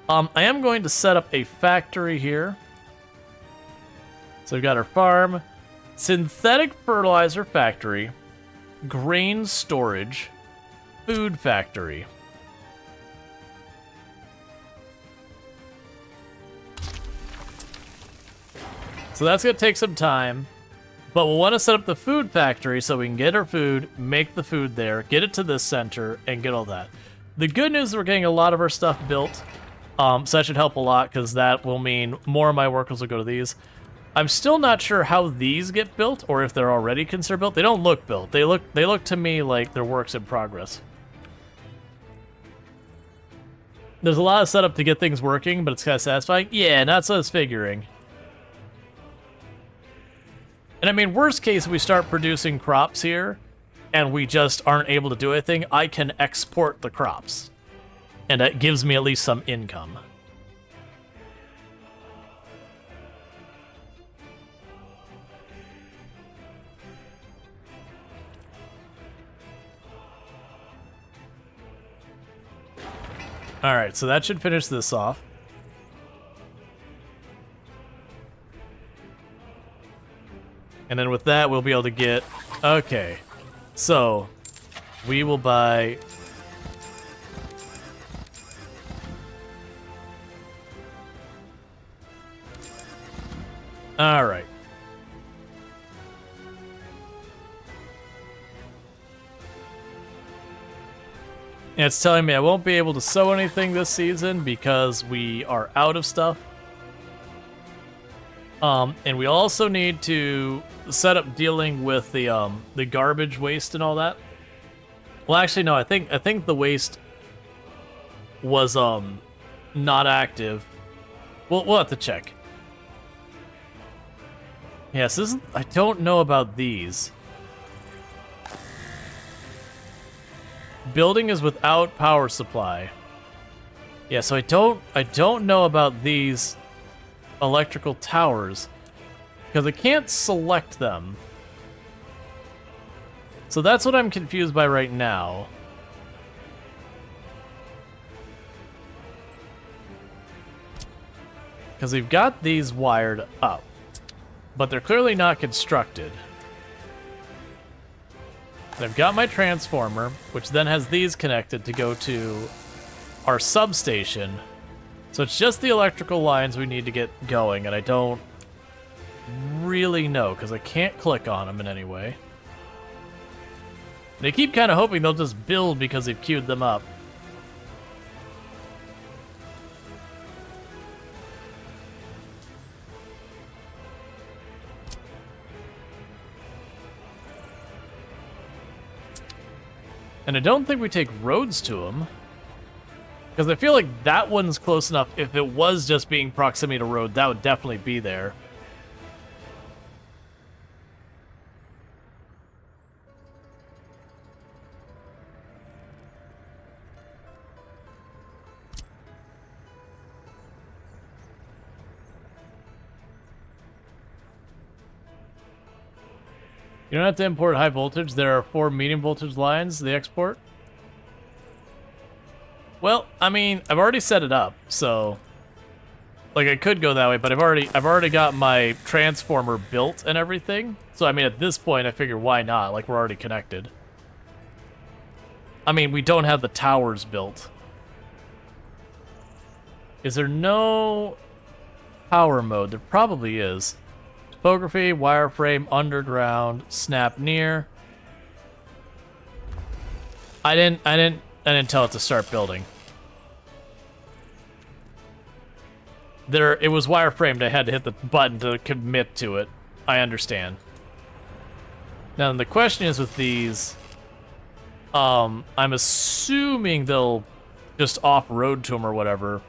I am going to set up a factory here. So we've got our farm, synthetic fertilizer factory, grain storage, food factory. So that's going to take some time, but we'll want to set up the food factory so we can get our food, make the food there, get it to this center, and get all that. The good news is we're getting a lot of our stuff built, so that should help a lot because that will mean more of my workers will go to these. I'm still not sure how these get built or if they're already considered built. They don't look built. They look to me like they're works in progress. There's a lot of setup to get things working, but it's kind of satisfying. Yeah, not so I was figuring. And I mean, worst case, we start producing crops here, and we just aren't able to do anything, I can export the crops. And that gives me at least some income. Alright, so that should finish this off. And then with that, we'll be able to get... Okay. So, we will buy... Alright. And it's telling me I won't be able to sow anything this season because we are out of stuff. And we also need to set up dealing with the garbage waste and all that. Well, actually, no. I think the waste was not active. We'll have to check. Yes, I don't know about these. Building is without power supply. Yeah, so I don't know about these electrical towers because I can't select them. So that's what I'm confused by right now. Because we've got these wired up, but they're clearly not constructed. I've got my transformer, which then has these connected to go to our substation. So it's just the electrical lines we need to get going, and I don't really know, because I can't click on them in any way. They keep kind of hoping they'll just build because they've queued them up. And I don't think we take roads to them. Because I feel like that one's close enough. If it was just being proximity to road, that would definitely be there. You don't have to import high voltage. There are 4 medium voltage lines they export. Well, I mean, I've already set it up, so like I could go that way, but I've already got my transformer built and everything. So I mean, at this point, I figure why not? Like we're already connected. I mean, we don't have the towers built. Is there no power mode? There probably is. Topography, wireframe, underground, snap near. I didn't tell it to start building. It was wireframed. I had to hit the button to commit to it. I understand. Now the question is with these, I'm assuming they'll just off-road to them or whatever,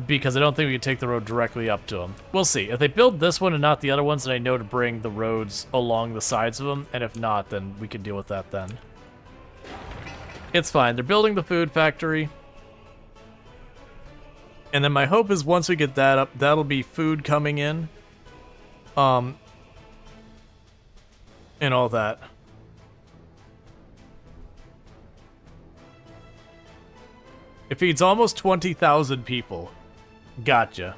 because I don't think we can take the road directly up to them. We'll see. If they build this one and not the other ones, then I know to bring the roads along the sides of them, and if not, then we can deal with that then. It's fine. They're building the food factory. And then my hope is once we get that up, that'll be food coming in. And all that. It feeds almost 20,000 people. Gotcha.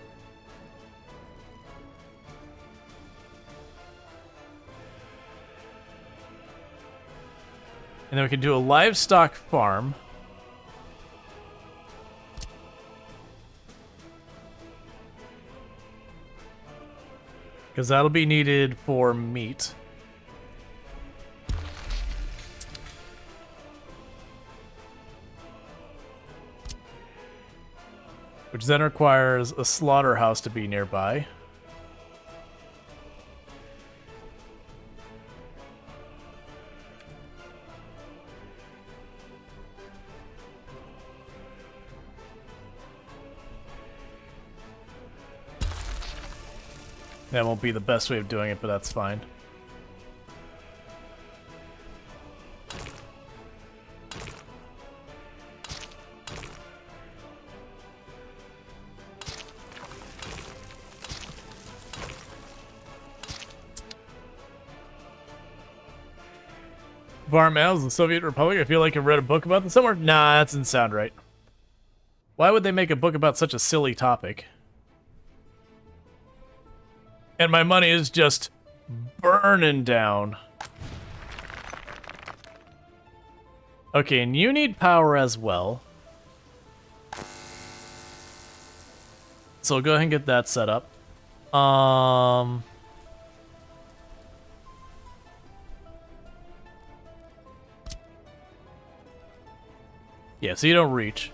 And then we can do a livestock farm. Because that'll be needed for meat. Which then requires a slaughterhouse to be nearby. That won't be the best way of doing it, but that's fine. Farm animals in the Soviet Republic? I feel like I've read a book about them somewhere. Nah, that doesn't sound right. Why would they make a book about such a silly topic? And my money is just burning down. Okay, and you need power as well. So we'll go ahead and get that set up. Yeah, so you don't reach.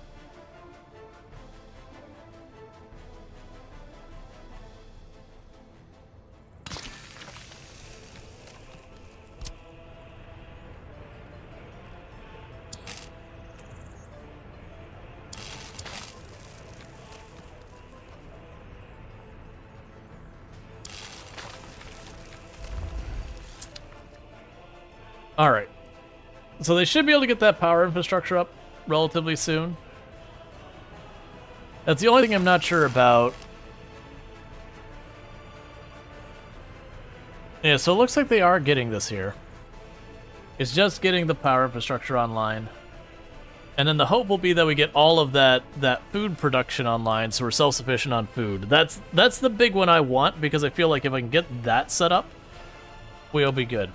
Alright. So they should be able to get that power infrastructure up relatively soon. That's the only thing I'm not sure about. Yeah, so it looks like they are getting this here. It's just getting the power infrastructure online. And then the hope will be that we get all of that food production online, so we're self-sufficient on food. That's the big one I want, because I feel like if I can get that set up, we'll be good.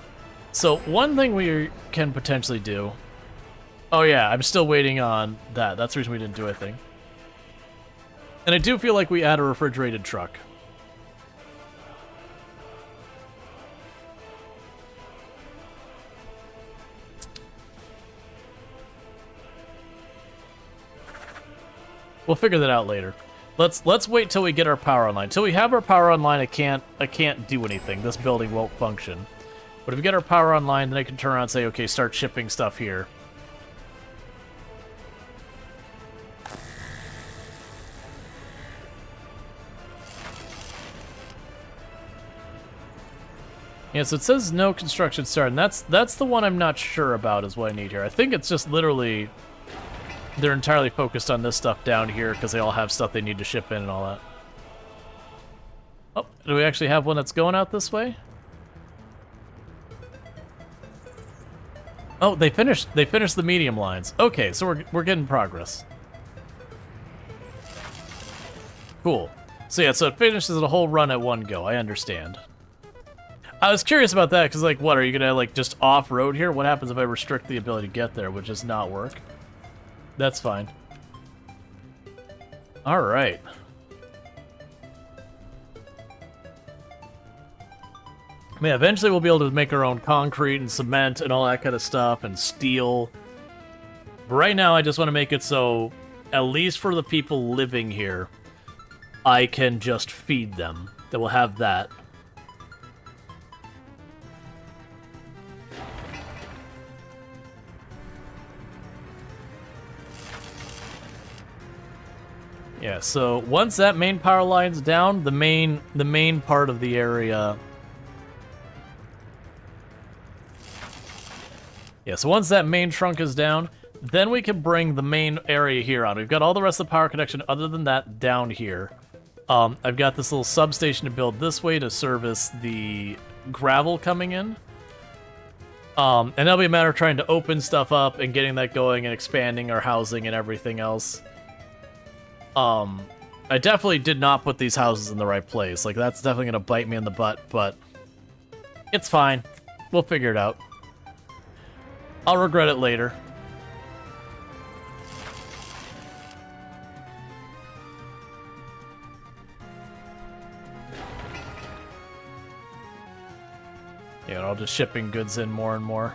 So one thing we can potentially do... Oh yeah, I'm still waiting on that. That's the reason we didn't do anything. And I do feel like we add a refrigerated truck. We'll figure that out later. Let's wait till we get our power online. Till we have our power online, I can't do anything. This building won't function. But if we get our power online, then I can turn around and say, okay, start shipping stuff here. Yeah, so it says no construction start, and that's the one I'm not sure about is what I need here. I think it's just literally they're entirely focused on this stuff down here because they all have stuff they need to ship in and all that. Oh, do we actually have one that's going out this way? Oh, they finished the medium lines. Okay, so we're getting progress. Cool. So yeah, so it finishes the whole run at one go. I understand. I was curious about that because, like, what are you gonna like just off-road here? What happens if I restrict the ability to get there? Would just not work. That's fine. All right. I mean, eventually we'll be able to make our own concrete and cement and all that kind of stuff and steel. But right now, I just want to make it so, at least for the people living here, I can just feed them. That we'll have that. Yeah, so once that main power line's down, the main part of the area... Yeah, so once that main trunk is down, then we can bring the main area here on. We've got all the rest of the power connection other than that down here. I've got this little substation to build this way to service the gravel coming in. And that'll be a matter of trying to open stuff up and getting that going and expanding our housing and everything else. I definitely did not put these houses in the right place. Like, that's definitely going to bite me in the butt, but it's fine. We'll figure it out. I'll regret it later. Yeah, I'll just shipping goods in more and more.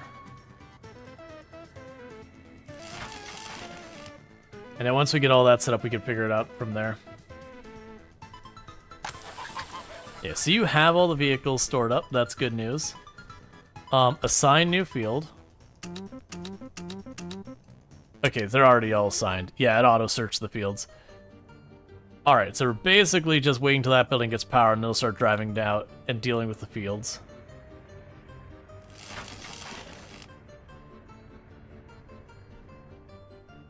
And then once we get all that set up, we can figure it out from there. Yeah, so you have all the vehicles stored up. That's good news. Assign new field. Okay, they're already all assigned. Yeah, it auto-searched the fields. Alright, so we're basically just waiting till that building gets powered and it'll start driving down and dealing with the fields.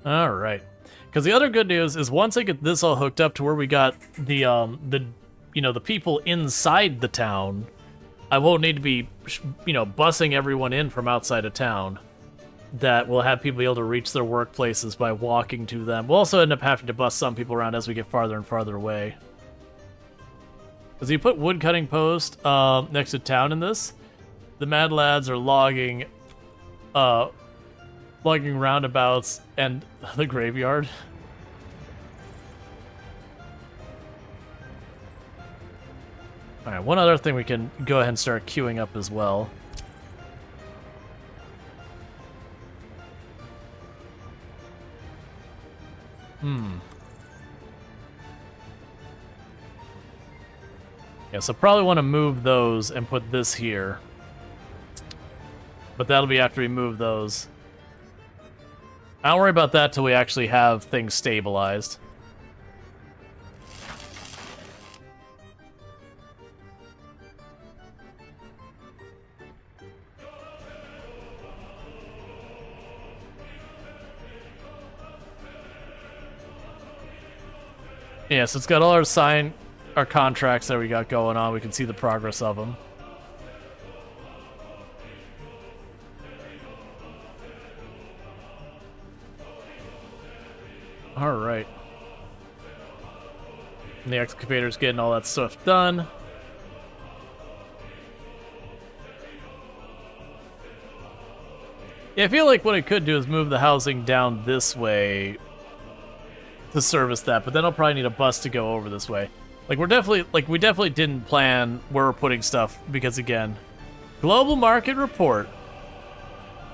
Alright. Because the other good news is once I get this all hooked up to where we got the people inside the town, I won't need to be, busing everyone in from outside of town. That will have people be able to reach their workplaces by walking to them. We'll also end up having to bus some people around as we get farther and farther away. Because you put wood cutting post next to town in this, the Mad Lads are logging roundabouts and the graveyard. Alright, one other thing we can go ahead and start queuing up as well. Yeah, so probably want to move those and put this here. But that'll be after we move those. I don't worry about that till we actually have things stabilized. Yeah, so it's got all our contracts that we got going on. We can see the progress of them. All right. And the excavator's getting all that stuff done. Yeah, I feel like what I could do is move the housing down this way to service that, but then I'll probably need a bus to go over this way. Like, we definitely didn't plan where we're putting stuff, because again, global market report.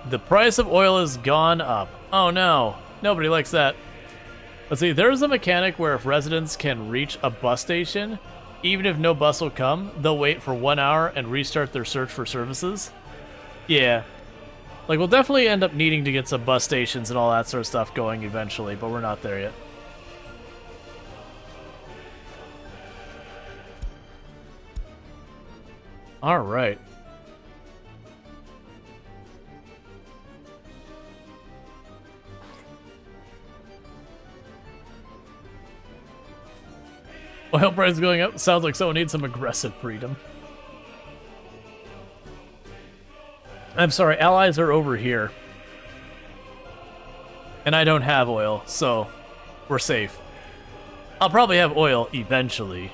The price of oil has gone up. Oh no, nobody likes that. Let's see, there's a mechanic where if residents can reach a bus station, even if no bus will come, they'll wait for 1 hour and restart their search for services. Yeah. Like, we'll definitely end up needing to get some bus stations and all that sort of stuff going eventually, but we're not there yet. All right. Oil price is going up. Sounds like someone needs some aggressive freedom. I'm sorry, allies are over here. And I don't have oil, so we're safe. I'll probably have oil eventually.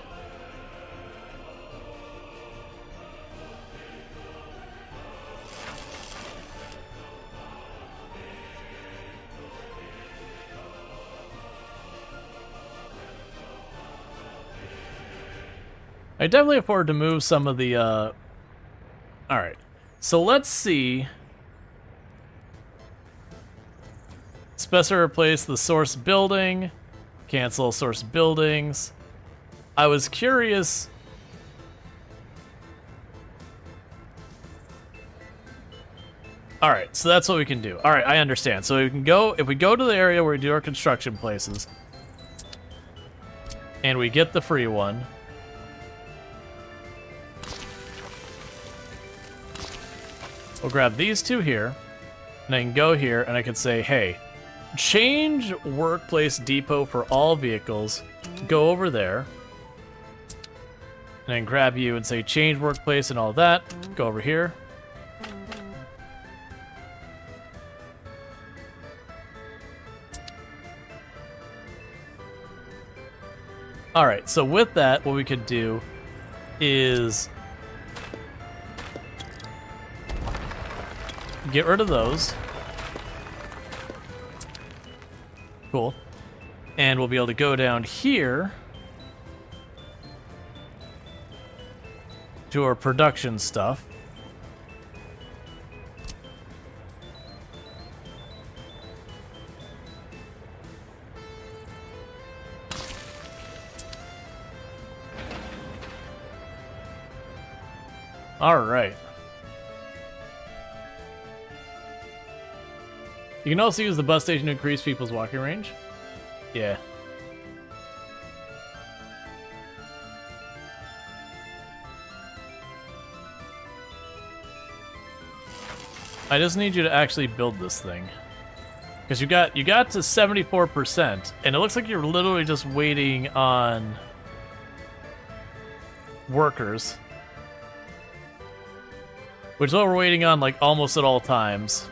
I definitely afford to move some of the, Alright, so let's see. Specify replace the source building. Cancel source buildings. I was curious. Alright, so that's what we can do. Alright, I understand. So we can go, if we go to the area where we do our construction places, and we get the free one, we'll grab these two here, and I can go here, and I can say, hey, change workplace depot for all vehicles, go over there, And then grab you and say change workplace and all that. Go over here. All right, so with that, what we could do is get rid of those. Cool. And we'll be able to go down here to our production stuff. All right. You can also use the bus station to increase people's walking range. Yeah. I just need you to actually build this thing. Because you got to 74%, and it looks like you're literally just waiting on workers. Which is what we're waiting on, like, almost at all times.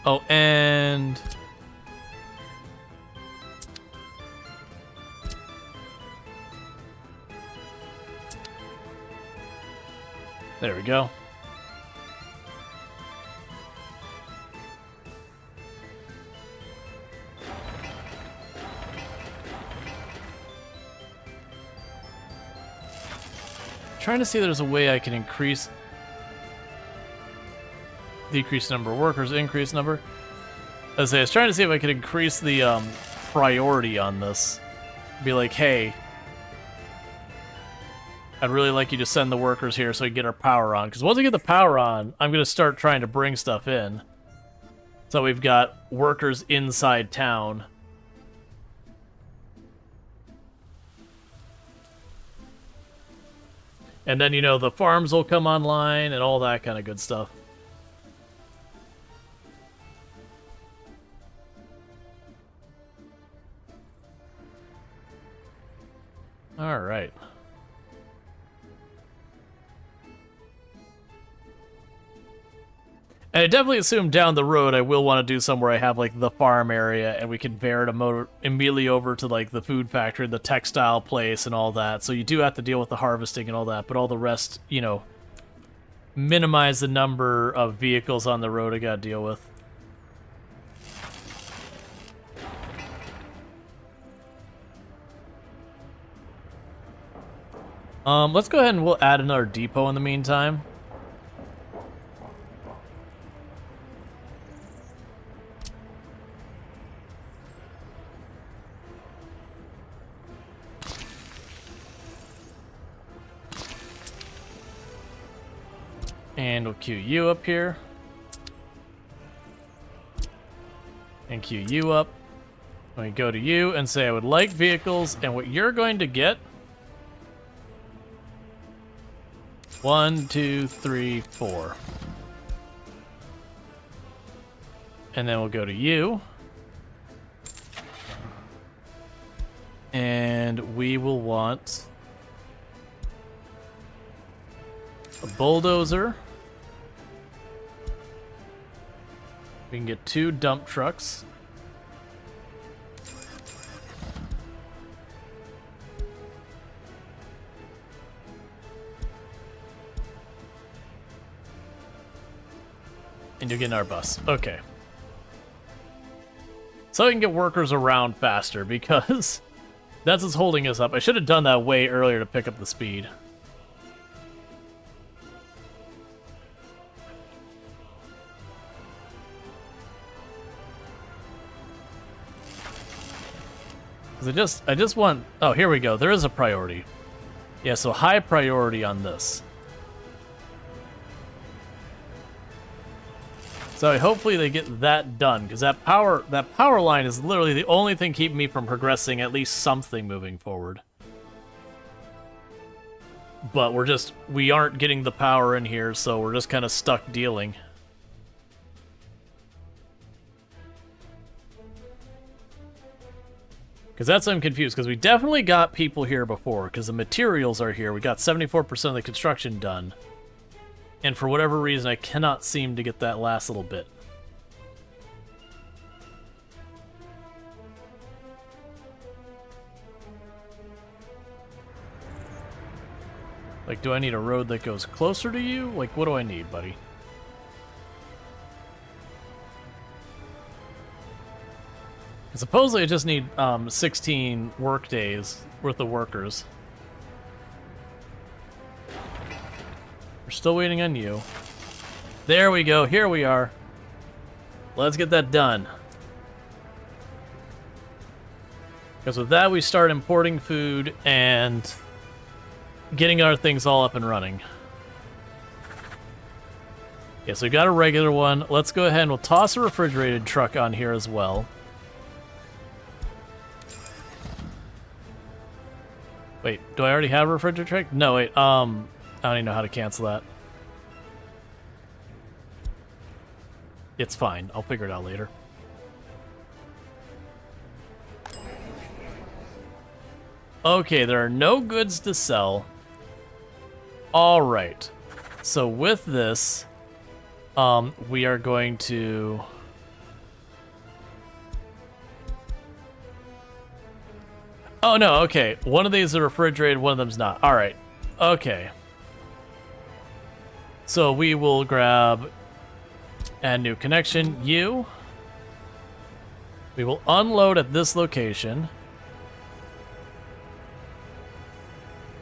Oh, and... there we go. Trying to see if there's a way I can decrease number of workers, increase number. I was trying to see if I could increase the priority on this. Be like, hey, I'd really like you to send the workers here so we can get our power on. Because once we get the power on, I'm going to start trying to bring stuff in. So we've got workers inside town. And then, you know, the farms will come online and all that kind of good stuff. All right. And I definitely assume down the road I will want to do somewhere I have, like, the farm area, and we can bear it immediately over to, like, the food factory, the textile place, and all that. So you do have to deal with the harvesting and all that, but all the rest, you know, minimize the number of vehicles on the road I gotta deal with. Let's go ahead and we'll add another depot in the meantime. And we'll queue you up here. And queue you up. We go to you and say I would like vehicles, and what you're going to get... 1, 2, 3, 4. And then we'll go to you. And we will want a bulldozer. We can get 2 dump trucks. And you're getting our bus. Okay. So we can get workers around faster, because that's what's holding us up. I should have done that way earlier to pick up the speed. Because I just want... oh, here we go. There is a priority. Yeah, so high priority on this. So hopefully they get that done, because that power line is literally the only thing keeping me from progressing at least something moving forward. But we aren't getting the power in here, so we're just kind of stuck dealing. Because that's why I'm confused, because we definitely got people here before, because the materials are here. We got 74% of the construction done. And for whatever reason, I cannot seem to get that last little bit. Like, do I need a road that goes closer to you? Like, what do I need, buddy? Supposedly, I just need 16 work days worth of workers. We're still waiting on you. There we go. Here we are. Let's get that done. Because with that, we start importing food and getting our things all up and running. Yeah, so we got a regular one. Let's go ahead and we'll toss a refrigerated truck on here as well. Wait, do I already have a refrigerator truck? No, wait, I don't even know how to cancel that. It's fine. I'll figure it out later. Okay, there are no goods to sell. All right. So with this, we are going to... Oh, no, okay. One of these are refrigerated, one of them's not. All right. Okay. So we will grab add new connection. You. We will unload at this location.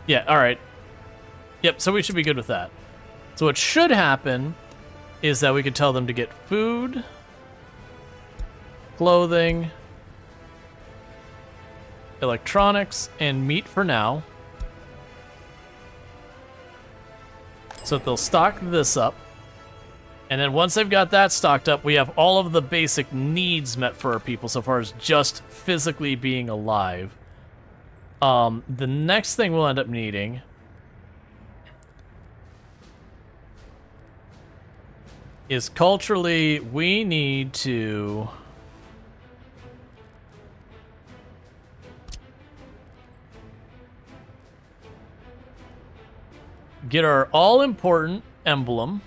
Yeah, all right. Yep, so we should be good with that. So what should happen is that we could tell them to get food, clothing, electronics, and meat for now. So that they'll stock this up. And then once they've got that stocked up, we have all of the basic needs met for our people so far as just physically being alive. The next thing we'll end up needing is culturally, we need to get our all-important emblem.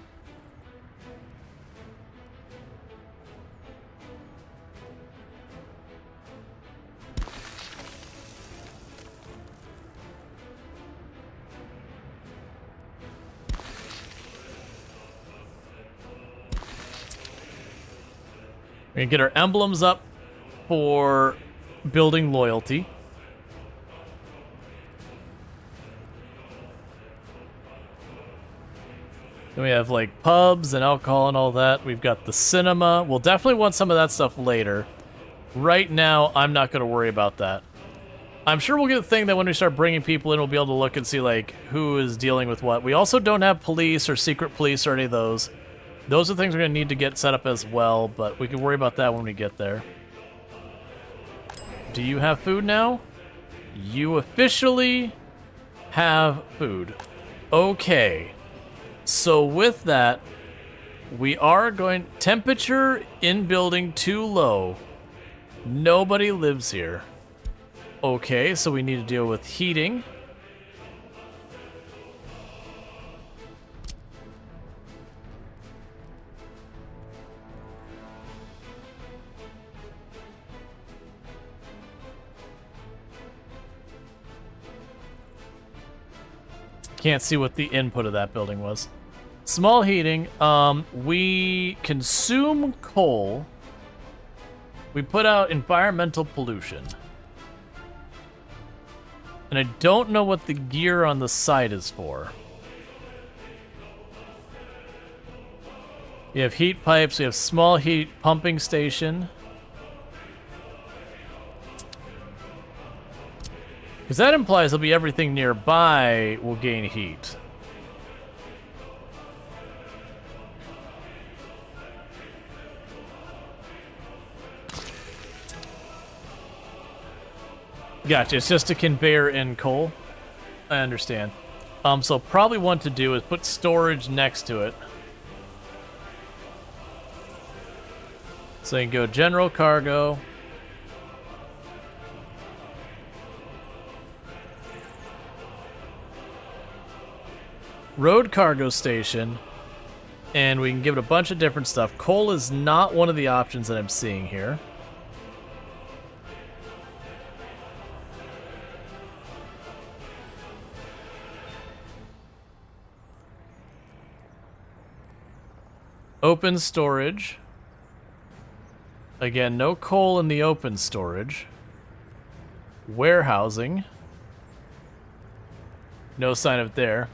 We're gonna get our emblems up for building loyalty. Then we have like pubs and alcohol and all that. We've got the cinema. We'll definitely want some of that stuff later. Right now, I'm not gonna worry about that. I'm sure we'll get a thing that when we start bringing people in, we'll be able to look and see like who is dealing with what. We also don't have police or secret police or any of those. Those are things we're going to need to get set up as well, but we can worry about that when we get there. Do you have food now? You officially have food. Okay. So with that, we are going... Temperature in building too low. Nobody lives here. Okay, so we need to deal with heating. Can't see what the input of that building was. Small heating. We consume coal. We put out environmental pollution. And I don't know what the gear on the side is for. We have heat pipes. We have small heat pumping station. Because that implies there'll be everything nearby will gain heat. Gotcha, it's just a conveyor in coal. I understand. So probably what to do is put storage next to it. So you can go general cargo. road cargo station, and we can give it a bunch of different stuff. Coal is not one of the options that I'm seeing here. Open storage. Again, no coal in the open storage. Warehousing. No sign of it there.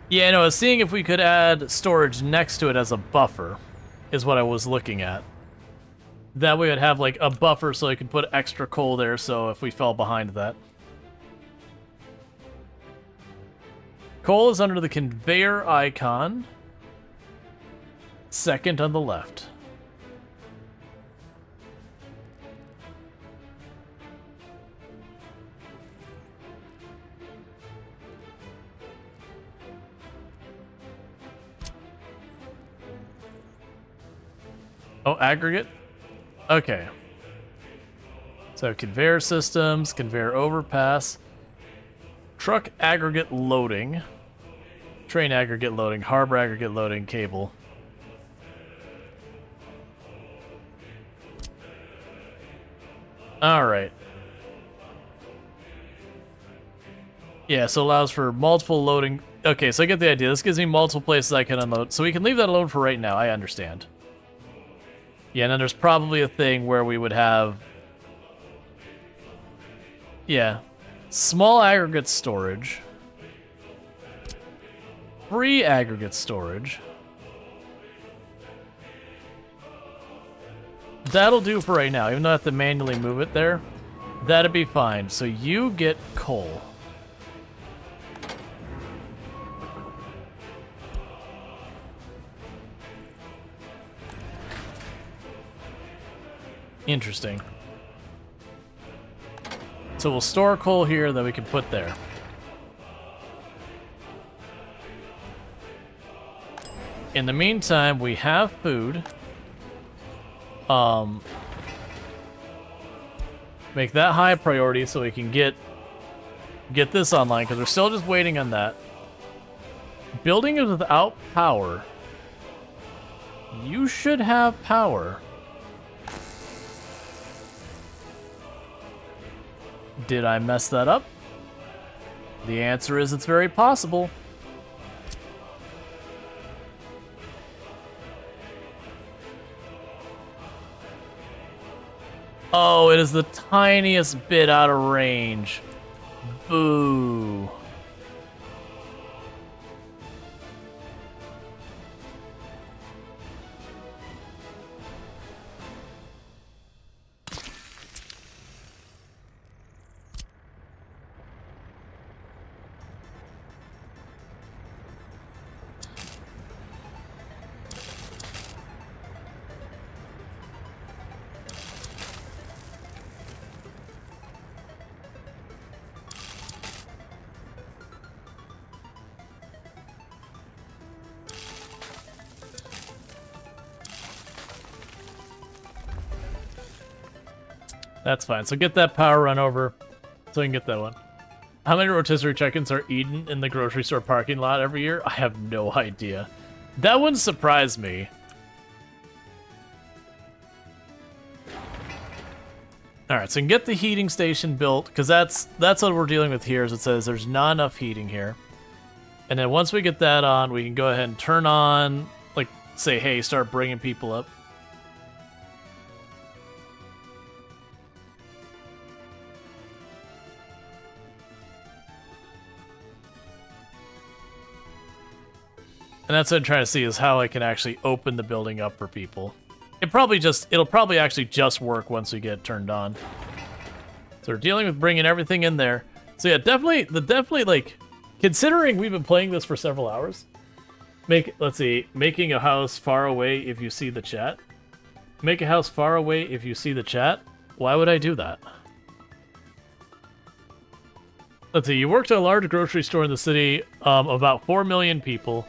Yeah, no, I was seeing if we could add storage next to it as a buffer, is what I was looking at. That way I'd have like a buffer so I could put extra coal there so if we fell behind that. Coal is under the conveyor icon. Second on the left. Oh, aggregate? Okay. So conveyor systems, conveyor overpass, truck aggregate loading, train aggregate loading, harbor aggregate loading, cable. Alright. Yeah, so it allows for multiple loading. Okay, so I get the idea. This gives me multiple places I can unload. So we can leave that alone for right now, I understand. Yeah, and then there's probably a thing where we would have... Yeah. Small aggregate storage. Free aggregate storage. That'll do for right now, even though I have to manually move it there. That'd be fine. So you get coal. Interesting. So we'll store coal here that we can put there. In the meantime, we have food. Make that high priority so we can get this online, because we're still just waiting on that. Building is without power. You should have power. Did I mess that up? The answer is it's very possible. Oh, it is the tiniest bit out of range. Boo. That's fine. So get that power run over so we can get that one. How many rotisserie chickens are eaten in the grocery store parking lot every year? I have no idea. That one surprised me. Alright, so we can get the heating station built, because that's what we're dealing with here, is it says there's not enough heating here. And then once we get that on, we can go ahead and turn on, like, say, hey, start bringing people up. And that's what I'm trying to see, is how I can actually open the building up for people. It'll probably actually just work once we get it turned on. So we're dealing with bringing everything in there. So yeah, definitely like, considering we've been playing this for several hours. Let's see, making a house far away if you see the chat. Make a house far away if you see the chat. Why would I do that? Let's see, you worked at a large grocery store in the city of about 4 million people.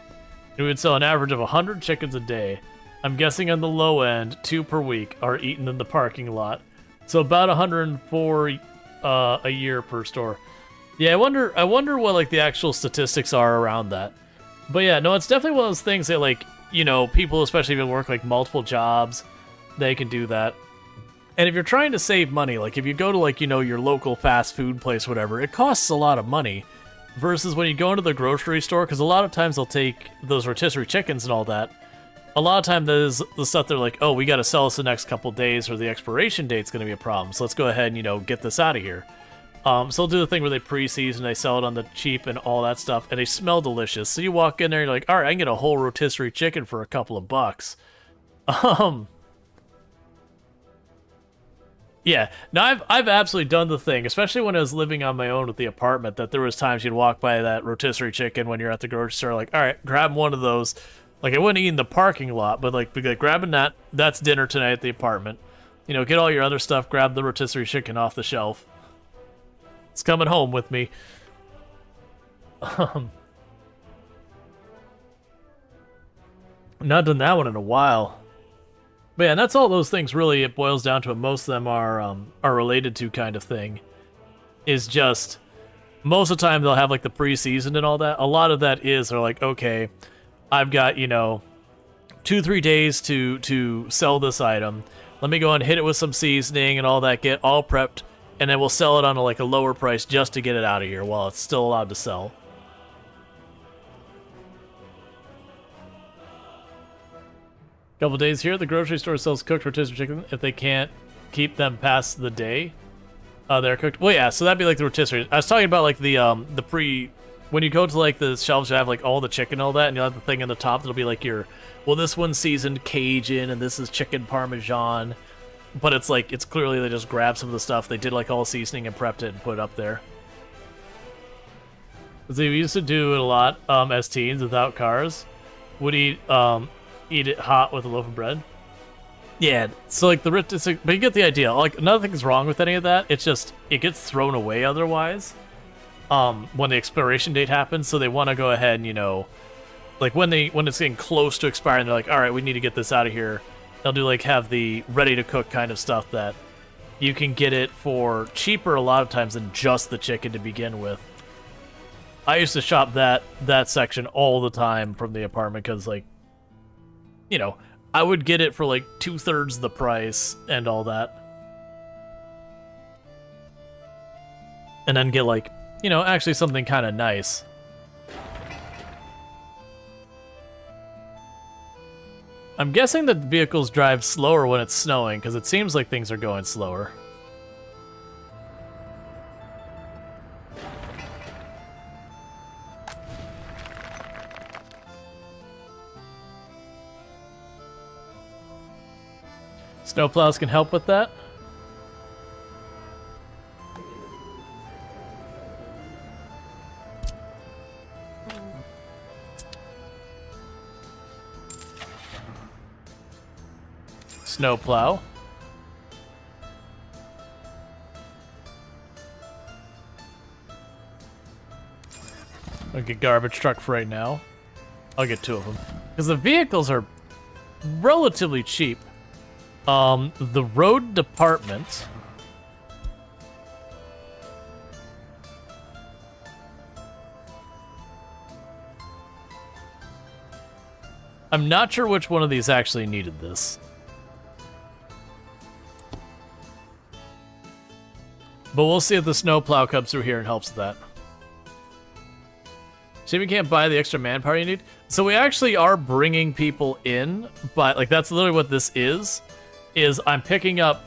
We would sell an average of 100 chickens a day. I'm guessing on the low end, 2 per week are eaten in the parking lot. So about 104 a year per store. Yeah, I wonder what like the actual statistics are around that. But yeah, no, it's definitely one of those things that like, you know, people, especially if you work like multiple jobs, they can do that. And if you're trying to save money, like if you go to like, you know, your local fast food place, whatever, it costs a lot of money versus when you go into the grocery store, because a lot of times they'll take those rotisserie chickens and all that. A lot of time there's the stuff they're like, oh, we got to sell this the next couple days or the expiration date's going to be a problem. So let's go ahead and, you know, get this out of here. So they'll do the thing where they pre-season, they sell it on the cheap and all that stuff, and they smell delicious. So you walk in there, you're like, all right, I can get a whole rotisserie chicken for a couple of bucks. Yeah, no, I've absolutely done the thing, especially when I was living on my own with the apartment, that there was times you'd walk by that rotisserie chicken when you're at the grocery store, like, all right, grab one of those. Like, I wouldn't eat in the parking lot, but like, be like grabbing that's dinner tonight at the apartment. You know, get all your other stuff, grab the rotisserie chicken off the shelf. It's coming home with me. Not done that one in a while. But yeah, and that's all those things really it boils down to. It. Most of them are related to kind of thing. Is just most of the time they'll have like the pre-season and all that. A lot of that is they're like, okay, I've got, you know, 2-3 days to sell this item. Let me go and hit it with some seasoning and all that, get all prepped, and then we'll sell it on like a lower price just to get it out of here while it's still allowed to sell. Couple days here, the grocery store sells cooked rotisserie chicken if they can't keep them past the day. They're cooked. Well, yeah, so that'd be like the rotisserie. I was talking about like the pre. When you go to like the shelves, you have like all the chicken and all that, and you'll have the thing on the top that'll be like your, well, this one's seasoned Cajun and this is chicken Parmesan. But it's like, it's clearly they just grabbed some of the stuff. They did like all seasoning and prepped it and put it up there. So we used to do it a lot as teens without cars. Would eat it hot with a loaf of bread. Yeah, so like but you get the idea. Like nothing is wrong with any of that. It's just it gets thrown away otherwise. When the expiration date happens, so they want to go ahead and, you know, like when it's getting close to expiring, they're like, all right, we need to get this out of here. They'll do like have the ready to cook kind of stuff that you can get it for cheaper a lot of times than just the chicken to begin with. I used to shop that section all the time from the apartment because, like, you know, I would get it for like 2/3 the price and all that. And then get like, you know, actually something kind of nice. I'm guessing that vehicles drive slower when it's snowing because it seems like things are going slower. Snowplows can help with that. Snowplow. I'll get garbage truck for right now. I'll get 2 of them. Because the vehicles are relatively cheap. The road department. I'm not sure which one of these actually needed this. But we'll see if the snowplow comes through here and helps with that. See if we can't buy the extra manpower you need. So we actually are bringing people in, but like that's literally what this is I'm picking up.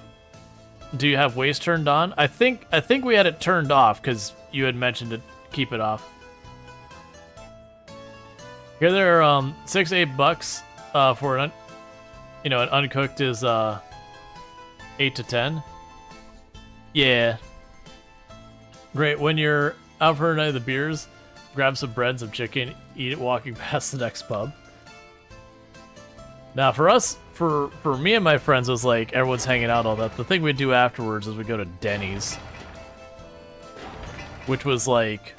Do you have waste turned on? I think we had it turned off because you had mentioned to keep it off. Here they're $6 to $8 for an an uncooked is 8 to 10. Yeah. Great. When you're out for a night of the beers, grab some bread, some chicken, eat it walking past the next pub. Now for us, for me and my friends, it was like everyone's hanging out, all that. The thing we do afterwards is we go to Denny's, which was like,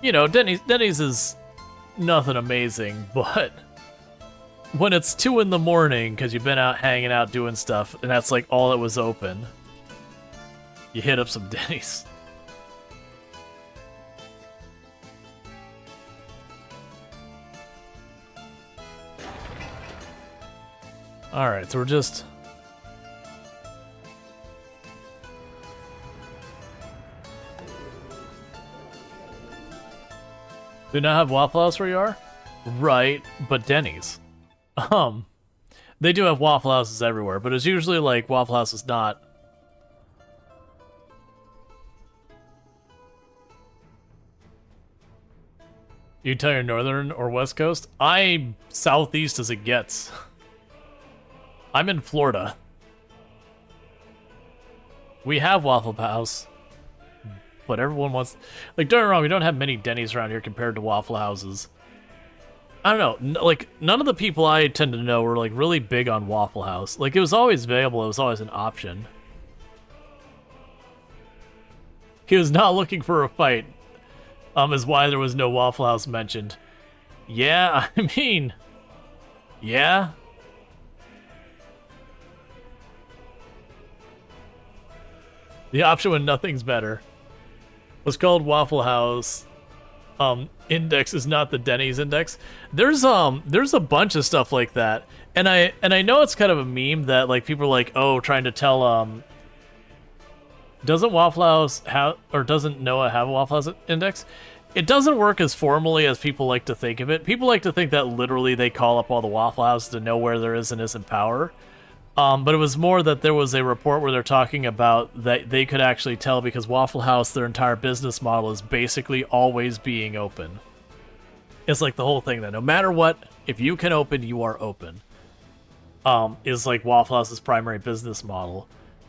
you know, Denny's is nothing amazing, but when it's 2 in the morning because you've been out hanging out doing stuff, and that's like all that was open, you hit up some Denny's. Alright, so we're just... Do you not have Waffle House where you are? Right, but Denny's. They do have Waffle Houses everywhere, but it's usually like Waffle House is not... You tell your northern or west coast? I'm southeast as it gets. I'm in Florida. We have Waffle House, but everyone wants... Like, don't get me wrong, we don't have many Denny's around here compared to Waffle Houses. I don't know, like, none of the people I tend to know were, like, really big on Waffle House. Like, it was always available, it was always an option. He was not looking for a fight, is why there was no Waffle House mentioned. Yeah, I mean... Yeah? The option when nothing's better. Was called Waffle House. Index is not the Denny's index. There's a bunch of stuff like that, and I know it's kind of a meme that like people are like, oh, trying to tell doesn't Waffle House have, or doesn't Noah have a Waffle House index? It doesn't work as formally as people like to think of it. People like to think that literally they call up all the Waffle Houses to know where there is and isn't power. But it was more that there was a report where they're talking about that they could actually tell because Waffle House, their entire business model is basically always being open. It's like the whole thing that no matter what, if you can open, you are open. Is like Waffle House's primary business model.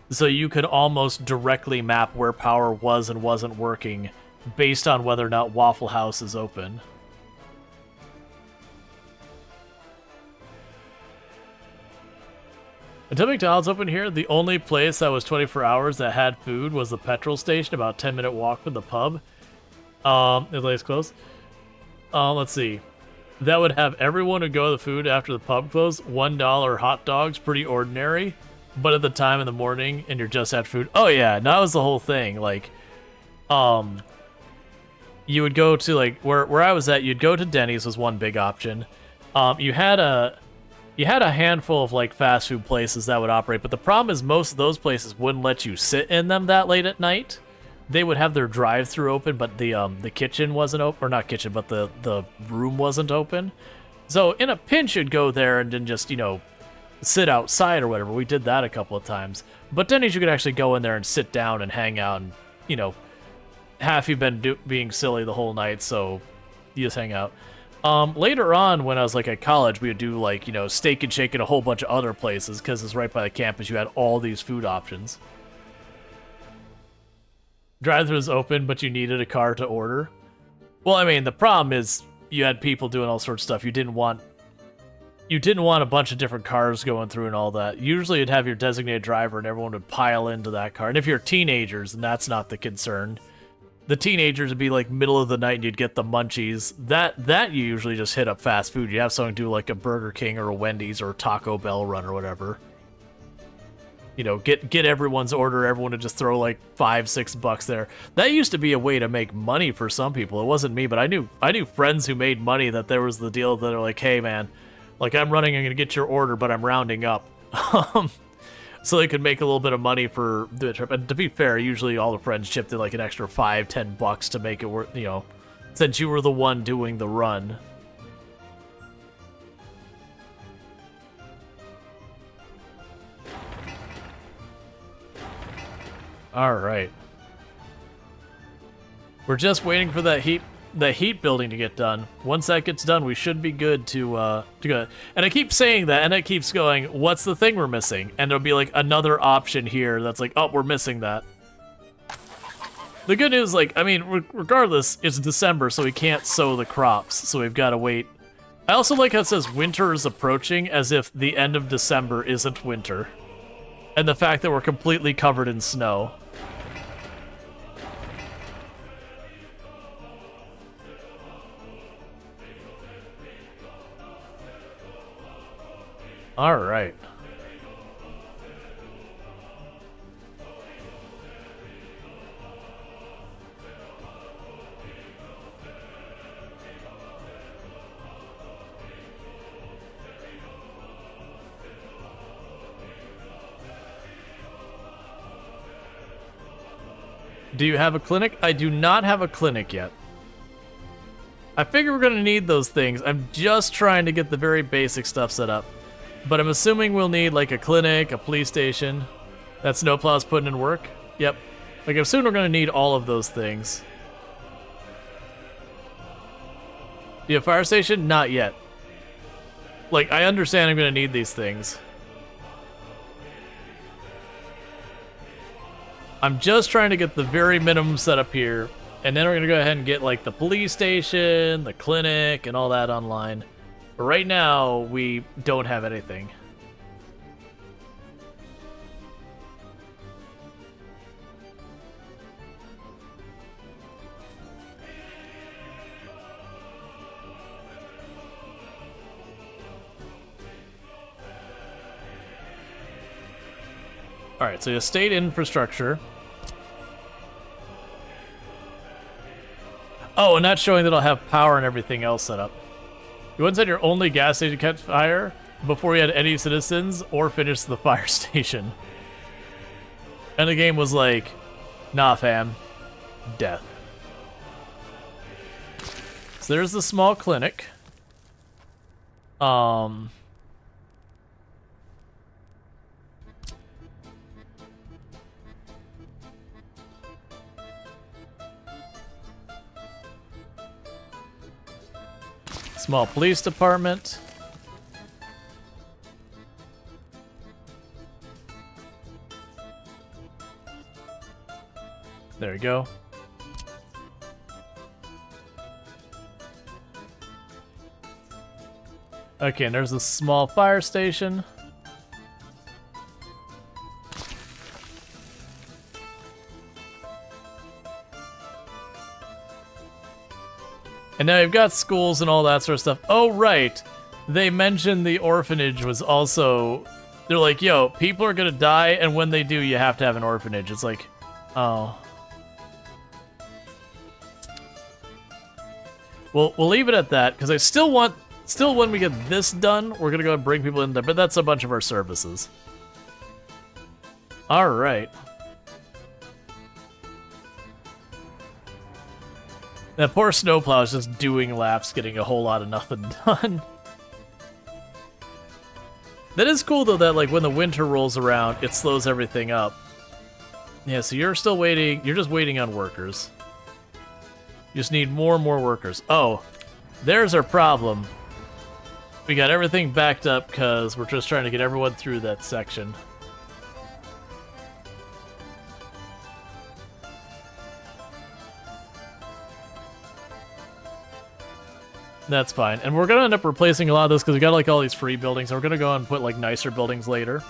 So you could almost directly map where power was and wasn't working based on whether or not Waffle House is open. Until McDonald's opened here, the only place that was 24 hours that had food was the petrol station, about a 10-minute walk from the pub. The place closed. Let's see. That would have everyone who go to the food after the pub closed. $1 hot dogs, pretty ordinary. But at the time in the morning, and you're just at food. Oh yeah, that was the whole thing. Like, you would go to like where I was at. You'd go to Denny's was one big option. You had a handful of like fast food places that would operate, but the problem is most of those places wouldn't let you sit in them that late at night. They would have their drive-through open, but the kitchen wasn't open, or not kitchen, but the room wasn't open. So in a pinch, you'd go there and then just, you know, sit outside or whatever. We did that a couple of times. But Denny's, you could actually go in there and sit down and hang out, and, you know, half you've been being silly the whole night, so you just hang out. Later on, when I was like at college, we would do like, you know, Steak and Shake and a whole bunch of other places because it's right by the campus. You had all these food options. Drive-thru was open, but you needed a car to order. Well, I mean, the problem is you had people doing all sorts of stuff. You didn't want a bunch of different cars going through and all that. Usually, you'd have your designated driver, and everyone would pile into that car. And if you're teenagers, then that's not the concern. The teenagers would be like middle of the night and you'd get the munchies. That you usually just hit up fast food. You have someone do like a Burger King or a Wendy's or a Taco Bell run or whatever. You know, get everyone's order, everyone would just throw like $5-6 there. That used to be a way to make money for some people. It wasn't me, but I knew friends who made money that there was the deal that they're like, hey man, like I'm gonna get your order, but I'm rounding up. So they could make a little bit of money for the trip. And to be fair, usually all the friends chipped in like an extra $5-10 to make it worth, you know, since you were the one doing the run. All right. We're just waiting for that heat building to get done. Once that gets done, we should be good to go. And I keep saying that, and it keeps going, what's the thing we're missing? And there'll be like another option here that's like, oh, we're missing that. The good news, like, I mean, regardless, it's December, so we can't sow the crops, so we've got to wait. I also like how it says winter is approaching, as if the end of December isn't winter. And the fact that we're completely covered in snow. All right. Do you have a clinic? I do not have a clinic yet. I figure we're going to need those things. I'm just trying to get the very basic stuff set up. But I'm assuming we'll need like a clinic, a police station. That snowplow's putting in work. Yep. Like I'm assuming we're going to need all of those things. Do you have a fire station? Not yet. Like, I understand I'm going to need these things. I'm just trying to get the very minimum set up here. And then we're going to go ahead and get, like, the police station, the clinic, and all that online. But right now, we don't have anything. Alright, so estate infrastructure. Oh, and that's showing that I'll have power and everything else set up. You once had your only gas station catch fire before you had any citizens or finished the fire station. And the game was like, nah fam, death. So there's the small clinic. Small police department. There you go. Okay, and there's a small fire station. And now you've got schools and all that sort of stuff. Oh, right. They mentioned the orphanage was also... They're like, yo, people are gonna die, and when they do, you have to have an orphanage. It's like, oh. Well, we'll leave it at that, because I still want... Still, when we get this done, we're gonna go and bring people in there, but that's a bunch of our services. Alright. That poor snowplow is just doing laps, getting a whole lot of nothing done. That is cool, though, that, like, when the winter rolls around, it slows everything up. Yeah, so you're still waiting. You're just waiting on workers. You just need more and more workers. Oh, there's our problem. We got everything backed up because we're just trying to get everyone through that section. That's fine. And we're gonna end up replacing a lot of this because we got like all these free buildings, and we're gonna go and put like nicer buildings later.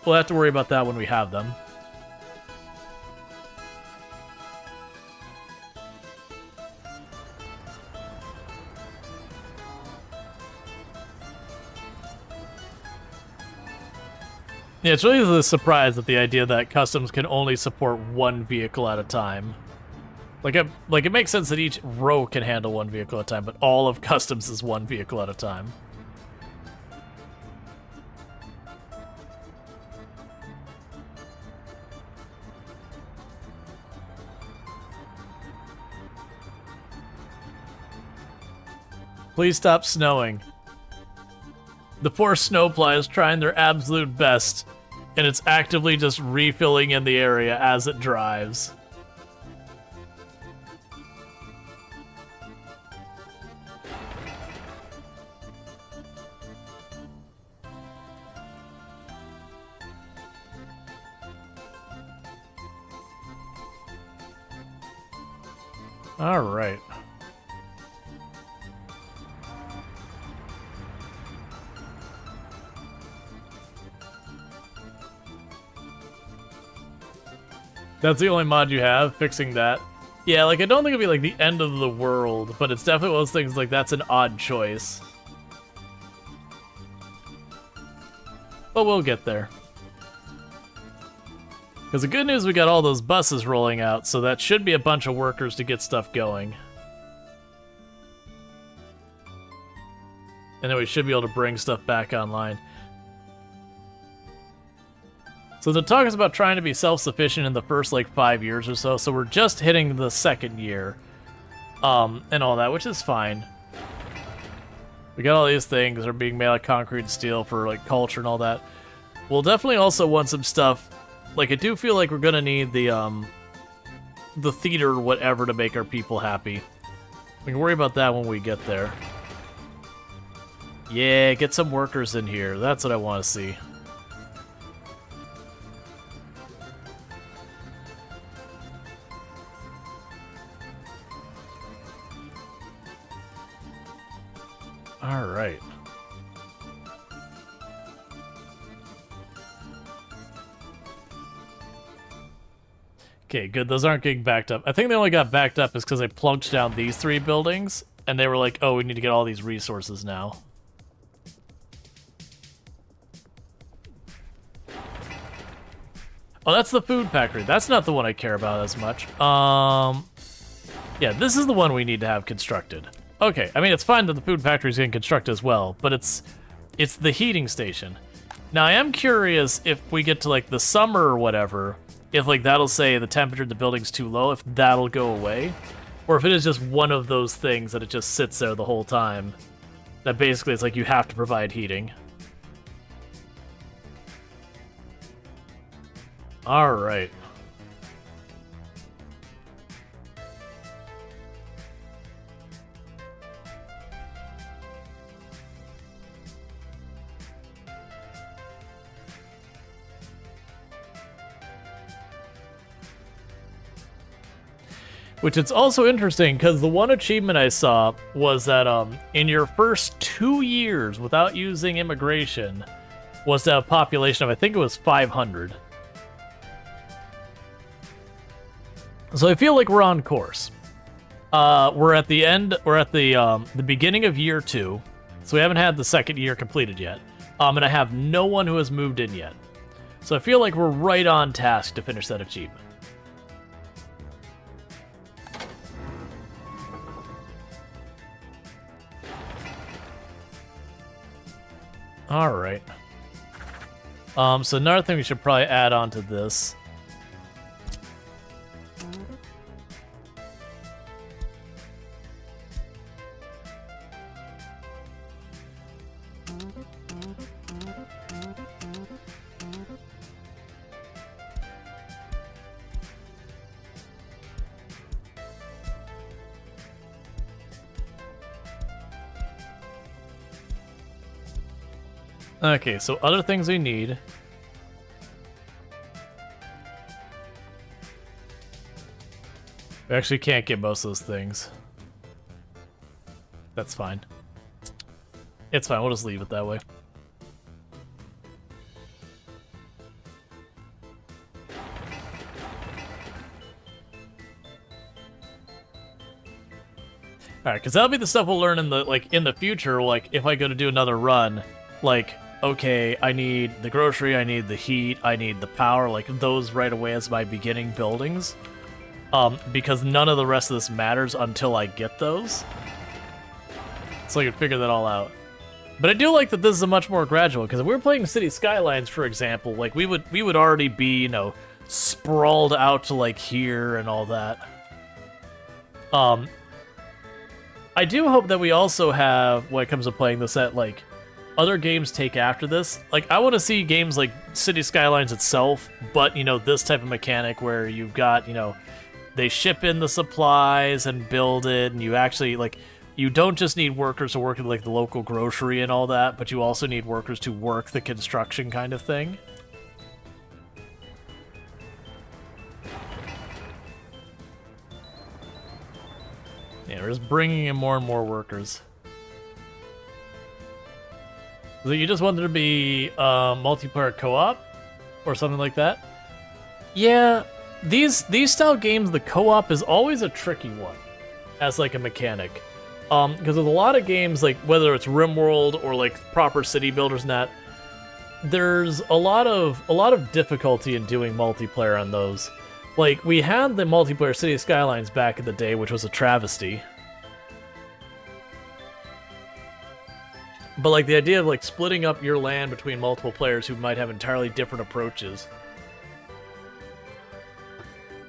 We'll have to worry about that when we have them. Yeah, it's really the surprise at the idea that customs can only support one vehicle at a time. Like it makes sense that each row can handle one vehicle at a time, but all of customs is one vehicle at a time. Please stop snowing. The poor snowplow is trying their absolute best, and it's actively just refilling in the area as it drives. All right. That's the only mod you have, fixing that. Yeah, like, I don't think it'll be, like, the end of the world, but it's definitely one of those things, like, that's an odd choice. But we'll get there. Because the good news, we got all those buses rolling out, so that should be a bunch of workers to get stuff going. And then we should be able to bring stuff back online. So So the talk is about trying to be self-sufficient in the first like 5 years or so. So we're just hitting the second year, and all that, which is fine. We got all these things that are being made out of concrete and steel for like culture and all that. We'll definitely also want some stuff. Like I do feel like we're gonna need the theater or whatever to make our people happy. We can worry about that when we get there. Yeah, get some workers in here. That's what I want to see. All right. Okay, good. Those aren't getting backed up. I think they only got backed up is because they plunked down these 3 buildings, and they were like, oh, we need to get all these resources now. Oh, that's the food factory. That's not the one I care about as much. Yeah, this is the one we need to have constructed. Okay, I mean, it's fine that the food factory is getting constructed as well, but it's the heating station. Now, I am curious if we get to, like, the summer or whatever, if, like, that'll say the temperature of the building's too low, if that'll go away, or if it is just one of those things that it just sits there the whole time, that basically it's like you have to provide heating. All right. Which it's also interesting because the one achievement I saw was that in your first 2 years without using immigration was to have a population of, I think it was 500. So I feel like we're on course. We're at the end, we're at the beginning of year 2, so we haven't had the second year completed yet. And I have no one who has moved in yet. So I feel like we're right on task to finish that achievement. All right. So another thing we should probably add on to this. Okay, so other things we need. We actually can't get most of those things. That's fine. It's fine, we'll just leave it that way. Alright, because that'll be the stuff we'll learn in the future, like if I go to do another run, like, okay, I need the grocery, I need the heat, I need the power, like those right away as my beginning buildings. Because none of the rest of this matters until I get those. So I can figure that all out. But I do like that this is a much more gradual, because if we were playing City Skylines, for example, like we would already be, you know, sprawled out to like here and all that. I do hope that we also have, when it comes to playing this, that like other games take after this. Like, I want to see games like City Skylines itself, but, you know, this type of mechanic where you've got, you know, they ship in the supplies and build it, and you actually, like, you don't just need workers to work at, like, the local grocery and all that, but you also need workers to work the construction kind of thing. Yeah, we're just bringing in more and more workers. So you just wanted to be multiplayer co-op or something like that? Yeah, these style games, the co-op is always a tricky one as like a mechanic. Because there's a lot of games, like whether it's RimWorld or like proper city builders and that, there's a lot of difficulty in doing multiplayer on those. Like, we had the multiplayer City Skylines back in the day, which was a travesty. But like the idea of like splitting up your land between multiple players who might have entirely different approaches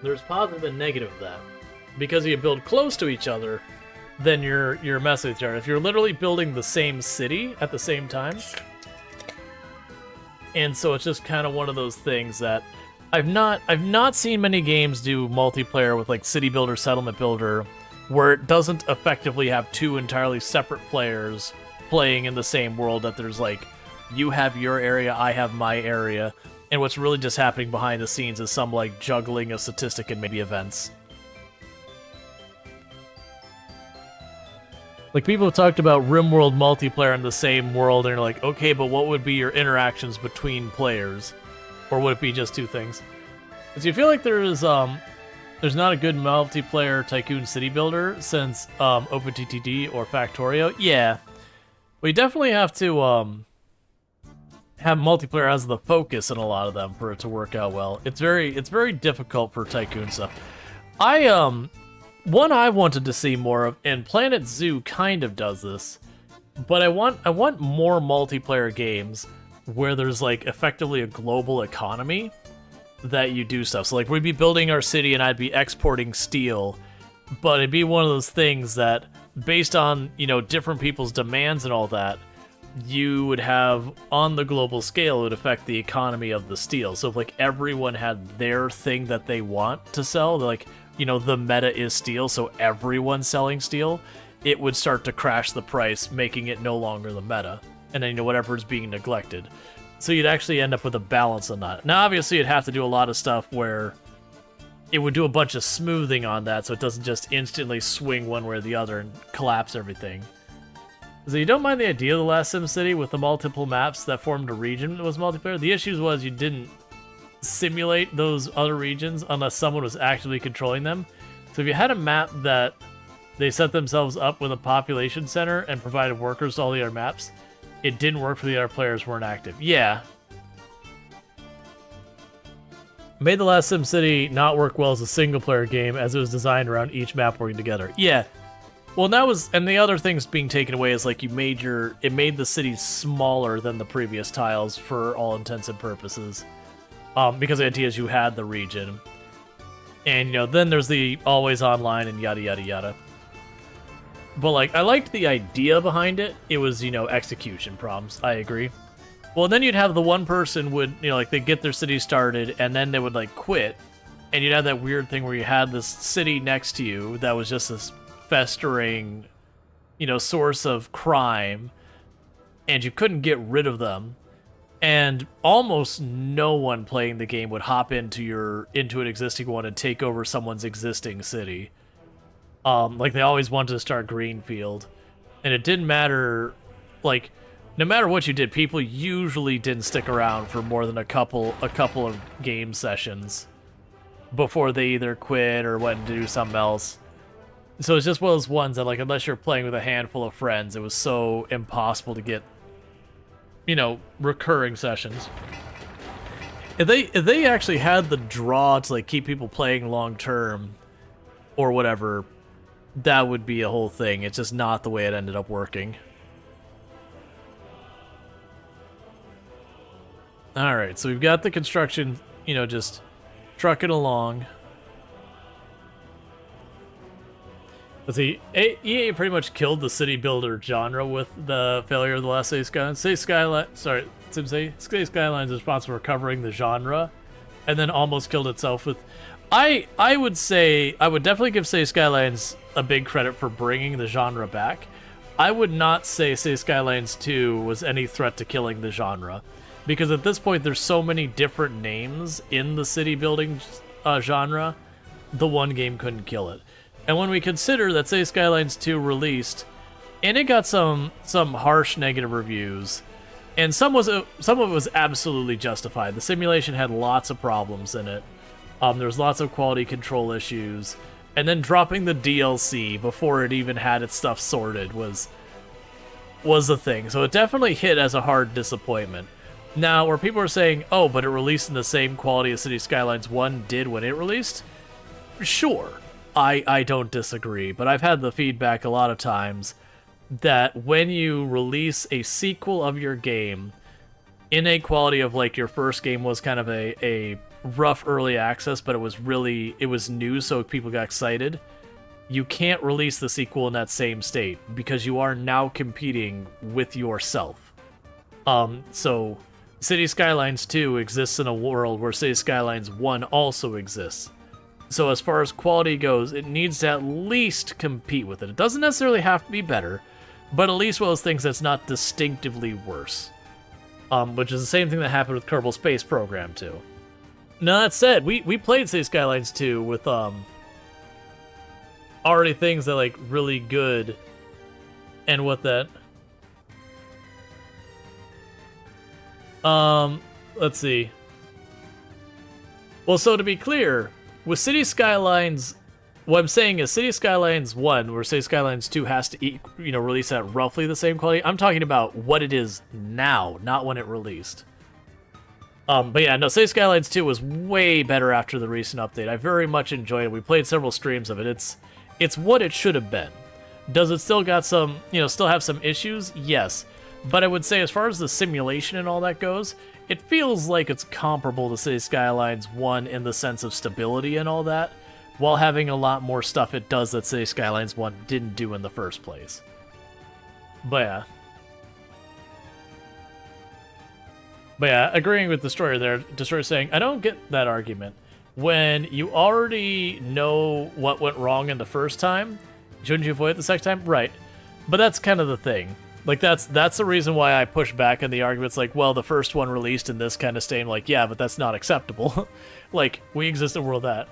There's positive and negative of that. Because if you build close to each other, then you're messing with each other. If you're literally building the same city at the same time, and so it's just kind of one of those things that I've not seen many games do multiplayer with like city builder, settlement builder, where it doesn't effectively have two entirely separate players playing in the same world. That there's like, you have your area, I have my area, and what's really just happening behind the scenes is some like juggling of statistic and maybe events. Like, people have talked about RimWorld multiplayer in the same world, and you're like, okay, but what would be your interactions between players? Or would it be just two things? Because you feel like there's not a good multiplayer Tycoon City Builder since OpenTTD or Factorio. Yeah. We definitely have to have multiplayer as the focus in a lot of them for it to work out well. It's very difficult for Tycoon stuff. One I wanted to see more of, and Planet Zoo kind of does this, but I want more multiplayer games where there's like effectively a global economy that you do stuff. So like, we'd be building our city and I'd be exporting steel, but it'd be one of those things that based on, you know, different people's demands and all that, you would have on the global scale, it would affect the economy of the steel. So if like everyone had their thing that they want to sell, like, you know, the meta is steel, so everyone's selling steel, it would start to crash the price, making it no longer the meta. And then, you know, whatever is being neglected. So you'd actually end up with a balance on that. Now, obviously, you'd have to do a lot of stuff where it would do a bunch of smoothing on that, so it doesn't just instantly swing one way or the other and collapse everything. So you don't mind the idea of the last SimCity with the multiple maps that formed a region that was multiplayer? The issue was you didn't simulate those other regions unless someone was actively controlling them. So if you had a map that they set themselves up with a population center and provided workers to all the other maps, it didn't work for the other players who weren't active. Yeah. Made the last SimCity not work well as a single-player game as it was designed around each map working together. Yeah. Well, that was, and the other things being taken away is like it made the city smaller than the previous tiles for all intents and purposes. Because the idea is you had the region. And, you know, then there's the always online and yada yada yada. But, like, I liked the idea behind it. It was, you know, execution problems. I agree. Well, then you'd have the one person would, you know, like, they'd get their city started, and then they would, like, quit. And you'd have that weird thing where you had this city next to you that was just this festering, you know, source of crime. And you couldn't get rid of them. And almost no one playing the game would hop into an existing one and take over someone's existing city. Like, they always wanted to start greenfield, and it didn't matter. Like, no matter what you did, people usually didn't stick around for more than a couple of game sessions before they either quit or went to do something else. So it's just one of those ones that, like, unless you're playing with a handful of friends, it was so impossible to get, you know, recurring sessions. If they actually had the draw to like keep people playing long term or whatever, that would be a whole thing. It's just not the way it ended up working. Alright, so we've got the construction, you know, just trucking along. Let's see, EA pretty much killed the city builder genre with the failure of the last City Skylines. City Skylines is responsible for covering the genre, and then almost killed itself with... I would definitely give City Skylines a big credit for bringing the genre back. I would not say City Skylines 2 was any threat to killing the genre, because at this point there's so many different names in the city building genre, the one game couldn't kill it. And when we consider that City Skylines 2 released, and it got some harsh negative reviews, and some of it was absolutely justified. The simulation had lots of problems in it. There was lots of quality control issues, and then dropping the DLC before it even had its stuff sorted was a thing. So it definitely hit as a hard disappointment. Now, where people are saying, oh, but it released in the same quality as City Skylines 1 did when it released, sure. I don't disagree, but I've had the feedback a lot of times that when you release a sequel of your game in a quality of like your first game was kind of a rough early access, but it was new, so people got excited. You can't release the sequel in that same state because you are now competing with yourself. So City Skylines 2 exists in a world where City Skylines 1 also exists. So as far as quality goes, it needs to at least compete with it. It doesn't necessarily have to be better, but at least one of those things that's not distinctively worse. Which is the same thing that happened with Kerbal Space Program 2. Now that said, we played City Skylines 2 with already things that like really good, and what that. Let's see. Well, so to be clear, with City Skylines, what I'm saying is City Skylines 1, where City Skylines 2 has to release at roughly the same quality. I'm talking about what it is now, not when it released. But yeah, no, City Skylines 2 was way better after the recent update. I very much enjoyed it. We played several streams of it. It's what it should have been. Does it still got some, still have some issues? Yes. But I would say as far as the simulation and all that goes, it feels like it's comparable to City Skylines 1 in the sense of stability and all that, while having a lot more stuff it does that City Skylines 1 didn't do in the first place. But yeah, agreeing with Destroyer there, Destroyer saying, I don't get that argument. When you already know what went wrong in the first time, shouldn't you avoid it the second time? Right. But that's kind of the thing. Like, that's the reason why I push back in the arguments, like, well, the first one released in this kind of state, like, yeah, but that's not acceptable. Like, we exist in a world that.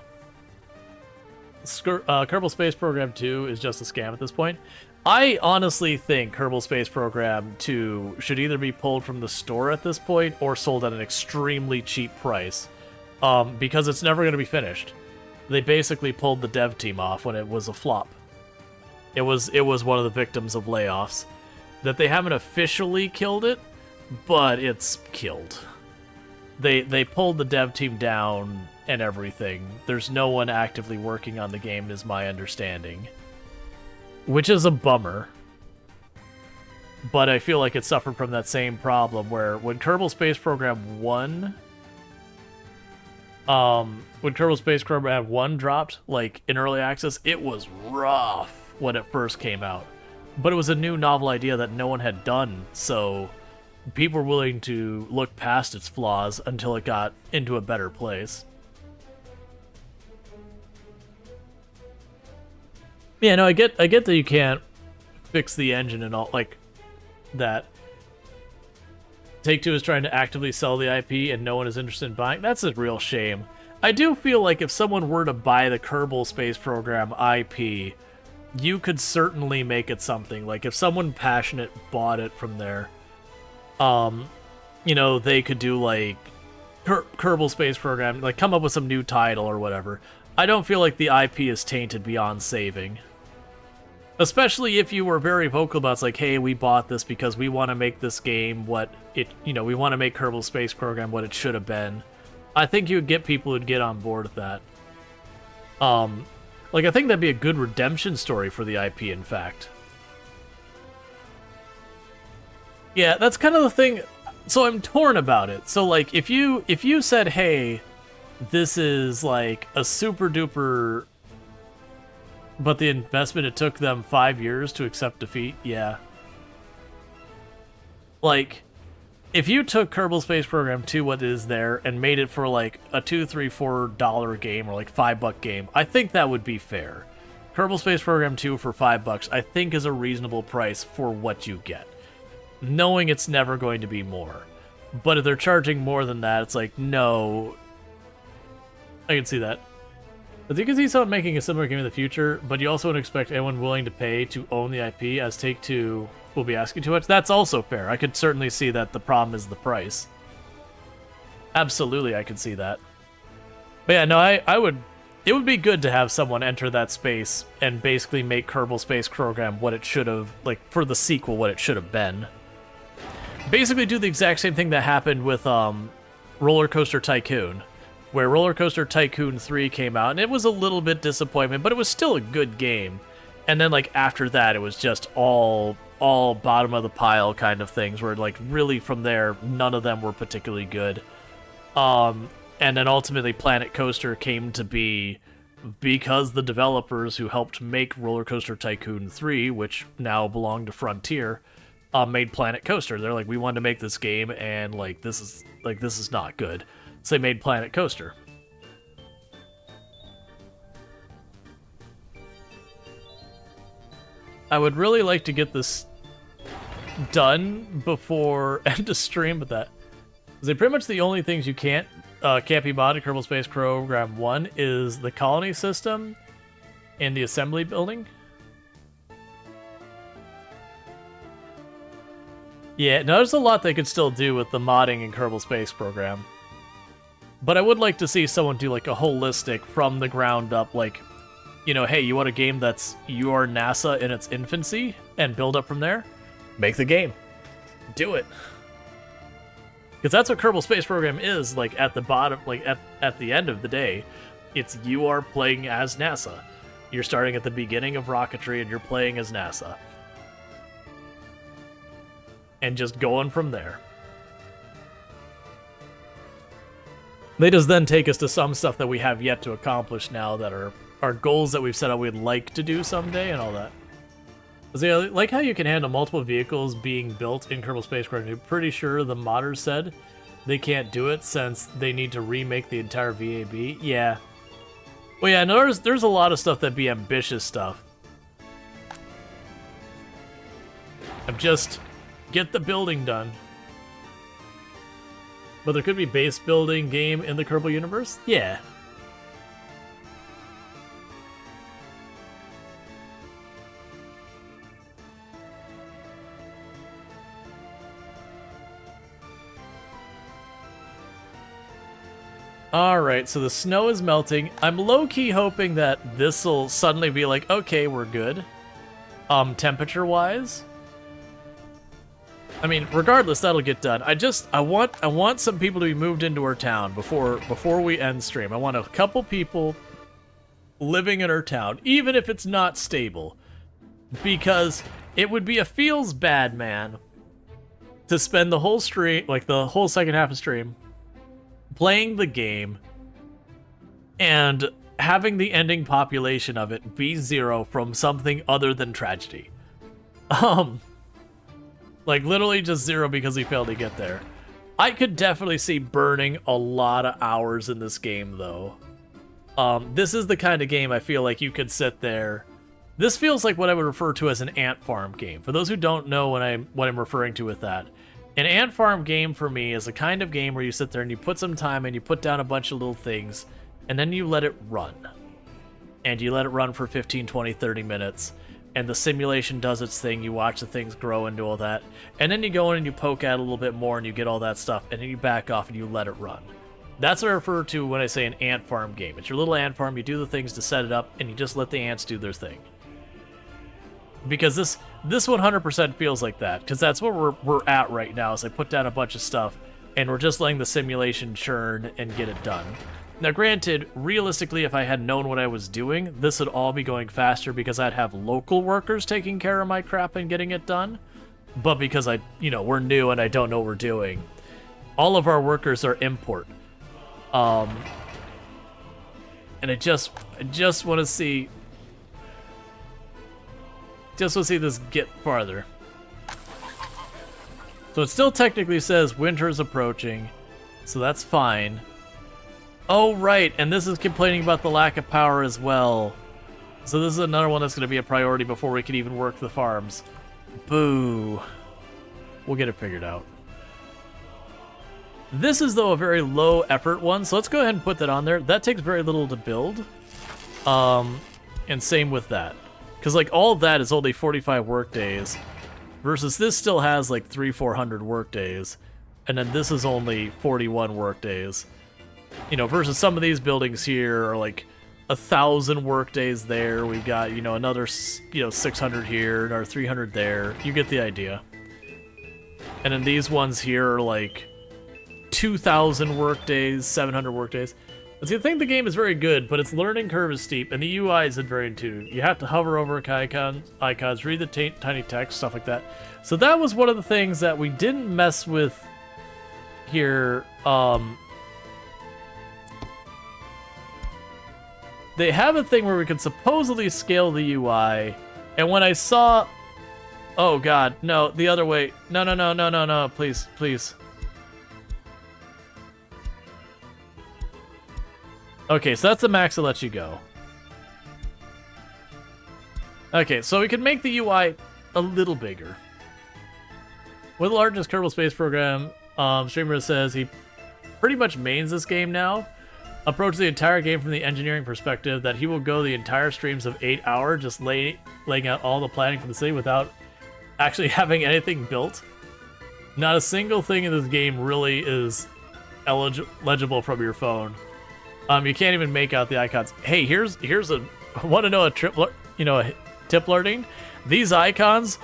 Kerbal Space Program 2 is just a scam at this point. I honestly think Kerbal Space Program 2 should either be pulled from the store at this point or sold at an extremely cheap price, because it's never going to be finished. They basically pulled the dev team off when it was a flop. It was one of the victims of layoffs. That they haven't officially killed it, but it's killed. They pulled the dev team down and everything. There's no one actively working on the game, is my understanding. Which is a bummer. But I feel like it suffered from that same problem where when Kerbal Space Program 1... when Kerbal Space Program 1 dropped, like, in early access, it was rough when it first came out. But it was a new novel idea that no one had done, so people were willing to look past its flaws until it got into a better place. Yeah, no, I get that you can't fix the engine and all like that. Take-Two is trying to actively sell the IP and no one is interested in buying. That's a real shame. I do feel like if someone were to buy the Kerbal Space Program IP, you could certainly make it something. Like, if someone passionate bought it from there, they could do, like, Kerbal Space Program, like, come up with some new title or whatever. I don't feel like the IP is tainted beyond saving. Especially if you were very vocal about, it's like, hey, we bought this because we want to make this game what it, we want to make Kerbal Space Program what it should have been. I think you would get people who'd get on board with that. Like, I think that'd be a good redemption story for the IP, in fact. Yeah, that's kind of the thing. So I'm torn about it. So, like, if you said, hey, this is, like, a super duper... But the investment, it took them 5 years to accept defeat, yeah. Like, if you took Kerbal Space Program 2, what is there, and made it for, like, a $2, $3, $4 game, or, like, $5 game, I think that would be fair. Kerbal Space Program 2 for $5, I think, is a reasonable price for what you get. Knowing it's never going to be more. But if they're charging more than that, it's like, no. I can see that. But you can see someone making a similar game in the future, but you also wouldn't expect anyone willing to pay to own the IP, as Take-Two will be asking too much. That's also fair. I could certainly see that the problem is the price. Absolutely, I could see that. But yeah, no, I would... It would be good to have someone enter that space and basically make Kerbal Space Program what it should have... Like, for the sequel, what it should have been. Basically do the exact same thing that happened with Roller Coaster Tycoon, where Roller Coaster Tycoon 3 came out, and it was a little bit disappointment, but it was still a good game. And then, like, after that, it was just all bottom of the pile kind of things, where, like, really from there, none of them were particularly good. And then ultimately Planet Coaster came to be because the developers who helped make Roller Coaster Tycoon 3, which now belong to Frontier, made Planet Coaster. They're like, we wanted to make this game, and this is not good. So they made Planet Coaster. I would really like to get this done before end of stream, but that is pretty much the only things you can't be modded. Kerbal Space Program 1 is the colony system and the assembly building. Yeah, no, there's a lot they could still do with the modding in Kerbal Space Program. But I would like to see someone do a holistic from the ground up, hey, you want a game that's your NASA in its infancy and build up from there? Make the game. Do it. Because that's what Kerbal Space Program is, at the bottom, at the end of the day. It's you are playing as NASA. You're starting at the beginning of rocketry and you're playing as NASA. And just going from there. They just then take us to some stuff that we have yet to accomplish now that are goals that we've set out we'd like to do someday and all that. I like how you can handle multiple vehicles being built in Kerbal Space Program. I'm pretty sure the modders said they can't do it since they need to remake the entire VAB. Yeah. Well, yeah, no, there's a lot of stuff that'd be ambitious stuff. I'm just... get the building done. But there could be base building game in the Kerbal universe? Yeah. Alright, so the snow is melting. I'm low-key hoping that this'll suddenly be like, okay, we're good. Temperature-wise. I mean, regardless, that'll get done. I want some people to be moved into our town before we end stream. I want a couple people living in our town, even if it's not stable. Because it would be a feels bad, man, to spend the whole stream, the whole second half of stream, playing the game and having the ending population of it be 0 from something other than tragedy. Literally just 0 because he failed to get there. I could definitely see burning a lot of hours in this game, though. This is the kind of game I feel like you could sit there. This feels like what I would refer to as an ant farm game. For those who don't know what I'm referring to with that, an ant farm game for me is a kind of game where you sit there and you put some time and you put down a bunch of little things, and then you let it run. And you let it run for 15, 20, 30 minutes. And the simulation does its thing, you watch the things grow and do all that, and then you go in and you poke at it a little bit more and you get all that stuff, and then you back off and you let it run. That's what I refer to when I say an ant farm game. It's your little ant farm, you do the things to set it up, and you just let the ants do their thing. Because this 100% feels like that, because that's where we're at right now, is I put down a bunch of stuff, and we're just letting the simulation churn and get it done. Now granted, realistically, if I had known what I was doing, this would all be going faster because I'd have local workers taking care of my crap and getting it done. But because we're new and I don't know what we're doing, all of our workers are import. And I just want to see... just want to see this get farther. So it still technically says winter is approaching, so that's fine. Oh, right, and this is complaining about the lack of power as well. So this is another one that's going to be a priority before we can even work the farms. Boo. We'll get it figured out. This is, though, a very low effort one, so let's go ahead and put that on there. That takes very little to build. And same with that. Because, all of that is only 45 work days, versus this still has, 300-400 work days. And then this is only 41 work days. Versus some of these buildings here are 1,000 work days there. We've got, another, 600 here, another 300 there. You get the idea. And then these ones here are 2,000 work days, 700 work days. See, I think the game is very good, but its learning curve is steep, and the UI isn't very intuitive. You have to hover over icons, read the tiny text, stuff like that. So that was one of the things that we didn't mess with here, they have a thing where we could supposedly scale the UI, and when I saw, oh god, no, the other way, no, please, please. Okay, so that's the max that lets you go. Okay, so we can make the UI a little bigger. With the largest Kerbal Space Program, streamer says he pretty much mains this game now. Approach the entire game from the engineering perspective that he will go the entire streams of 8 hours just laying out all the planning for the city without actually having anything built. Not a single thing in this game really is legible from your phone. You can't even make out the icons. Hey, here's a want to know a tip learning. These icons,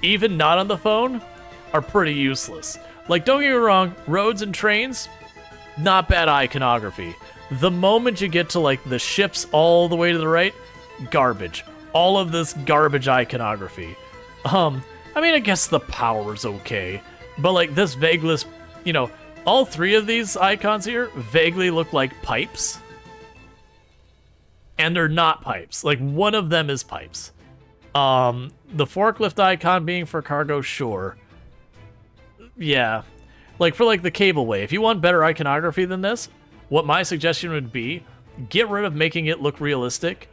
even not on the phone, are pretty useless. Like, don't get me wrong, roads and trains, not bad iconography. The moment you get to like the ships all the way to the right, garbage. All of this garbage iconography. I mean, I guess the power's okay, but like this vagueless, all three of these icons here vaguely look like pipes. And they're not pipes. Like, one of them is pipes. The forklift icon being for cargo, sure. Yeah. Like, for, like, the cableway. If you want better iconography than this, what my suggestion would be, get rid of making it look realistic.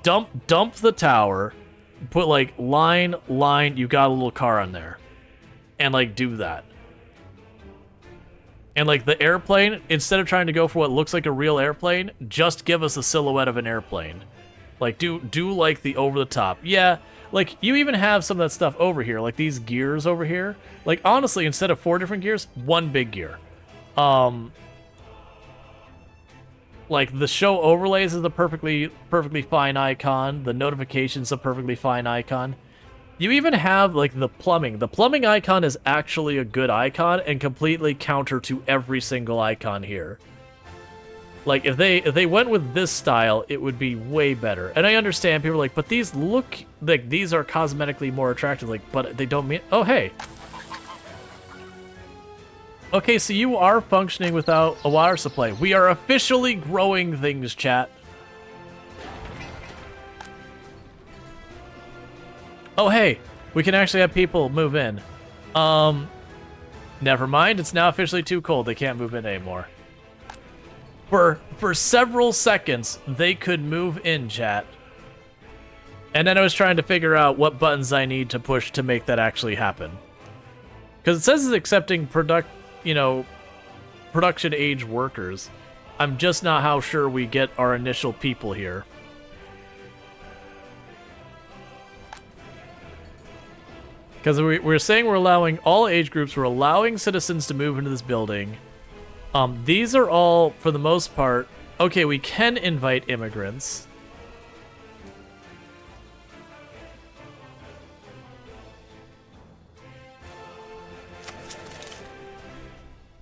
Dump the tower. Put, like, line, you got a little car on there. And, like, do that. And, like, the airplane, instead of trying to go for what looks like a real airplane, just give us a silhouette of an airplane. Like, do like, the over-the-top. Yeah, like, you even have some of that stuff over here, like these gears over here. Like, honestly, instead of 4 different gears, 1 big gear. Like, the show overlays is a perfectly fine icon. The notifications a perfectly fine icon. You even have, like, the plumbing. The plumbing icon is actually a good icon and completely counter to every single icon here. Like, if they went with this style, it would be way better. And I understand people are like, but these look like these are cosmetically more attractive. Like, but they don't mean... Oh, hey. Okay, so you are functioning without a water supply. We are officially growing things, chat. Oh, hey, we can actually have people move in. Never mind, it's now officially too cold. They can't move in anymore. For several seconds, they could move in, chat. And then I was trying to figure out what buttons I need to push to make that actually happen. Because it says it's accepting production age workers. I'm just not how sure we get our initial people here. Because we're saying we're allowing all age groups, we're allowing citizens to move into this building. These are all, for the most part, okay, we can invite immigrants.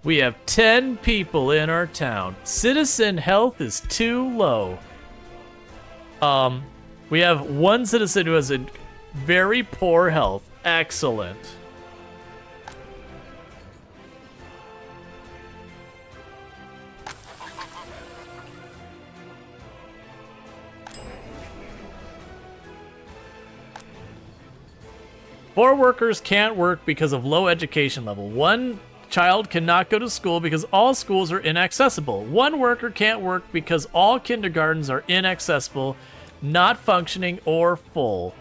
We have 10 people in our town. Citizen health is too low. We have 1 citizen who has a very poor health. Excellent. Four workers can't work because of low education level. 1 child cannot go to school because all schools are inaccessible. 1 worker can't work because all kindergartens are inaccessible, not functioning, or full.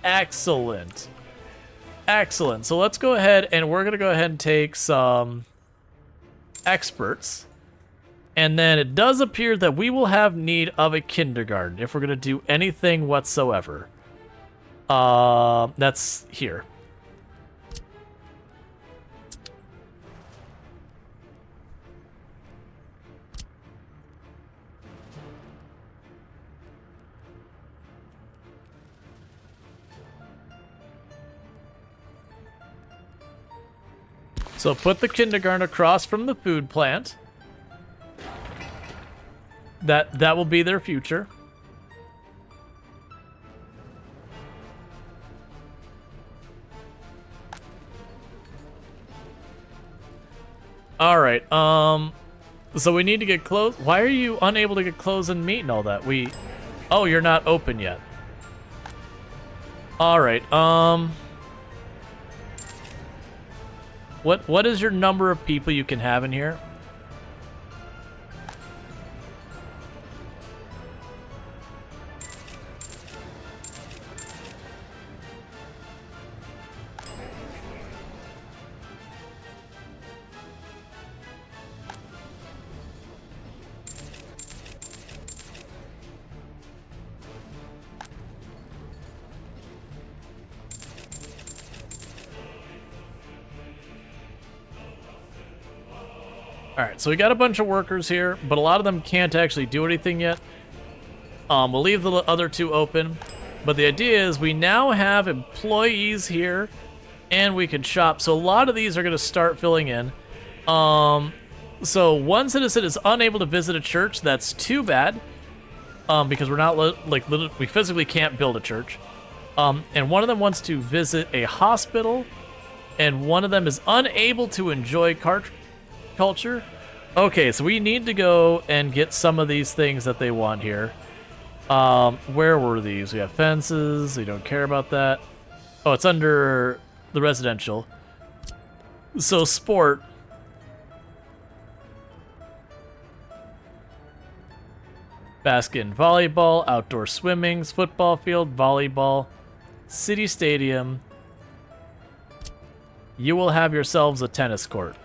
Excellent. Excellent. So let's go ahead and we're going to go ahead and take some experts. And then it does appear that we will have need of a kindergarten if we're going to do anything whatsoever. That's here. So put the kindergarten across from the food plant. That will be their future. All right. So we need to get clothes. Why are you unable to get clothes and meat and all that? Oh, you're not open yet. All right. What is your number of people you can have in here? Alright, so we got a bunch of workers here, but a lot of them can't actually do anything yet. We'll leave the other two open. But the idea is we now have employees here, and we can shop. So a lot of these are going to start filling in. So one citizen is unable to visit a church. That's too bad, because we're not, we physically can't build a church. And one of them wants to visit a hospital, and one of them is unable to enjoy culture. Okay, so we need to go and get some of these things that they want here. Where were these? We have fences. We don't care about that. Oh, it's under the residential. So sport. Basket and volleyball, outdoor swimmings, football field, volleyball, city stadium. You will have yourselves a tennis court.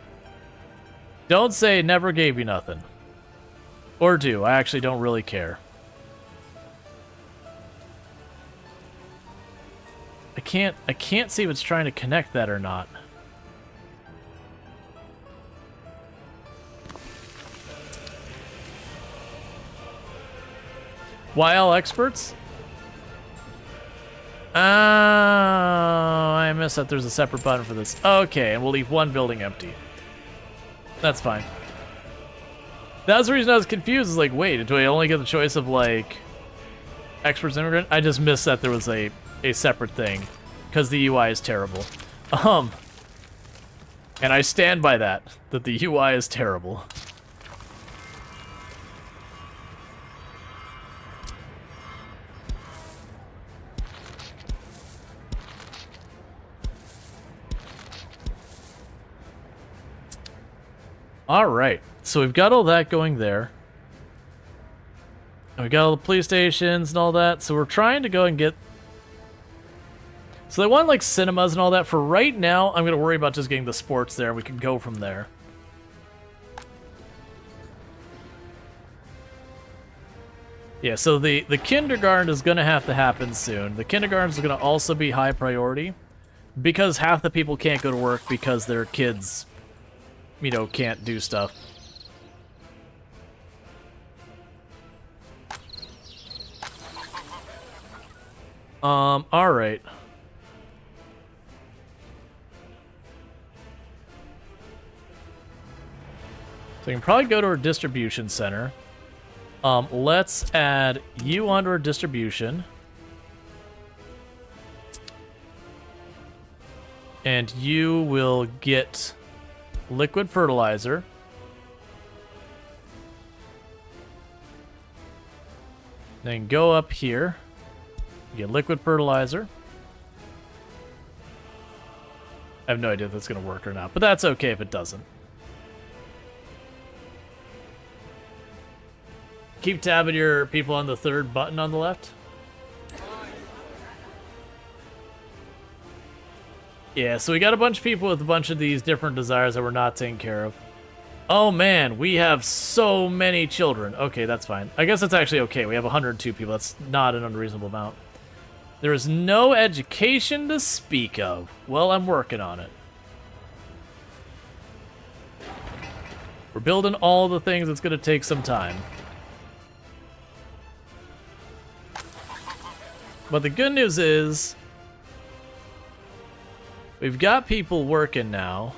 Don't say never gave you nothing. Or do. I actually don't really care. I can't see if it's trying to connect that or not. YL experts? Oh, I missed that there's a separate button for this. Okay, and we'll leave one building empty. That's fine. That's the reason I was confused. Is like, wait, do I only get the choice of like experts immigrant? I just missed that there was a separate thing because the UI is terrible. And I stand by that the UI is terrible. Alright, so we've got all that going there. And we got all the police stations and all that, so we're trying to go and get... So they want, like, cinemas and all that. For right now, I'm going to worry about just getting the sports there. We can go from there. Yeah, so the kindergarten is going to have to happen soon. The kindergarten is going to also be high priority because half the people can't go to work because their kids... you know, can't do stuff. Alright. So we can probably go to our distribution center. Let's add you onto our distribution. And you will get... liquid fertilizer. Then go up here. Get liquid fertilizer. I have no idea if that's going to work or not, but that's okay if it doesn't. Keep tabbing your people on the third button on the left. Yeah, so we got a bunch of people with a bunch of these different desires that we're not taking care of. Oh man, we have so many children. Okay, that's fine. I guess that's actually okay. We have 102 people. That's not an unreasonable amount. There is no education to speak of. Well, I'm working on it. We're building all the things. It's going to take some time. But the good news is... we've got people working now.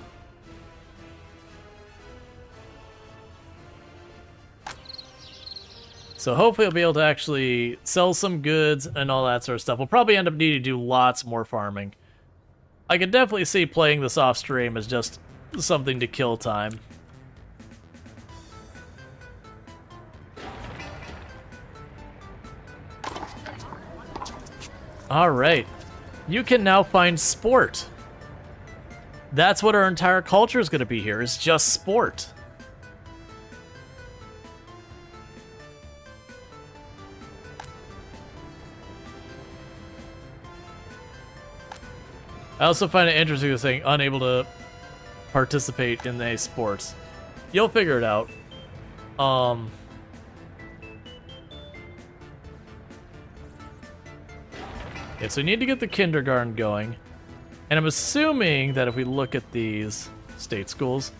So hopefully I'll be able to actually sell some goods and all that sort of stuff. We'll probably end up needing to do lots more farming. I could definitely see playing this off stream as just something to kill time. All right. You can now find sport. That's what our entire culture is going to be here, is just sport. I also find it interesting saying unable to participate in the sports. You'll figure it out. Yeah, so we need to get the kindergarten going. And I'm assuming that if we look at these state schools,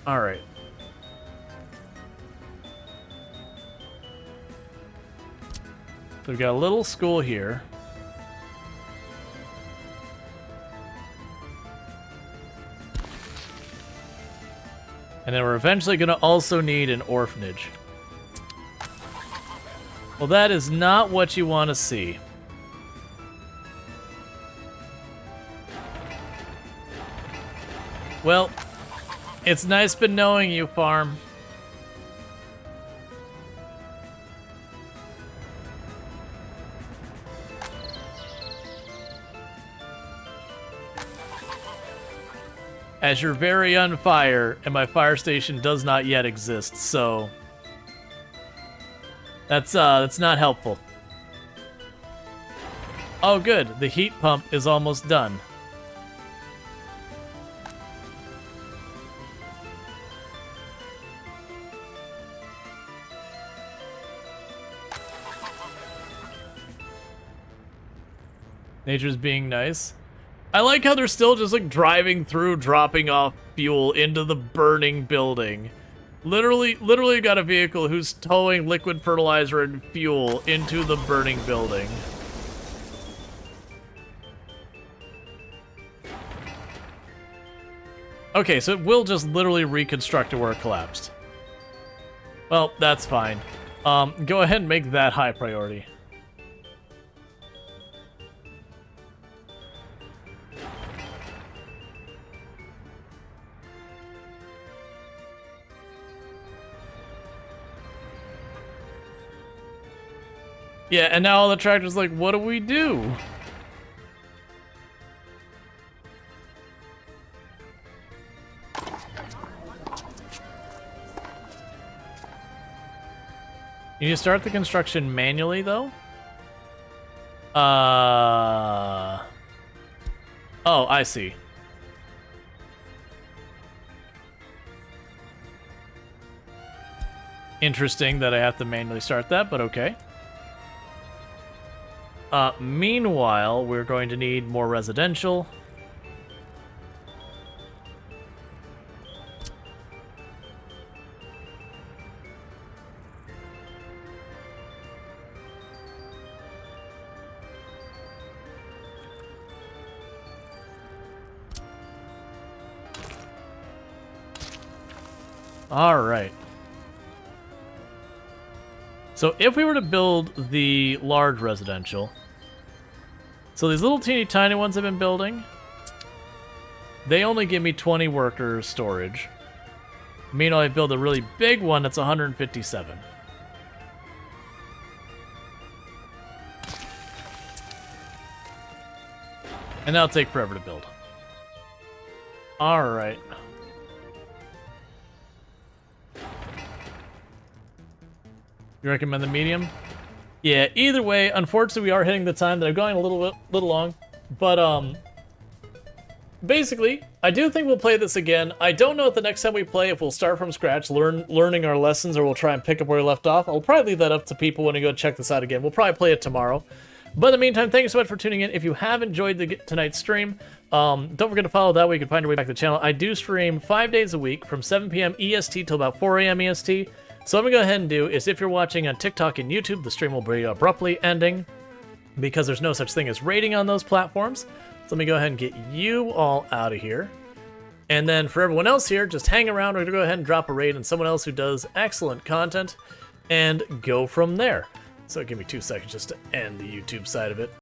all right. So we've got a little school here. And then we're eventually going to also need an orphanage. Well, that is not what you want to see. Well, it's nice been knowing you, farm. As you're very on fire, and my fire station does not yet exist, so that's not helpful. Oh, good. The heat pump is almost done. Nature's being nice. I like how they're still just like driving through, dropping off fuel into the burning building. Literally got a vehicle who's towing liquid fertilizer and fuel into the burning building. Okay, so it will just literally reconstruct to where it collapsed. Well, that's fine. Go ahead and make that high priority. Yeah, and now all the tractors like, what do we do? You need to start the construction manually, though? Oh, I see. Interesting that I have to manually start that, but okay. Meanwhile, we're going to need more residential. All right. So if we were to build the large residential, so these little teeny tiny ones I've been building, they only give me 20 workers storage. Meanwhile, I build a really big one that's 157. And that'll take forever to build. All right. You recommend the medium? Yeah, either way, unfortunately we are hitting the time that I'm going a little long. But, basically, I do think we'll play this again. I don't know if the next time we play, if we'll start from scratch, learning our lessons, or we'll try and pick up where we left off. I'll probably leave that up to people when we go check this out again. We'll probably play it tomorrow. But in the meantime, thank you so much for tuning in. If you have enjoyed tonight's stream, don't forget to follow. That way you can find your way back to the channel. I do stream 5 days a week from 7 p.m. EST till about 4 a.m. EST. So what I'm going to go ahead and do is, if you're watching on TikTok and YouTube, the stream will be abruptly ending because there's no such thing as rating on those platforms. So let me go ahead and get you all out of here. And then for everyone else here, just hang around. We're going to go ahead and drop a raid on someone else who does excellent content and go from there. So give me 2 seconds just to end the YouTube side of it.